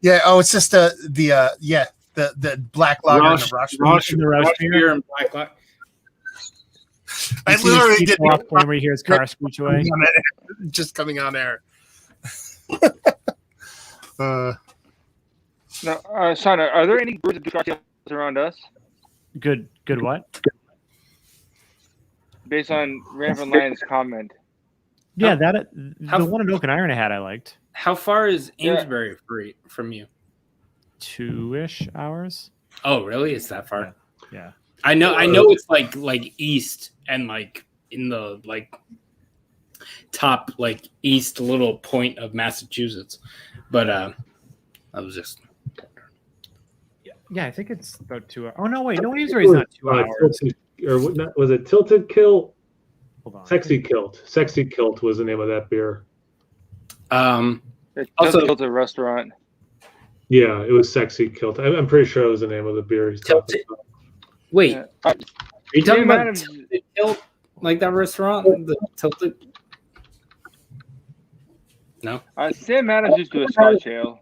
Yeah. Oh, it's just the black lager and the Rosh beer and black lager. I literally did off point where you hear his car screech away. Just coming on air. Now, Sean, are there any brews that do cocktails around us? Good what? Based on Raven Lyon's comment. Yeah, the one at Oak and Iron I had, I liked. How far is Amesbury from you? 2-ish hours. Oh, really? It's that far? Yeah. I know it's like east and like in the like top like east little point of Massachusetts, but I was just. Yeah, I think it's about 2 hours. Oh no, wait, no, Amesbury's not 2 hours. Was it Tilted Kilt? Hold on. Sexy Kilt was the name of that beer. It's also Kilt a restaurant. Yeah, it was Sexy Kilt. I'm pretty sure it was the name of the beer he's talking about. Wait, are you talking about Tilted Kilt, like that restaurant? The Tilted? No. Sam Adams used to do a Scotch ale.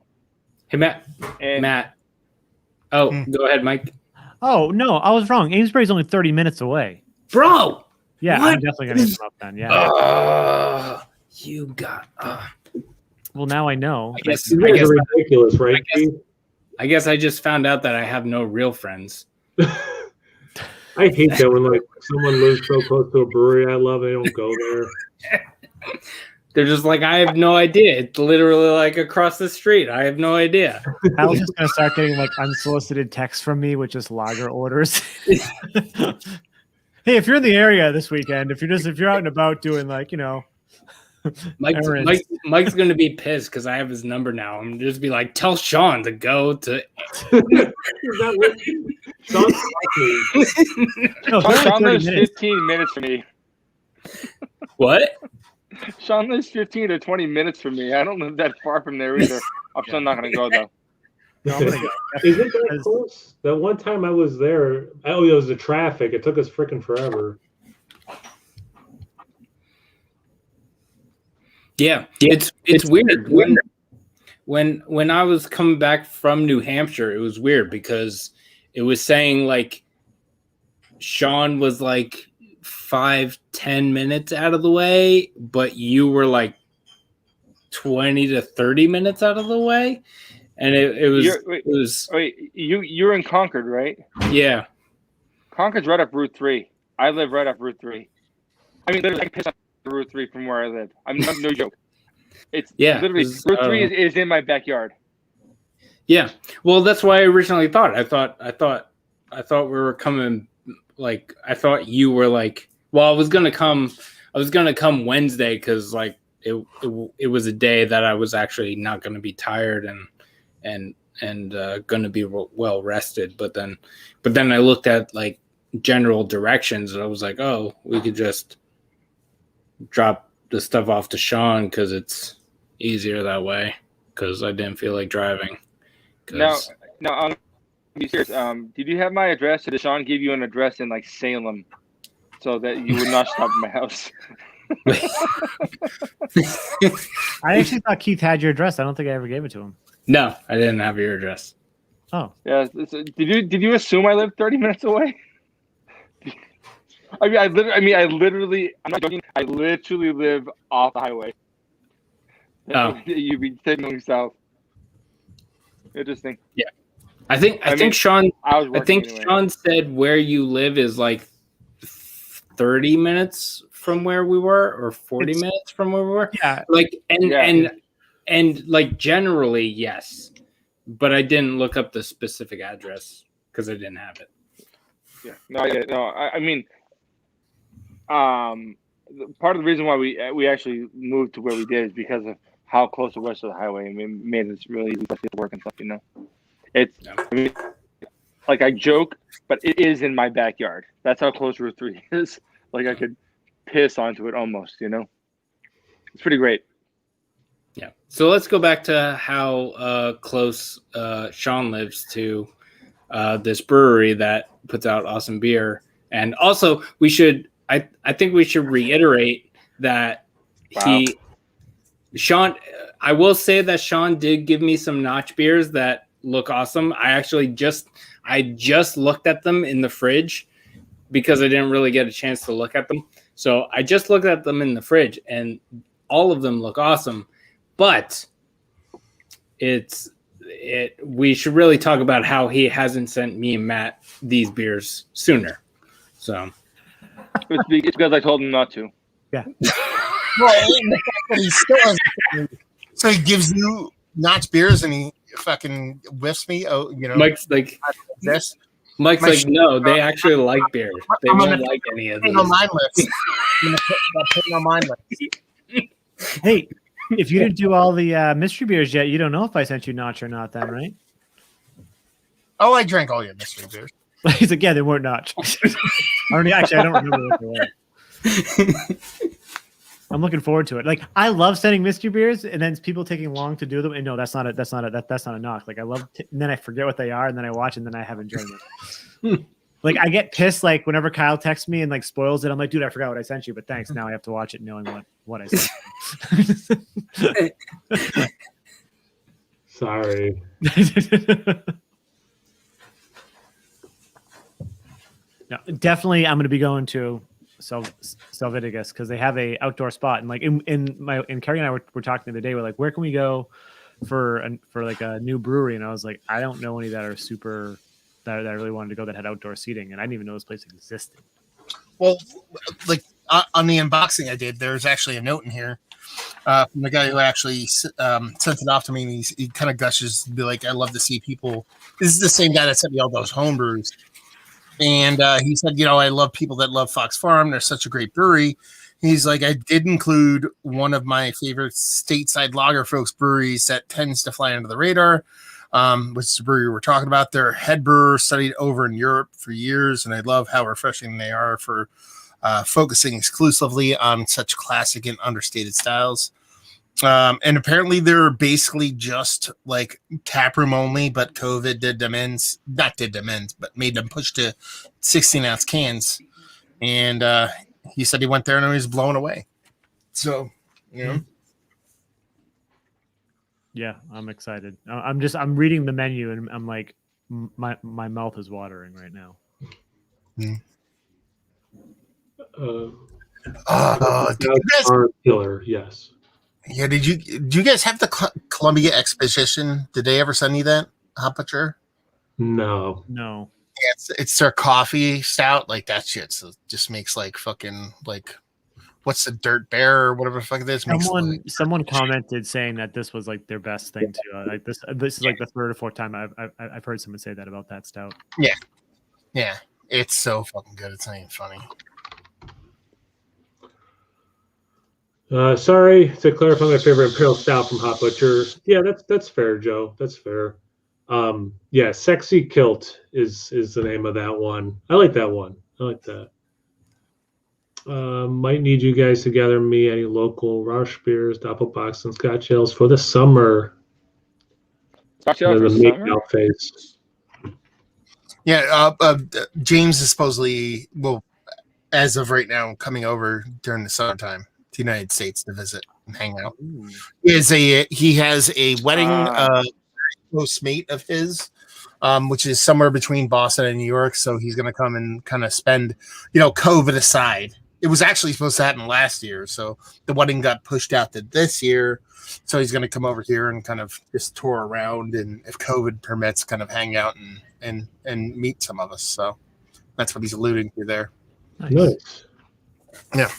Hey, Matt. Oh, go ahead, Mike. Oh no, I was wrong. Amesbury's only 30 minutes away. Bro. Yeah, what? I'm definitely gonna hit them up then. Yeah. You got. Well, now I know. I guess ridiculous, right? I guess I just found out that I have no real friends. I hate that when like someone lives so close to a brewery I love, they don't go there. They're just like, I have no idea. It's literally like across the street. I have no idea. I was just gonna start getting like unsolicited texts from me with just lager orders. Hey, if you're in the area this weekend, if you're out and about doing like, Mike's gonna be pissed because I have his number now. I'm just be like, tell Sean to go to. Sean lives 15 minutes from me. What? Sean lives 15 to 20 minutes from me. I don't live that far from there either. I'm still not gonna go though. No, I'm gonna go. Is it that close? That one time I was there, it was the traffic. It took us freaking forever. Yeah, it's weird. When I was coming back from New Hampshire, it was weird because it was saying like Sean was like 5-10 minutes out of the way, but you were like 20 to 30 minutes out of the way. And it was. Wait, you're in Concord, right? Yeah. Concord's right up Route 3. I live right up Route 3. I mean, literally, I can piss on Route 3 from where I live. I'm not, no joke. It's literally Route 3 is in my backyard. Yeah. Well, that's why I originally thought. I thought we were coming. Like I thought you were like. Well, I was gonna come Wednesday because like it was a day that I was actually not gonna be tired and going to be well rested. But then I looked at like general directions and I was like, oh, we could just drop the stuff off to Sean because it's easier that way because I didn't feel like driving. No, I'm be serious. Did you have my address or did Sean give you an address in like Salem so that you would not stop at my house? I actually thought Keith had your address. I don't think I ever gave it to him. No, I didn't have your address. Oh. Yeah. Did you assume I lived 30 minutes away? I literally, I'm not joking. I literally live off the highway. Oh. You'd be taking south. Interesting. Yeah. I think Sean anyway. Sean said where you live is like 30 minutes from where we were or 40 minutes from where we were. Yeah. Like and like generally, yes. But I didn't look up the specific address because I didn't have it. Yeah. I mean, part of the reason why we actually moved to where we did is because of how close it was to the highway. I mean, it made it really easy to work and stuff, I mean, like I joke, but it is in my backyard. That's how close Route 3 is. Like I could piss onto it almost, It's pretty great. Yeah. So let's go back to how close Sean lives to this brewery that puts out awesome beer. And also we should I think we should reiterate that Sean. I will say that Sean did give me some notch beers that look awesome. I just looked at them in the fridge because I didn't really get a chance to look at them. So I just looked at them in the fridge, and all of them look awesome. But we should really talk about how he hasn't sent me and Matt these beers sooner. So it's because I told him not to. Yeah. Well, the fact that he still hasn't. So he gives you notch beers and he fucking whiffs me. Oh, you know, Mike's like this. Mike's like, no, they actually like beer. They won't like any of these. On my list. I'm putting on my list. Hey, if you didn't do all the mystery beers yet, you don't know if I sent you notch or not then, right? Oh, I drank all your mystery beers. He's like, yeah, they weren't notch. I don't remember what they were. I'm looking forward to it. Like, I love sending mystery beers, and then people taking long to do them. And no, that's not a knock. Like, I love, and then I forget what they are, and then I watch, and then I haven't enjoyed it. Like, I get pissed, like, whenever Kyle texts me and like spoils it. I'm like, dude, I forgot what I sent you, but thanks. Now I have to watch it, knowing what I sent. Sorry. No, definitely, I'm going to be going to Salviticus because they have a outdoor spot, and like in Carrie and I were talking the other day. We're like, where can we go for like a new brewery? And I was like, I don't know any that are super that I really wanted to go that had outdoor seating, and I didn't even know this place existed. Well, like on the unboxing I did, there's actually a note in here from the guy who actually sent it off to me. And he kind of gushes, be like, I love to see people. This is the same guy that sent me all those home brews. And he said, I love people that love Fox Farm. They're such a great brewery. He's like, I did include one of my favorite stateside lager folks breweries that tends to fly under the radar, which is the brewery we're talking about. Their head brewer studied over in Europe for years, and I love how refreshing they are for focusing exclusively on such classic and understated styles. And apparently they're basically just like taproom only, but COVID but made them push to 16-ounce cans. And he said he went there and he was blown away. So, Yeah, I'm excited. I'm reading the menu and I'm like, my mouth is watering right now. That's our killer, yes. Yeah, do you guys have the Columbia Expedition? Did they ever send you that, Hot Butcher? No. Yeah, it's their coffee stout. Like, that shit just makes like fucking like, what's the Dirt Bear or whatever the fuck it is? Someone commented saying that this was like their best thing too. Like this is like the third or fourth time I've heard someone say that about that stout. Yeah, it's so fucking good. It's not even funny. Sorry to clarify my favorite Imperial Stout from Hot Butcher. Yeah, that's fair, Joe. That's fair. Yeah, Sexy Kilt is the name of that one. I like that one. I like that. Might need you guys to gather me any local Rausch beers, Doppelbox, and Scotch ales for the summer. Scotch ales for the summer? phase. Yeah, James is supposedly, as of right now, coming over during the summertime to the United States to visit and hang out. He has a wedding close mate of his, which is somewhere between Boston and New York. So he's going to come and kind of spend, COVID aside. It was actually supposed to happen last year, so the wedding got pushed out to this year. So he's going to come over here and kind of just tour around, and if COVID permits, kind of hang out and meet some of us. So that's what he's alluding to there. Nice. Yeah.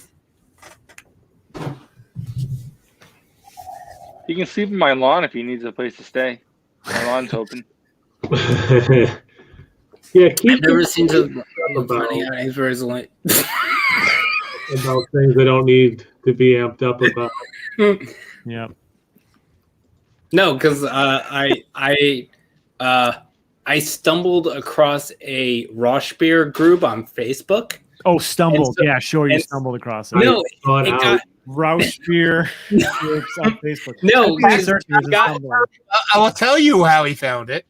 He can sleep in my lawn if he needs a place to stay. My lawn's open. Yeah, I've never seen something funny on Avery's light. About things I don't need to be amped up about. Yeah. No, because I stumbled across a Rausch beer group on Facebook. Oh, stumbled. Yeah, sure. You stumbled across it. No, it got Rausch beer groups on Facebook. No, I will tell you how he found it.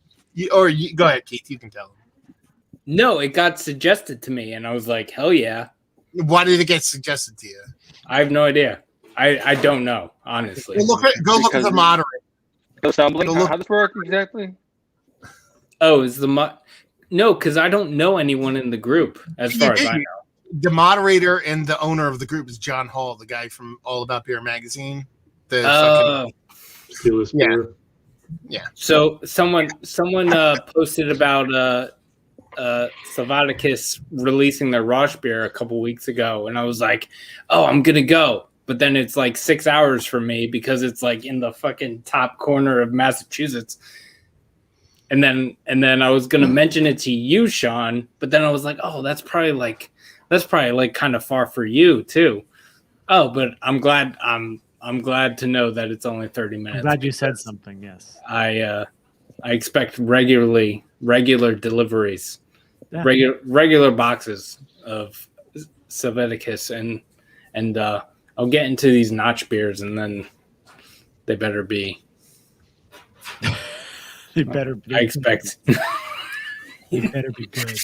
Go ahead, Keith. You can tell him. No, it got suggested to me, and I was like, hell yeah. Why did it get suggested to you? I have no idea. I don't know, honestly. Go look at the moderator. The stumbling. Go look- How does this work exactly? Oh, is no, because I don't know anyone in the group as far as I know. The moderator and the owner of the group is John Hall, the guy from All About Beer magazine. The fucking Steelers beer. yeah. So someone posted about Savaticus releasing their Rosh beer a couple weeks ago, and I was like, "Oh, I'm gonna go," but then it's like 6 hours for me because it's like in the fucking top corner of Massachusetts. And then I was gonna mention it to you, Sean, but then I was like, "Oh, that's probably like kind of far for you too." Oh, but I'm glad to know that it's only 30 minutes. I'm glad you said something. Yes, I expect regular deliveries, Yeah. regular boxes of Savaticus, and I'll get into these notch beers, and then they better be. They better be. I expect. They better be good.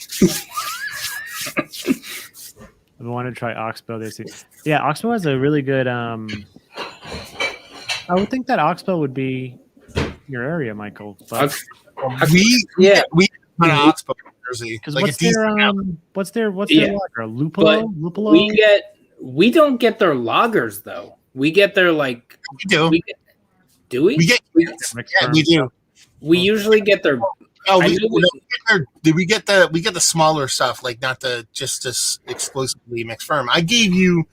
I want to try Oxbow there too. Yeah, Oxbow has a really good. I would think that Oxbow would be your area, Michael. But we put an Oxbow in Jersey. because Like what's their Yeah. lager? Lupolo? We don't get their lagers though. We get their like. we do. Do we? We get Mixed yeah, firm. we do. We usually get their. Oh, I we know get the smaller stuff, like not the just this exclusively mixed firm. I gave you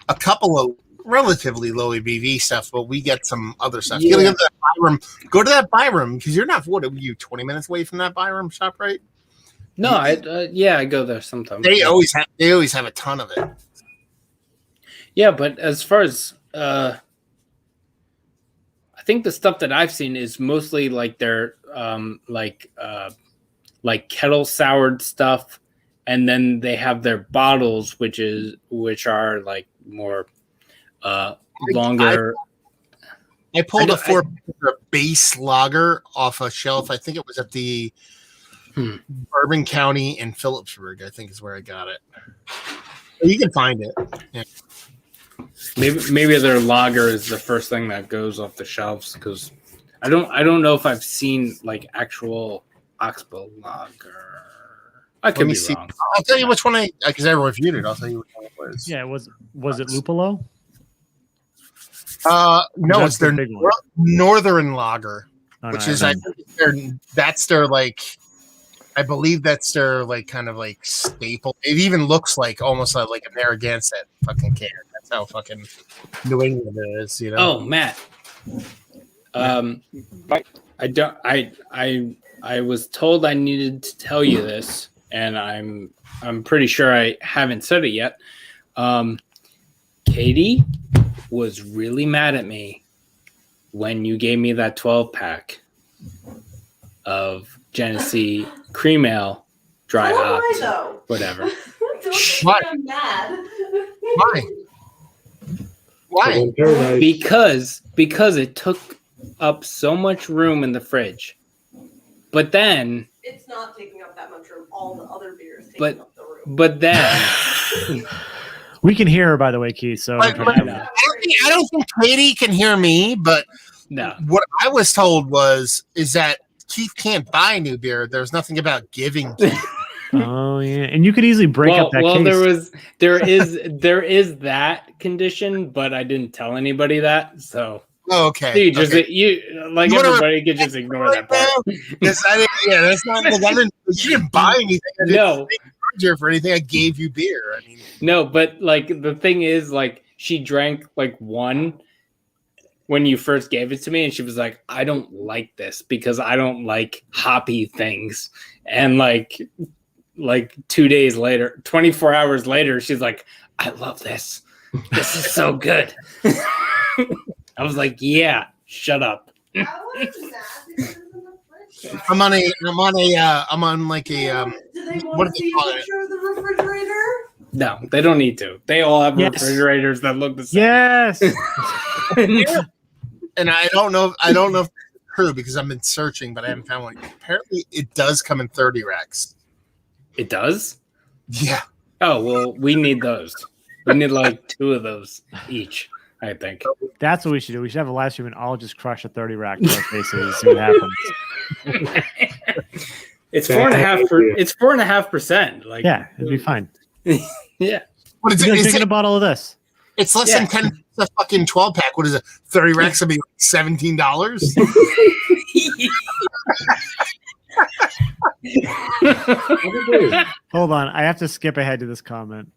a couple of relatively low ABV stuff, but we get some other stuff. You gotta go to that Byram. Go to that Byram because you're not 20 minutes away from that Byram shop, right? No, I go there sometimes. They always have a ton of it. Yeah, but as far as I think the stuff that I've seen is mostly like their like kettle soured stuff, and then they have their bottles, which are like more longer. I pulled a 4 base lager off a shelf. I think it was at the Bourbon County in Phillipsburg. I think is where I got it. You can find it. Yeah. Maybe their lager is the first thing that goes off the shelves because I don't know if I've seen like actual Oxbow lager. I could be wrong. I'll tell you which one because I reviewed it. I'll tell you which one it was. Yeah, was it Lupolo? No, it's their big one. Northern Lager, which is I I think that's their like. I believe that's their like kind of like staple. It even looks like almost like a Narragansett fucking can. That's how fucking New England it is, you know. Oh, Matt. I was told I needed to tell you this, and I'm pretty sure I haven't said it yet. Katie was really mad at me when you gave me that 12-pack of Genesee Cream Ale, dry hops, though? whatever. Don't Why? I'm mad. Why? Paradise. Because it took up so much room in the fridge. But then It's not taking up that much room. All the other beers taking But- up the room. but then We can hear her, by the way, Keith. So But- I know. I don't think Katie can hear me, but no. what I was told is that Keith can't buy new beer. There's nothing about giving. oh yeah, and you could easily break up that case. there is that condition, but I didn't tell anybody that. So Okay. you just okay. everybody could just ignore that part. Yes, I didn't. Yeah, that's not. Like, you didn't buy anything. I didn't No. charge her for anything. I gave you beer. I mean, No, but like the thing is, like she drank like one when you first gave it to me, and she was like, "I don't like this because I don't like hoppy things." And like 2 days later, 24 hours later, she's like, "I love this. This is so good." I was like, "Yeah, shut up." I was mad because it's in the fridge. I'm on like a Do they what want do to they see call a it? picture of the refrigerator? No, they don't need to. They all have Yes. refrigerators that look the same. Yes. and I don't know if it's true because I've been searching, but I haven't found one. Apparently, it does come in 30 racks. It does? Yeah. Oh well, we need those. We need like 2 of those each. I think That's what we should do. We should have a live stream and all just crush a 30 rack to our faces and see what happens. it's 4.5%. It's 4.5%. Like Yeah, it'd be fine. yeah. What is You're it? drinking a bottle of this. It's less than 10 a fucking 12 pack. What is it? 30 racks would be $17. Hold on, I have to skip ahead to this comment.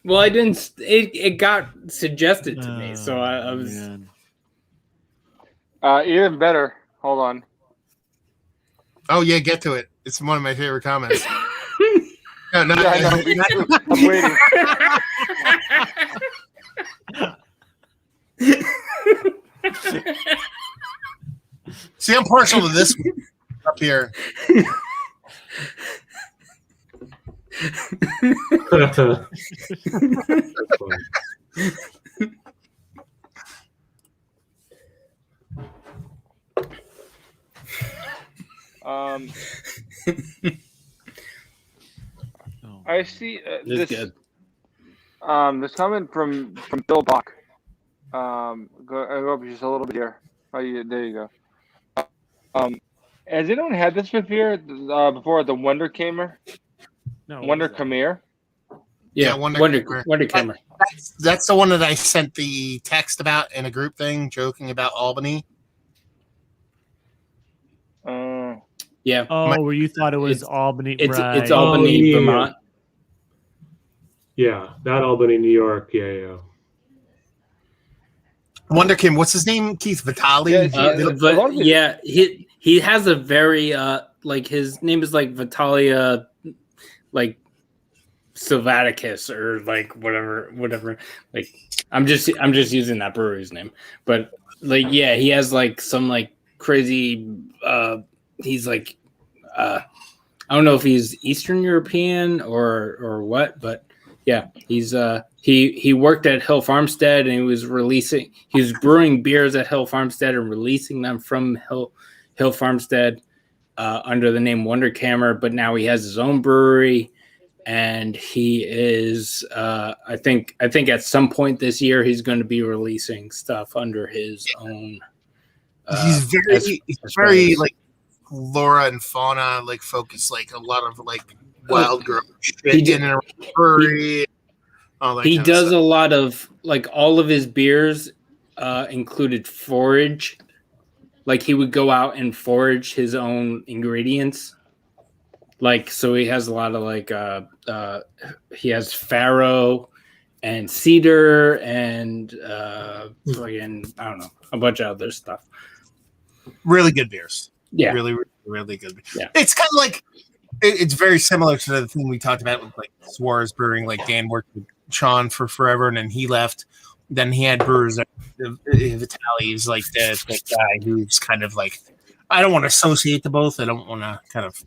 Well, I didn't. It got suggested to me, so I was. Man. Even better. Hold on. Oh yeah, get to it. It's one of my favorite comments. No, not, Yeah, I know. I'm waiting. See, I'm partial to this one up here. That's funny. I see This this. good. This comment from Bill Bach. Go up just a little bit here. Oh, there you go. Has anyone had this before? The Wonder Camer? No, Wonder Camer? Yeah, Wonder Camera. That's the one that I sent the text about in a group thing, joking about Albany. Yeah. Oh, where you thought it was Albany. It's right. Albany, yeah. Vermont. Yeah, not Albany, New York. Yeah. Wonder Kim, what's his name? Keith Vitale. Yeah, He has a very like his name is like Vitalia, like Silvaticus or like whatever. Like I'm just using that brewery's name, but like yeah, he has like some like crazy. He's like I don't know if he's Eastern European or what, but yeah, he's he worked at Hill Farmstead and he was brewing beers at Hill Farmstead and releasing them from Hill Farmstead under the name Wonderkammer, but now he has his own brewery and he is I think at some point this year he's going to be releasing stuff under his own he's very like flora and fauna like focused, like a lot of like wild growth shit in and around the brewery. He does a lot of like all of his beers included forage. Like he would go out and forage his own ingredients. Like so he has a lot of like he has farrow and cedar and fucking I don't know, a bunch of other stuff. Really good beers. Yeah. Really, really good. Yeah. It's kind of like it's very similar to the thing we talked about with like Suarez Brewing. Like Dan worked with Sean for forever, and then he left. Then he had brewers. Vitaly's like that guy who's kind of like I don't want to associate the both. I don't want to kind of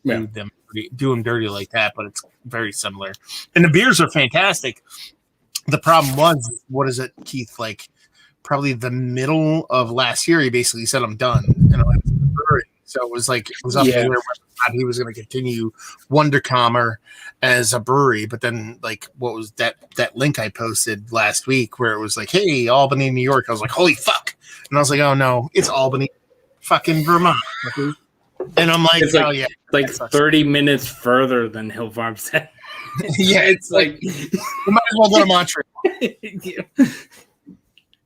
do them dirty like that, but it's very similar. And the beers are fantastic. The problem was, what is it, Keith? Like probably the middle of last year, he basically said, "I'm done," and I went to the brewery. So it was like it was up there whether or not he was going to continue Wonderkammer as a brewery. But then, like, what was that link I posted last week where it was like, "Hey, Albany, New York." I was like, "Holy fuck!" And I was like, "Oh no, it's Albany, fucking Vermont." And I'm like, it's like, "Oh yeah, like 30 minutes further than Hill Farmstead." yeah." It's like you might as well go to Montreal.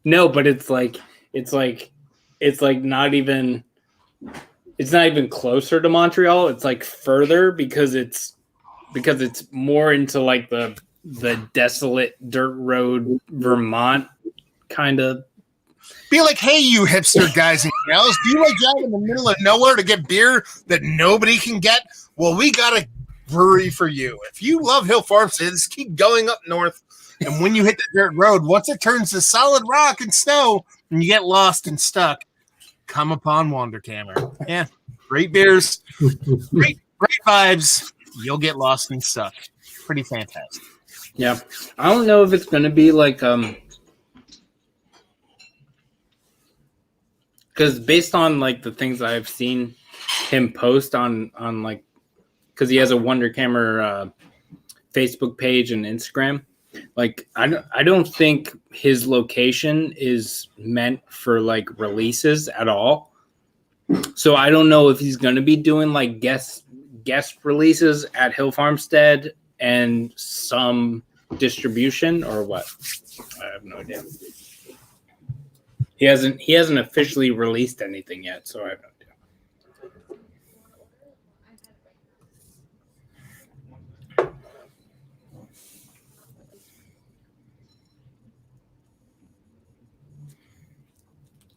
No, but it's not even. It's not even closer to Montreal. It's like further because it's more into like the desolate dirt road Vermont kind of. Be like, hey, you hipster guys and gals, do you like driving in the middle of nowhere to get beer that nobody can get? Well, we got a brewery for you. If you love Hill Farmstead, just keep going up north. And when you hit the dirt road, once it turns to solid rock and snow and you get lost and stuck, come upon Wonderkammer. Yeah, great beers, great vibes. You'll get lost and stuck. Pretty fantastic. Yeah, I don't know if it's going to be like because based on like the things I've seen him post on like, because he has a Wonder Camera Facebook page and Instagram. Like I don't think his location is meant for like releases at all. So I don't know if he's going to be doing like guest releases at Hill Farmstead and some distribution or what. I have no idea. He hasn't officially released anything yet, so I have no idea.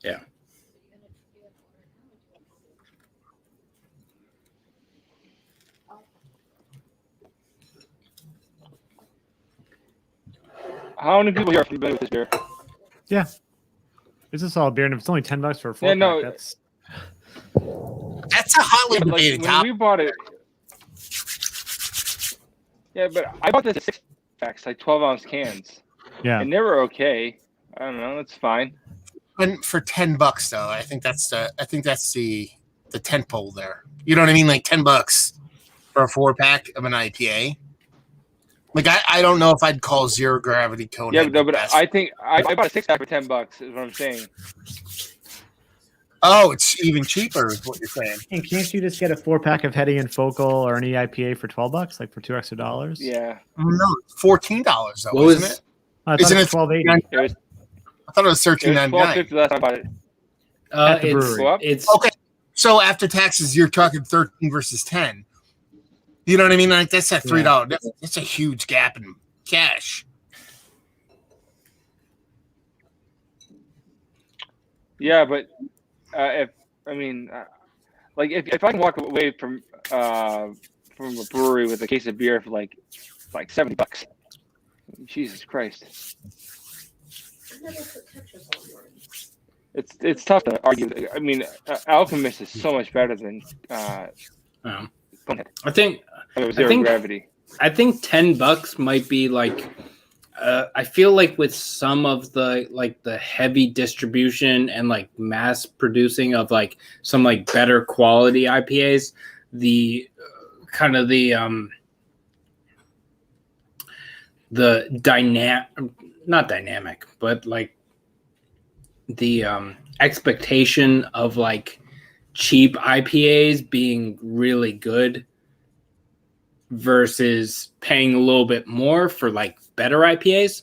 Yeah. How many people here are familiar with this beer? Yeah. It's a solid beer, and if it's only $10 for a 4-pack, no. that's a hotly Like, debated when topic. we bought it. Yeah, but I bought this at 6-packs, like 12-ounce cans. yeah. And they were okay. I don't know. It's fine. And for $10 though, I think that's the tent pole there. You know what I mean? Like $10 for a 4-pack of an IPA. Like I don't know if I'd call Zero Gravity Cone. Yeah, but I think I bought a 6-pack for $10. Is what I'm saying. Oh, it's even cheaper, is what you're saying. And can't you just get a 4-pack of Heady and Focal or any IPA for $12, like for $2 extra? Yeah. No, it's $14 though, What isn't was- it? I thought Isn't it it was $12.80. I thought it was It was $13.99. $12.50 last time I bought it. At the brewery. It's Okay, so after taxes, you're talking 13 versus 10. You know what I mean? Like that's that $3. That's a huge gap in cash. Yeah, but if I can walk away from a brewery with a case of beer for like $70, Jesus Christ, I never put ketchup on mine. it's tough to argue. I mean, Alchemist is so much better than Bonehead. I think Zero Gravity. I think $10 might be like. I feel like with some of the heavy distribution and like mass producing of like some like better quality IPAs, the kind of the not dynamic, but like the expectation of like cheap IPAs being really good versus paying a little bit more for like better IPAs.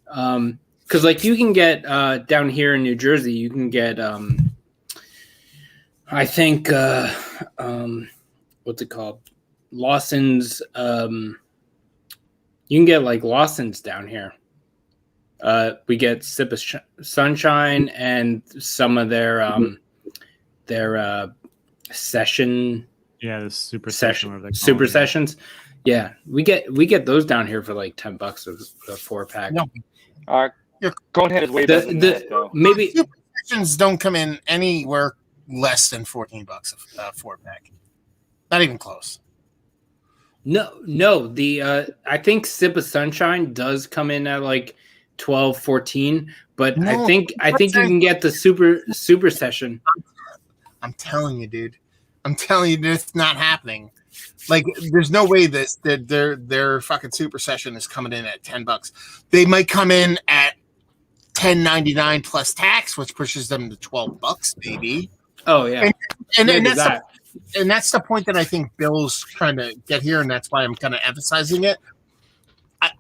Because like you can get down here in New Jersey, you can get I think what's it called? Lawson's. You can get like Lawson's down here. We get Sip of Sunshine and some of their session. Yeah, the super sessions. Yeah, we get those down here for like $10 a 4-pack. No, Your Conehead is way better than that, though. Maybe Superstitions don't come in anywhere less than $14 a 4-pack. Not even close. No. The I think Sip of Sunshine does come in at like 12, 14, but No, I think you can get the super session. I'm telling you, dude. It's not happening. Like, there's no way that their fucking super session is coming in at $10. They might come in at $10.99 plus tax, which pushes them to $12, maybe. Oh yeah, and that's the point that I think Bill's trying to get here, and that's why I'm kind of emphasizing it.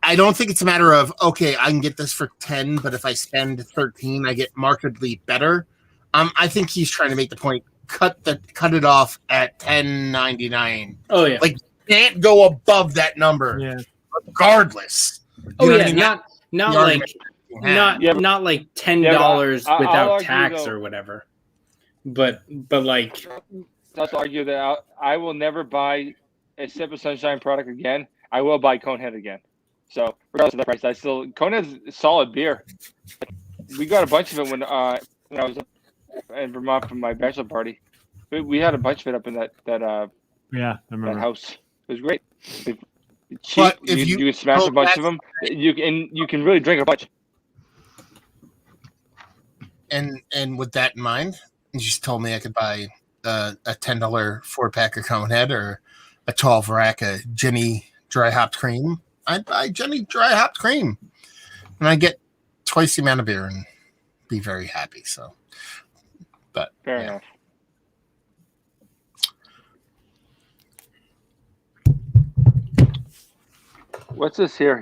I don't think it's a matter of, okay, I can get this for 10, but if I spend 13, I get markedly better. I think he's trying to make the point. Cut it off at $10.99. Oh yeah, like can't go above that number. Yeah, regardless. Oh yeah, I mean? not like $10 without tax or whatever. But like, Let's argue that I will never buy a Sip of Sunshine product again. I will buy Conehead again. So regardless of the price, Conehead's a solid beer. We got a bunch of it when I was in Vermont for my bachelor party. We had a bunch of it up in that I remember. that house. It was great. Cheap. But if you smash a bunch of them, you can really drink a bunch. And with that in mind, you just told me I could buy a $10 4-pack of Conehead or a 12 rack of Jenny dry hopped cream, I'd buy Jenny dry hopped cream, and I get twice the amount of beer and be very happy. So, but Fair enough. What's this here?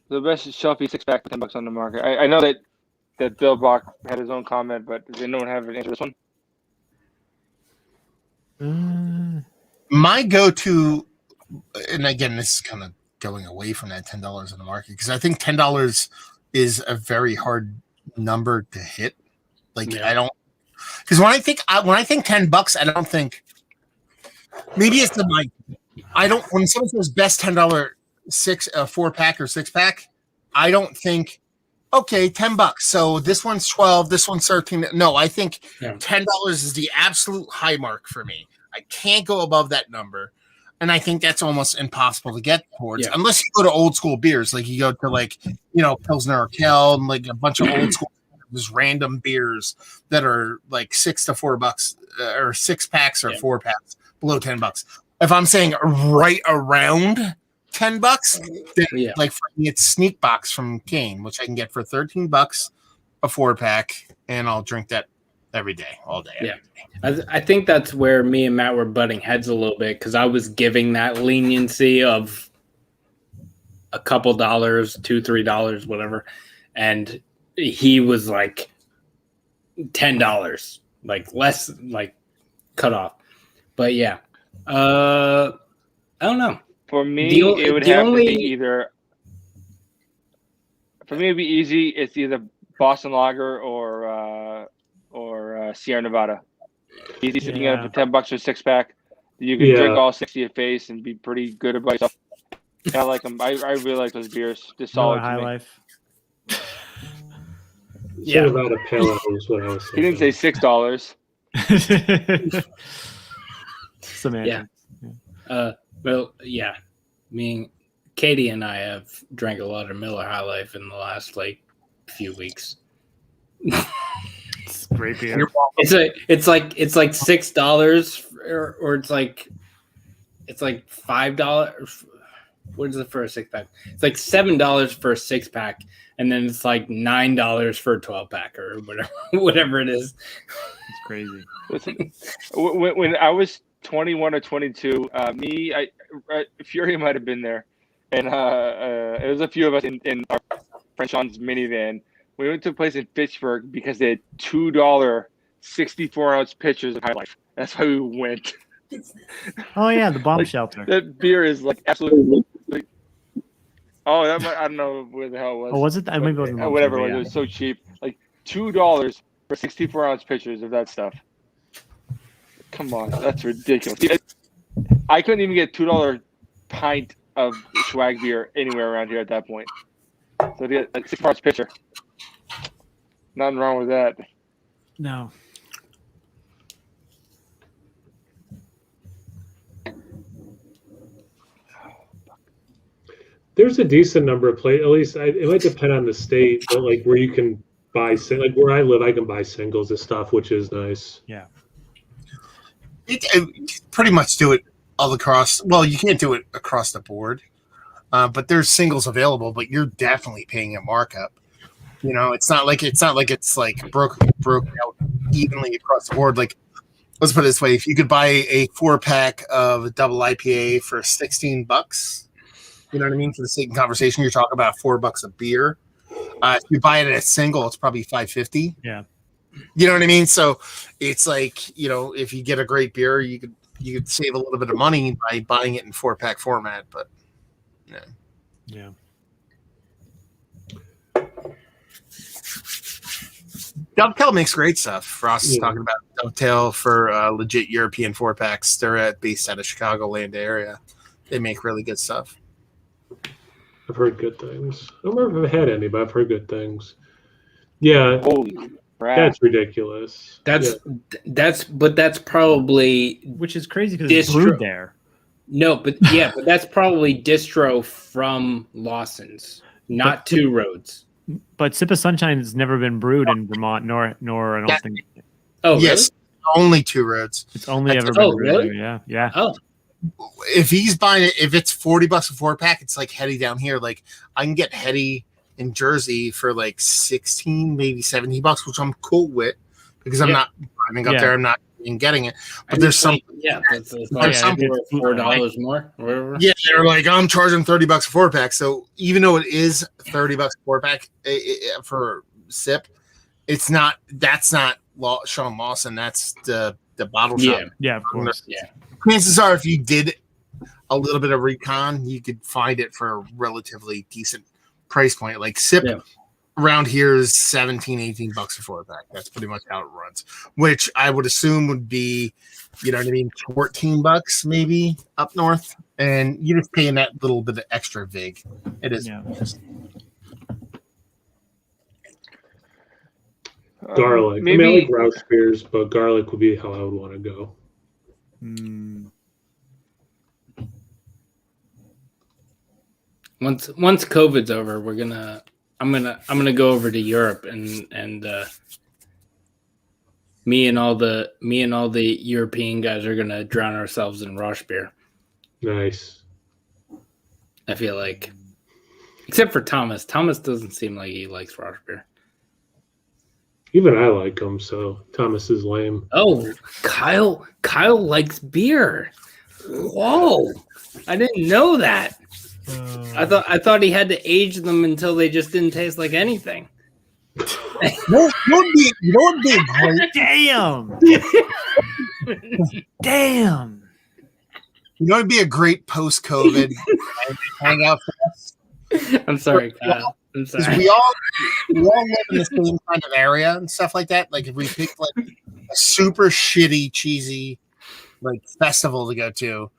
The best Shelfie 6-pack for $10 on the market. I know that Bill Bach had his own comment, but does anyone have an answer to this one? My go-to, and again, this is kind of going away from that $10 in the market, because I think $10 is a very hard number to hit. Like, I don't, because when I think $10, I don't think, maybe it's the like, I don't, when someone says best $10 4-pack or 6-pack, I don't think, okay, $10. So this one's 12, this one's 13. No, I think $10 is the absolute high mark for me. I can't go above that number. And I think that's almost impossible to get towards, unless you go to old school beers. Like you go to like, Pilsner or Kel, and like a bunch of old school, just random beers that are like $6 to $4, or 6-packs or 4-packs below $10. If I'm saying right around $10, then like for me, it's Sneak Box from Kane, which I can get for $13 a 4-pack, and I'll drink that every day, all day. Yeah, I think that's where me and Matt were butting heads a little bit, because I was giving that leniency of a couple dollars, $2, $3, whatever, and he was like $10, like less, like cut off. But yeah, I don't know. For me, it would have to be either. For me, it'd be easy. It's either Boston Lager or Sierra Nevada. Easy sitting in for $10 for a 6-pack. You can drink all 60 a face and be pretty good about yourself. I like them. I really like those beers. Just solid. High Life. Nevada Pale Ale is what I was saying. He didn't say $6. Semantics. Well, yeah. Katie and I have drank a lot of Miller High Life in the last few weeks. It's great beer. It's like $6 or it's like $5. What is it for a 6-pack? It's like $7 for a 6-pack, and then it's like $9 for a 12-pack or whatever it is. It's crazy. Listen, when I was 21 or 22, Fury might have been there, and it was a few of us in our friend Sean's minivan. We went to a place in Fitchburg because they had $2 64-ounce pitchers of High Life. That's why we went. Oh yeah, the bomb shelter. That beer is absolutely. I don't know where the hell it was. Oh, was it? Maybe it wasn't. Whatever it was. It was so cheap. $2 for 64-ounce pitchers of that stuff. Come on, that's ridiculous. I couldn't even get $2 pint of swag beer anywhere around here at that point. So to get a 6-ounce pitcher, nothing wrong with that. No. There's a decent number of places. At least it might depend on the state, but where you can buy, where I live, I can buy singles of stuff, which is nice. Yeah. You pretty much do it all across. Well, you can't do it across the board, but there's singles available. But you're definitely paying a markup. It's not like it's broke out evenly across the board. Let's put it this way: if you could buy a 4-pack of a double IPA for $16. You know what I mean? For the sake of conversation, you're talking about $4 a beer. If you buy it at a single, it's probably $5.50. Yeah. You know what I mean? So it's if you get a great beer, you could save a little bit of money by buying it in 4-pack format. But yeah. Dovetail makes great stuff. Ross is talking about Dovetail for legit European 4-packs. They're based out of Chicagoland area. They make really good stuff. I've heard good things. I don't remember if I've had any, but I've heard good things. Yeah. Holy crap. That's ridiculous. That's probably, which is crazy because it's brewed there. No, but that's probably distro from Lawson's, not Two Roads. But Sip of Sunshine has never been brewed in Vermont, nor I don't think Oh, Yes, only 2 roads. it's only ever Oh, been brewed. really? There. Yeah. Oh, If he's buying it, if it's $40 a 4-pack, it's like Hetty down here. Like I can get Hetty in Jersey for like 16, maybe $70, which I'm cool with because I'm not driving up there. I'm not even getting it. But there's some, that's some $4 more, or whatever. yeah, they're like, I'm charging $30 a 4-pack. So even though it is $30 a 4-pack for Sip, it's not. That's not Sean Lawson. That's the bottle shop. Yeah, of course. Yeah. Chances are, if you did a little bit of recon, you could find it for a relatively decent price point. Like Sip around here is $17, $18 a 4-pack. That's pretty much how it runs, which I would assume would be, you know what I mean, $14 maybe up north. And you're just paying that little bit of extra vig. It is. Yeah. Garlic. Maybe I mean, I like Rouse beers, but garlic would be how I would want to go. Once COVID's over, I'm gonna go over to Europe and me and all the European guys are gonna drown ourselves in Rosh beer. Nice. I feel like, except for Thomas. Thomas doesn't seem like he likes Rosh beer. Even I like them, so Thomas is lame. Oh, Kyle likes beer. Whoa, I didn't know that. I thought he had to age them until they just didn't taste like anything. You know what would be great? Damn. You know, it'd be a great post-COVID hangout for us. I'm sorry, Kyle. I'm Because sorry. we all live in the same kind of area and stuff like that. Like if we picked like a super shitty, cheesy like festival to go to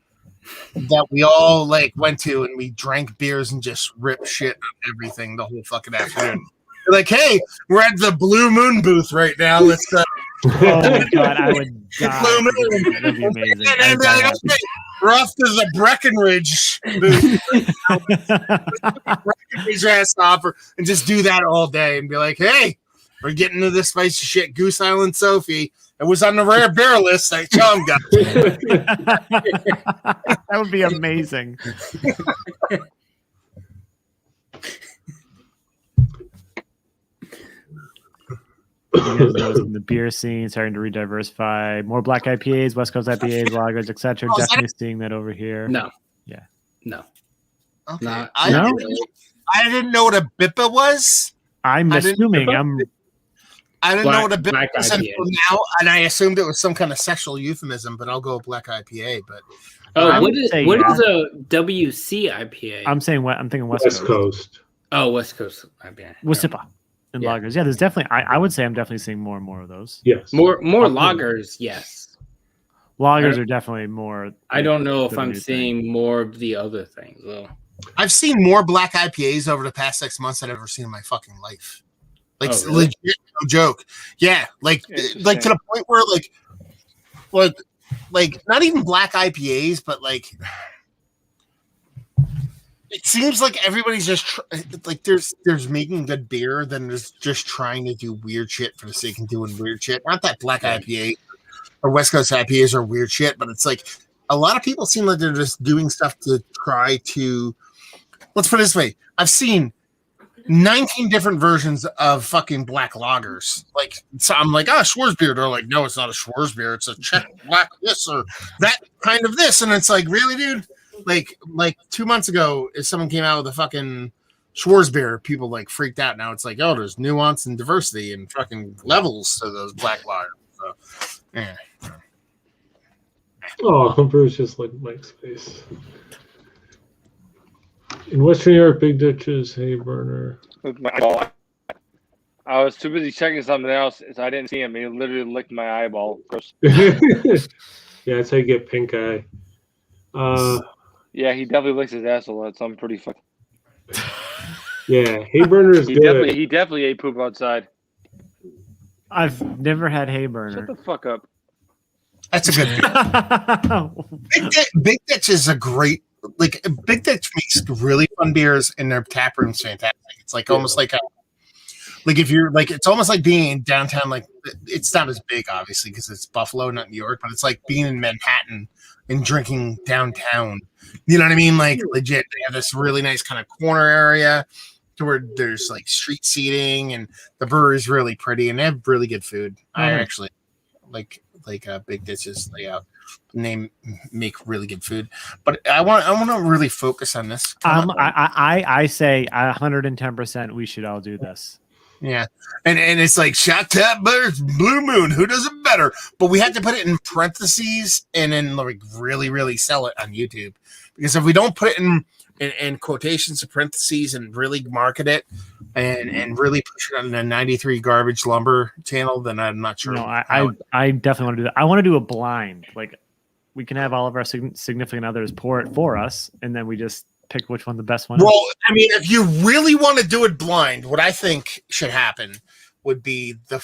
that we all like went to and we drank beers and just ripped shit on everything the whole fucking afternoon. We're like, hey, we're at the Blue Moon booth right now. Let's Oh my god, I would die. Blue Moon. That'd be amazing. And be like, okay, we're off to the Breckenridge booth. Breckenridge ass offer and just do that all day and be like, hey, we're getting to this spicy shit. Goose Island Sophie. It was on the rare beer list. I Chum got. That would be amazing. You guys noticing the beer scene starting to re-diversify. More black IPAs, West Coast IPAs, lagers, etc. Definitely seeing that over here. No. Yeah. No. Okay. Not- I No? didn't know what a BIPA was. I'm I didn't- assuming I didn't know what a BIPA Black was IPA. until now, and I assumed it was some kind of sexual euphemism. But I'll go with black IPA. But Oh, I what would is say a WC IPA? I'm thinking West, West Coast. Oh, West Coast IPA. Wasipa and Yeah. lagers. Yeah, there's definitely. I would say I'm definitely seeing more and more of those. Yes. More lagers, yes. Lagers are definitely more. I don't know if the I'm new seeing more of the other things though. I've seen more black IPAs over the past 6 months than I've ever seen in my fucking life. Like Oh, really? legit, no joke. Yeah, like to the point where like not even black IPAs, but like it seems like everybody's just like there's making good beer, then there's just trying to do weird shit for the sake of doing weird shit. Not that black IPA or West Coast IPAs are weird shit, but it's like a lot of people seem like they're just doing stuff to try to. Let's put it this way: I've seen 19 different versions of fucking black lagers. Like, so I'm like, Schwarzbier. They're like, no, it's not a Schwarzbier. It's a Czech black this or that kind of this. And it's like, really, dude? Like 2 months ago, if someone came out with a fucking Schwarzbier, people like freaked out. Now it's like, oh, there's nuance and diversity and fucking levels to those black lagers. So, yeah. Oh, Bruce just like Mike's face. In Western Europe, Big Ditches, Hay Burner. With my eyeball. I was too busy checking something else, so I didn't see him. He literally licked my eyeball. Gross. Yeah, that's how you get pink eye. Yeah, he definitely licks his ass a lot, so I'm pretty fucked. Yeah, Hay Burner is good. He definitely ate poop outside. I've never had hay Shut burner. the fuck up. That's a good Big Ditch is a great, like, Big Ditch makes really fun beers and their tap room's fantastic. It's like almost like Like if you're like, it's almost like being in downtown. Like it's not as big, obviously, because it's Buffalo, not New York, but it's like being in Manhattan and drinking downtown. You know what I mean? Like legit, they have this really nice kind of corner area to where there's like street seating, and the brewery's really pretty, and they have really good food. I actually like Big Ditches layout. They make really good food, but I want to really focus on this. I say 110% we should all do this. Yeah, and it's like Shot Top Butters Blue Moon. Who does it better? But we have to put it in parentheses and then like really sell it on YouTube, because if we don't put it in quotations or parentheses and really market it and really push it on the 93 Garbage Lumber channel, then I'm not sure. No, I definitely want to do that. I want to do a blind. Like we can have all of our significant others pour it for us, and then we just pick which one the best one is. Well, I mean, if you really want to do it blind, what I think should happen would be the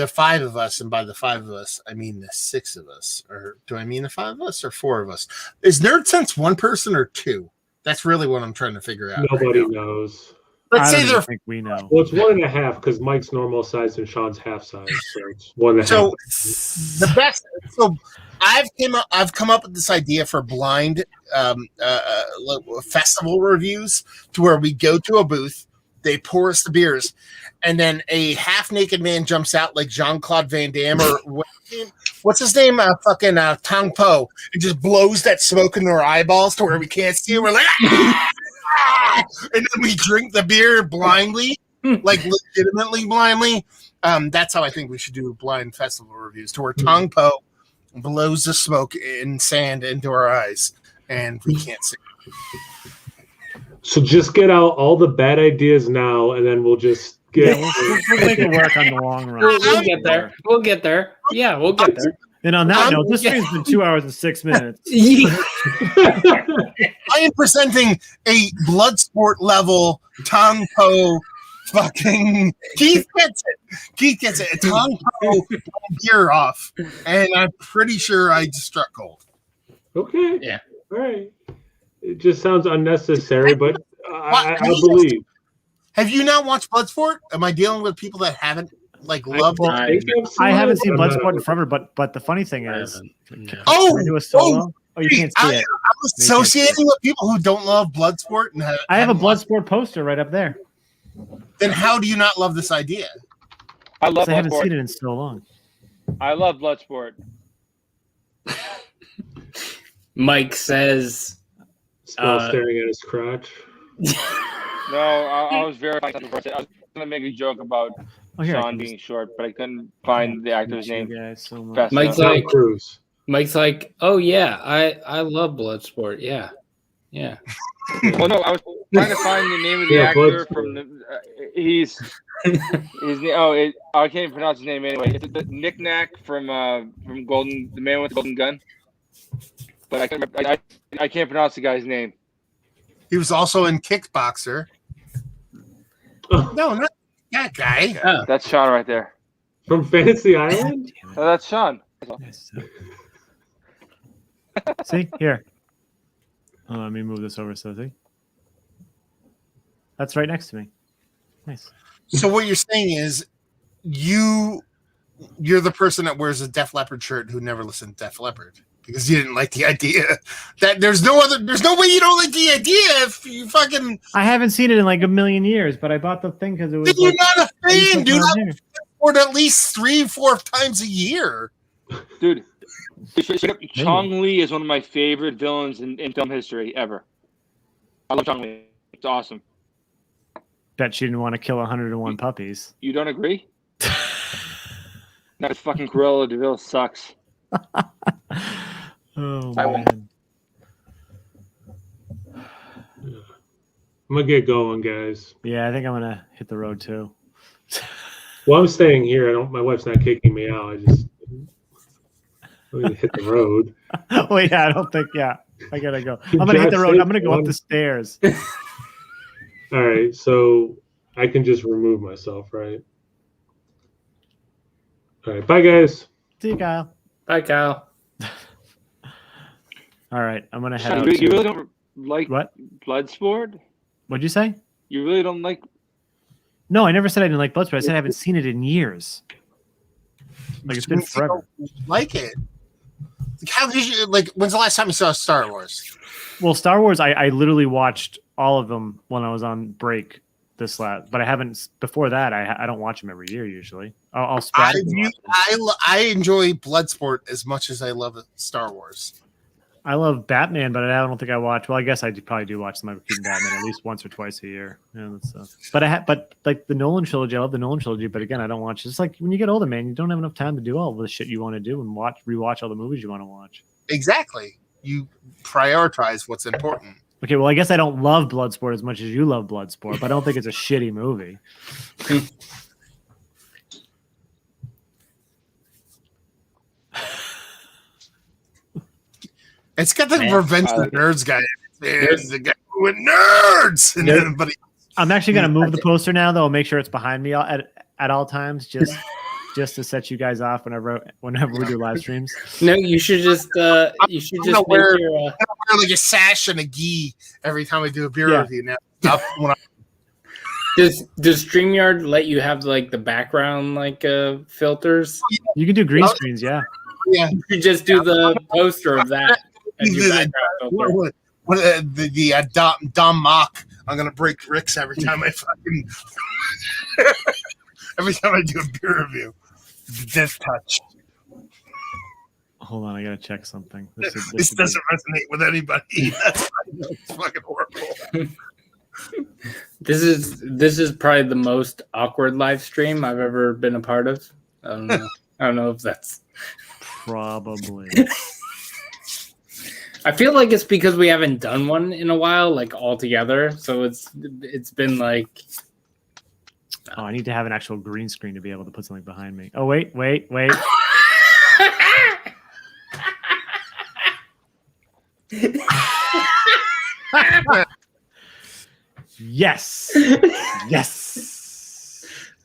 five of us, and by the five of us, I mean the six of us. Or do I mean the five of us or four of us? Is Nerdsense one person or two? That's really what I'm trying to figure out. Nobody knows. Let's say I think we know. Well, it's 1.5 because Mike's normal size and Sean's half size, so it's 1.5. So the best. So I've come up with this idea for blind festival reviews, to where we go to a booth, they pour us the beers, and then a half-naked man jumps out like Jean-Claude Van Damme or what's his name? Tong Po, and just blows that smoke into our eyeballs to where we can't see it. We're like, ah! And then we drink the beer blindly, like legitimately blindly. That's how I think we should do blind festival reviews, to where Tong Po blows the smoke and sand into our eyes, and we can't see. So just get out all the bad ideas now, and then we'll just get. We'll make it work on the long run. We'll get there. We'll get there. Yeah, we'll get there. And on that note, this stream's been 2 hours and 6 minutes. I am presenting a Bloodsport level Tong Po fucking Keith gets it. A Tong Po gear off, and I'm pretty sure I just struck gold. Okay. Yeah. All right. It just sounds unnecessary, but I believe. Have you not watched Bloodsport? Am I dealing with people that haven't loved it? I haven't seen Bloodsport in forever, but the funny thing is, can Oh, I do a solo? Oh, you can't see it. I'm associating with people who don't love Bloodsport. And I have a Bloodsport poster right up there. Then how do you not love this idea? I love I haven't Bloodsport. seen it in so long. I love Bloodsport. Mike says, Still staring at his crotch. No, I was verifying something first. I was going to make a joke about Sean being short, but I couldn't find the actor's name. Fast Mike's enough. like, Cruise. Mike's like, oh yeah, I love Bloodsport. Yeah. Well, no, I was trying to find the name of the actor from the. His name. Oh, I can't even pronounce his name anyway. It's the Knick-Knack from Golden, the man with the golden gun. But I can't pronounce the guy's name. He was also in Kickboxer. No, not that guy. Oh. That's Sean right there. From Fantasy Island? Oh, that's Sean. See here. Oh, let me move this over so see. That's right next to me. Nice. So what you're saying is you're the person that wears a Def Leppard shirt who never listened to Def Leppard because you didn't like the idea. That there's no way you don't like the idea if you fucking. I haven't seen it in like a million years, but I bought the thing because it was. You're not a fan, dude. I support at least 3-4 times a year. Dude, Chong Li is one of my favorite villains in film history ever. I love Chong Li. It's awesome. Bet she didn't want to kill 101 puppies. You don't agree? That fucking Cruella de Vil sucks. Oh man. I'm gonna get going, guys. Yeah, I think I'm gonna hit the road too. Well, I'm staying here. My wife's not kicking me out. I'm gonna hit the road. Oh yeah, I don't think. Yeah, I gotta go. I'm gonna hit the road. I'm gonna go up the stairs. All right, so I can just remove myself, right? All right, bye, guys. See you, Kyle. Bye, Kyle. All right, I'm gonna head out. You really don't like what? Bloodsport? What'd you say? You really don't like No, I never said I didn't like Bloodsport. I said I haven't seen it in years. Like it's been forever. Like it. How did you like? When's the last time you saw Star Wars? Well, Star Wars, I literally watched all of them when I was on break this last, but I haven't before that. I don't watch them every year usually. I'll sporadically watch them. I enjoy Bloodsport as much as I love Star Wars. I love Batman, but I don't think I watch. Well, I guess probably do watch the Michael Keaton Batman at least once or twice a year. Yeah, that's but like the Nolan trilogy, I love the Nolan trilogy. But again, I don't watch. It's like when you get older, man, you don't have enough time to do all the shit you want to do and rewatch all the movies you want to watch. Exactly. You prioritize what's important. Okay, well, I guess I don't love Bloodsport as much as you love Bloodsport, but I don't think it's a shitty movie. It's got the Revenge of the Nerds guy. There's the guy with nerds. And everybody. I'm actually going to move the poster now, though. I'll make sure it's behind me at all times, just to set you guys off whenever we do live streams. No, you should just wear like a sash and a gi every time I do a beer review now. Does StreamYard let you have like the background filters? You can do green screens, yeah. Yeah, you just do the poster of that. Dom Mock. I'm gonna break Rick's every time I fucking every time I do a beer review. Death touch. Hold on, I gotta check something. This doesn't resonate with anybody. That's it's fucking horrible. This is probably the most awkward live stream I've ever been a part of. I don't know. I don't know if that's probably. I feel like it's because we haven't done one in a while, like all together. So it's been like. Oh, I need to have an actual green screen to be able to put something behind me. Oh, wait. Yes.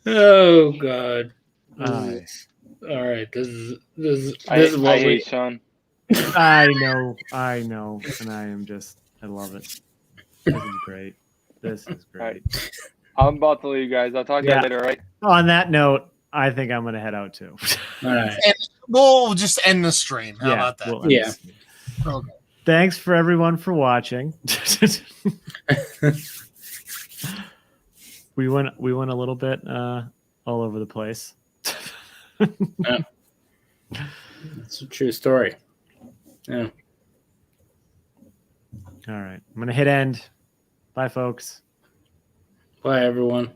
Oh God. All right. This is what I hate Sean. I know, and I love it. This is great. Right. I'm about to leave, guys. I'll talk to you later, all right? On that note, I think I'm going to head out too. All right. And we'll just end the stream. How about that? Okay. Thanks for everyone for watching. We went a little bit all over the place. It's a true story. Yeah. All right. I'm going to hit end. Bye, folks. Bye, everyone.